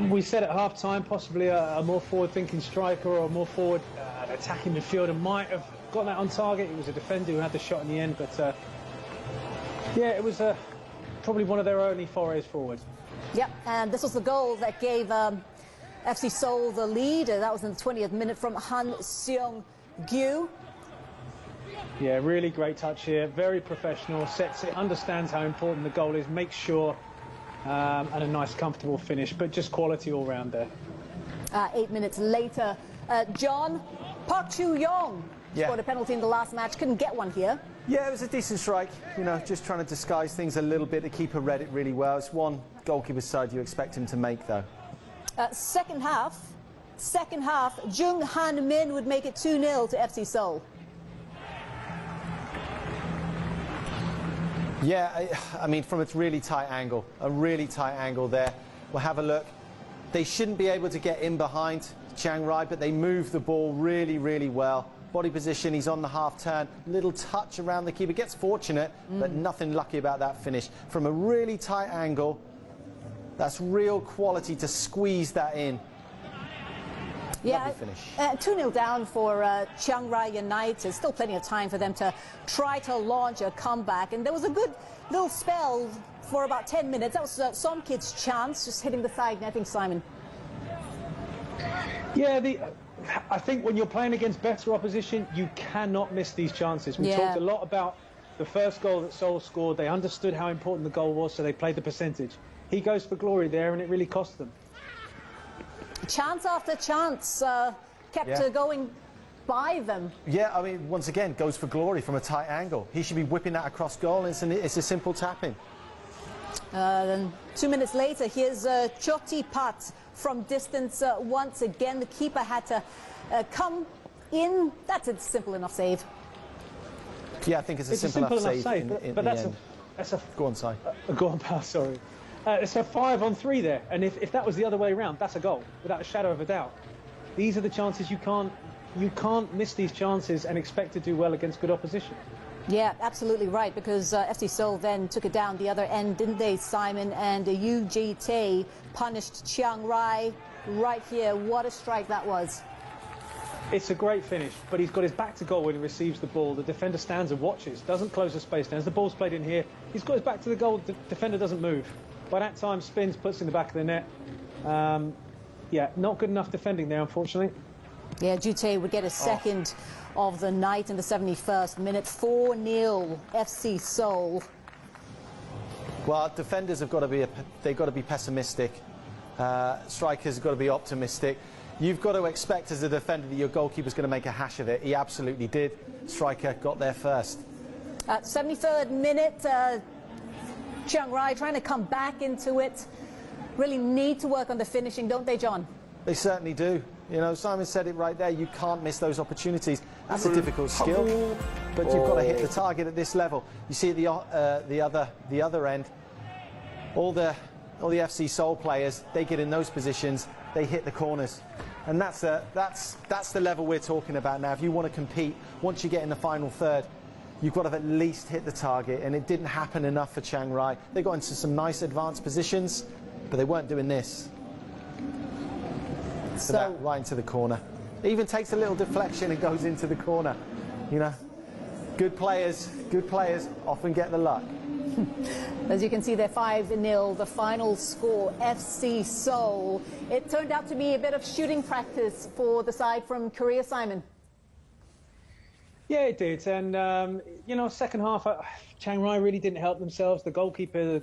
We said at half-time possibly a more forward-thinking striker or a more forward attacking midfielder might have got that on target. It was a defender who had the shot in the end, but yeah, it was probably one of their only forays forward. Yep, and this was the goal that gave FC Seoul the lead. That was in the 20th minute from Han Seong-gyu. Yeah, really great touch here. Very professional, sets it, understands how important the goal is, makes sure. And a nice, comfortable finish, but just quality all round there. 8 minutes later, John, Park Chu-yong scored a penalty in the last match. Couldn't get one here. Yeah, it was a decent strike. You know, just trying to disguise things a little bit. The keeper read it really well. It's one goalkeeper's side you expect him to make, though. Second half, Jung Han-min would make it 2-0 to FC Seoul. Yeah, I mean, from a really tight angle, there. We'll have a look. They shouldn't be able to get in behind Chiang Rai, but they move the ball really well. Body position, he's on the half turn. Little touch around the keeper, gets fortunate, but nothing lucky about that finish. From a really tight angle, that's real quality to squeeze that in. Yeah, 2-0 down for Chiang Rai United. Still plenty of time for them to try to launch a comeback. And there was a good little spell for about 10 minutes. That was Somkit's chance, just hitting the side netting, Simon. Yeah, I think when you're playing against better opposition, you cannot miss these chances. We talked a lot about the first goal that Seoul scored. They understood how important the goal was, so they played the percentage. He goes for glory there, and it really cost them. Chance after chance kept going by them. Yeah, I mean, once again, goes for glory from a tight angle. He should be whipping that across goal, and it's a simple tap-in. Then 2 minutes later, here's Choti Pat from distance once again. The keeper had to come in. That's a simple enough save. Yeah, I think it's a simple enough save. But that's a go on, Si. Go on, pal, sorry. It's a 5-on-3 there, and if that was the other way around, that's a goal, without a shadow of a doubt. These are the chances you can't miss these chances and expect to do well against good opposition. Yeah, absolutely right, because FC Seoul then took it down the other end, didn't they, Simon? And Yu Ji-tae punished Chiang Rai right here. What a strike that was. It's a great finish, but he's got his back to goal when he receives the ball. The defender stands and watches, doesn't close the space down. As the ball's played in here, he's got his back to the goal, the defender doesn't move. By that time, spins, puts in the back of the net. Yeah, not good enough defending there, unfortunately. Yeah, Ji-tae would get a second of the night in the 71st minute. 4-0 FC Seoul. Well, defenders have got to be pessimistic. Strikers have got to be optimistic. You've got to expect as a defender that your goalkeeper's going to make a hash of it. He absolutely did. Striker got there first. 73rd minute. Chiang Rai trying to come back into it. Really need to work on the finishing, don't they, John? They certainly do. You know, Simon said it right there. You can't miss those opportunities. That's a difficult skill, but you've got to hit the target at this level. You see at the other end, all the FC Seoul players, they get in those positions, they hit the corners, and that's the level we're talking about now. If you want to compete, once you get in the final third, you've got to at least hit the target, and it didn't happen enough for Chiang Rai. They got into some nice advanced positions, but they weren't doing this. So that right into the corner. It even takes a little deflection and goes into the corner. You know, good players often get the luck. As you can see, they're 5-0, the final score, FC Seoul. It turned out to be a bit of shooting practice for the side from Korea, Simon. Yeah, it did. And, you know, second half, Chiang Rai really didn't help themselves. The goalkeeper,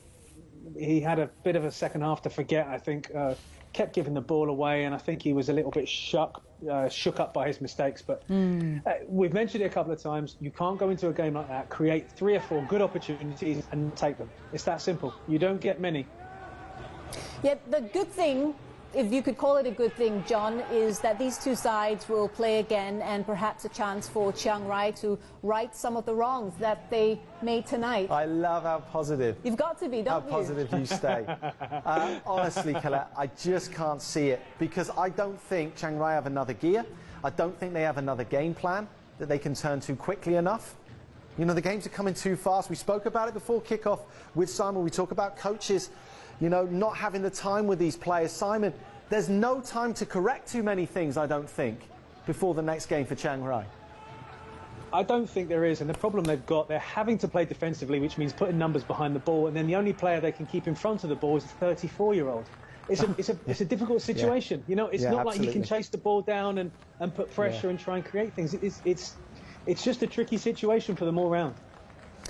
he had a bit of a second half to forget, I think. Kept giving the ball away, and I think he was a little bit shook up by his mistakes. But we've mentioned it a couple of times. You can't go into a game like that, create 3 or 4 good opportunities and take them. It's that simple. You don't get many. Yeah, the good thing, if you could call it a good thing, John, is that these two sides will play again, and perhaps a chance for Chiang Rai to right some of the wrongs that they made tonight. I love how positive. You've got to be, don't you? How positive you stay. Honestly, Colette, I just can't see it, because I don't think Chiang Rai have another gear. I don't think they have another game plan that they can turn to quickly enough. You know, the games are coming too fast. We spoke about it before kickoff with Simon. We talk about coaches, you know, not having the time with these players. Simon, there's no time to correct too many things, I don't think, before the next game for Chiang Rai. I don't think there is, and the problem they've got, they're having to play defensively, which means putting numbers behind the ball, and then the only player they can keep in front of the ball is a 34-year-old. It's a difficult situation. You know, it's not like he can chase the ball down and put pressure and try and create things. It's just a tricky situation for them all round.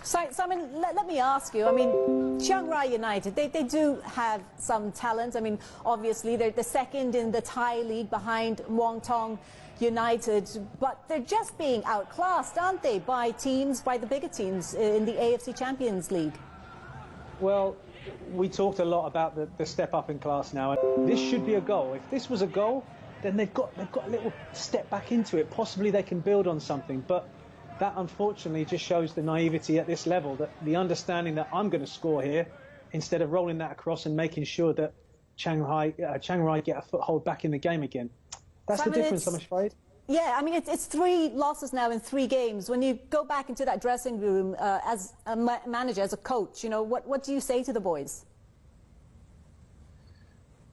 Simon, let me ask you, I mean, Chiang Rai United, they do have some talent. I mean, obviously, they're the second in the Thai league behind Muang Thong United, but they're just being outclassed, aren't they, by the bigger teams in the AFC Champions League? Well, we talked a lot about the step up in class now. This should be a goal. If this was a goal, then they've got a little step back into it. Possibly they can build on something, but that unfortunately just shows the naivety at this level, that the understanding that I'm going to score here instead of rolling that across and making sure that Chiang Rai get a foothold back in the game again. That's the difference, I'm afraid. Yeah, I mean, it's 3 losses now in 3 games. When you go back into that dressing room as a manager, as a coach, you know, what do you say to the boys?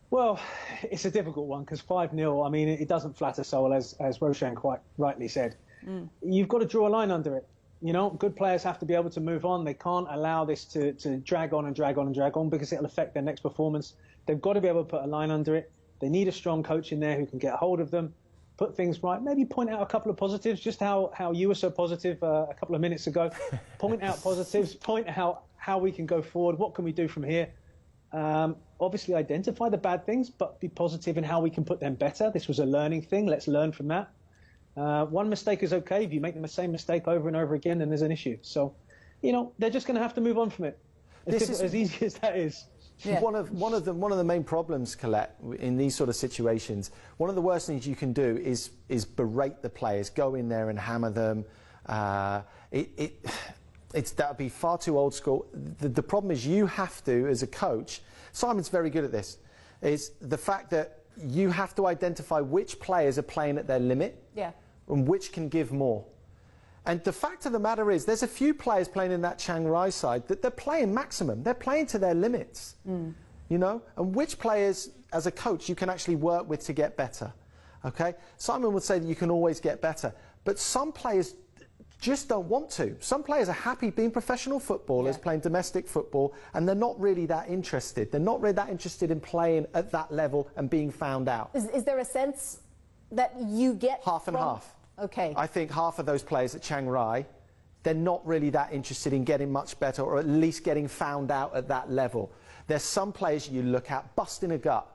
Well, it's a difficult one, because 5-0, I mean, it doesn't flatter Seoul, as Roshan quite rightly said. You've got to draw a line under it. You know, good players have to be able to move on. They can't allow this to drag on and drag on and drag on, because it'll affect their next performance. They've got to be able to put a line under it. They need a strong coach in there who can get a hold of them, put things right, maybe point out a couple of positives, just how you were so positive a couple of minutes ago. Point out positives, point out how we can go forward, what can we do from here. Obviously identify the bad things, but be positive in how we can put them better. This was a learning thing. Let's learn from that. One mistake is okay. If you make the same mistake over and over again, then there's an issue. So, you know, they're just going to have to move on from it. As easy as that is. Yeah. One of the main problems, Colette, in these sort of situations, one of the worst things you can do is berate the players, go in there and hammer them. That would be far too old school. The problem is you have to, as a coach, Simon's very good at this, is the fact that you have to identify which players are playing at their limit and which can give more. And the fact of the matter is, there's a few players playing in that Chiang Rai side that they're playing maximum. They're playing to their limits, you know? And which players, as a coach, you can actually work with to get better, okay? Simon would say that you can always get better, but some players just don't want to. Some players are happy being professional footballers, playing domestic football, and they're not really that interested. They're not really that interested in playing at that level and being found out. Is there a sense that you get half and half? Okay. I think half of those players at Chiang Rai, they're not really that interested in getting much better, or at least getting found out at that level. There's some players you look at busting a gut,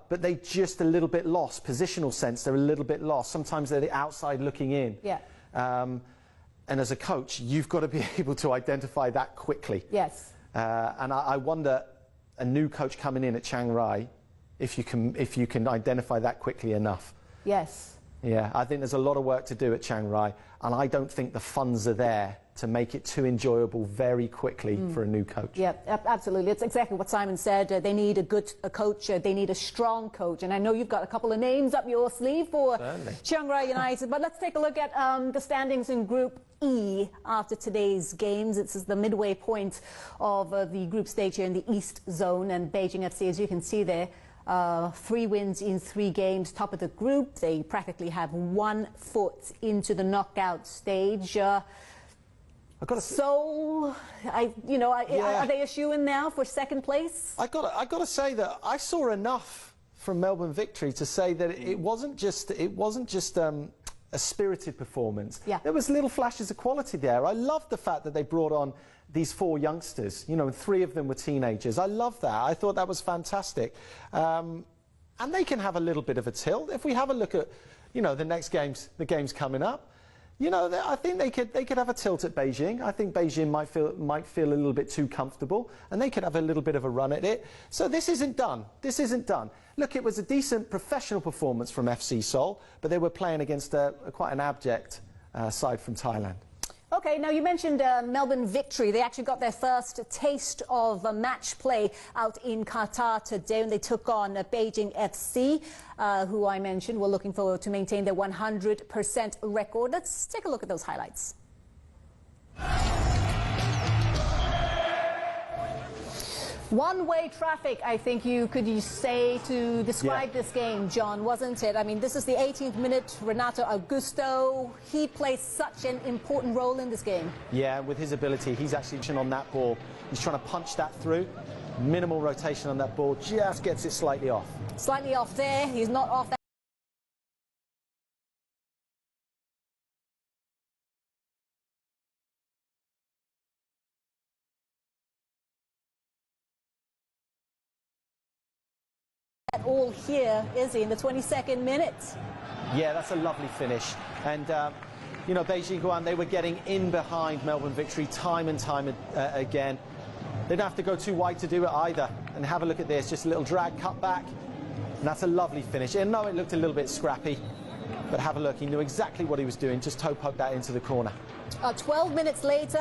but they just a little bit lost. Positional sense, they're a little bit lost. Sometimes they're the outside looking in. Yeah. And as a coach, you've got to be able to identify that quickly. Yes. And I wonder, a new coach coming in at Chiang Rai, if you can identify that quickly enough. Yes. Yeah, I think there's a lot of work to do at Chiang Rai, and I don't think the funds are there to make it too enjoyable very quickly for a new coach. Yeah, absolutely. It's exactly what Simon said. They need a coach. They need a strong coach. And I know you've got a couple of names up your sleeve for Chiang Rai United. But let's take a look at the standings in Group E after today's games. It's the midway point of the group stage here in the East Zone. And Beijing FC, as you can see there, 3 wins in 3 games, top of the group. They practically have 1 foot into the knockout stage. Seoul, are they a shoo-in now for 2nd place? I got to say that I saw enough from Melbourne Victory to say that it wasn't just a spirited performance. Yeah. There was little flashes of quality there. I loved the fact that they brought on these 4 youngsters. You know, 3 of them were teenagers. I love that. I thought that was fantastic. And they can have a little bit of a tilt. If we have a look at, you know, the next games, the games coming up, you know, I think they could have a tilt at Beijing. I think Beijing might feel a little bit too comfortable, and they could have a little bit of a run at it. So this isn't done. This isn't done. Look, it was a decent professional performance from FC Seoul, but they were playing against quite an abject side from Thailand. Okay, now you mentioned Melbourne Victory. They actually got their first taste of match play out in Qatar today when they took on Beijing FC, who I mentioned were looking forward to maintain their 100% record. Let's take a look at those highlights. One-way traffic, I think you could say to describe this game, John, wasn't it? I mean, this is the 18th minute. Renato Augusto, he plays such an important role in this game. Yeah, with his ability, he's actually on that ball. He's trying to punch that through. Minimal rotation on that ball, just gets it slightly off. Slightly off there. He's not off that. All here, is he, in the 22nd minute? Yeah, that's a lovely finish. And, you know, Beijing Guan, they were getting in behind Melbourne Victory time and time again. They don't have to go too wide to do it either. And have a look at this, just a little drag, cut back. And that's a lovely finish. And no, it looked a little bit scrappy. But have a look, he knew exactly what he was doing, just toe poked that into the corner. 12 minutes later.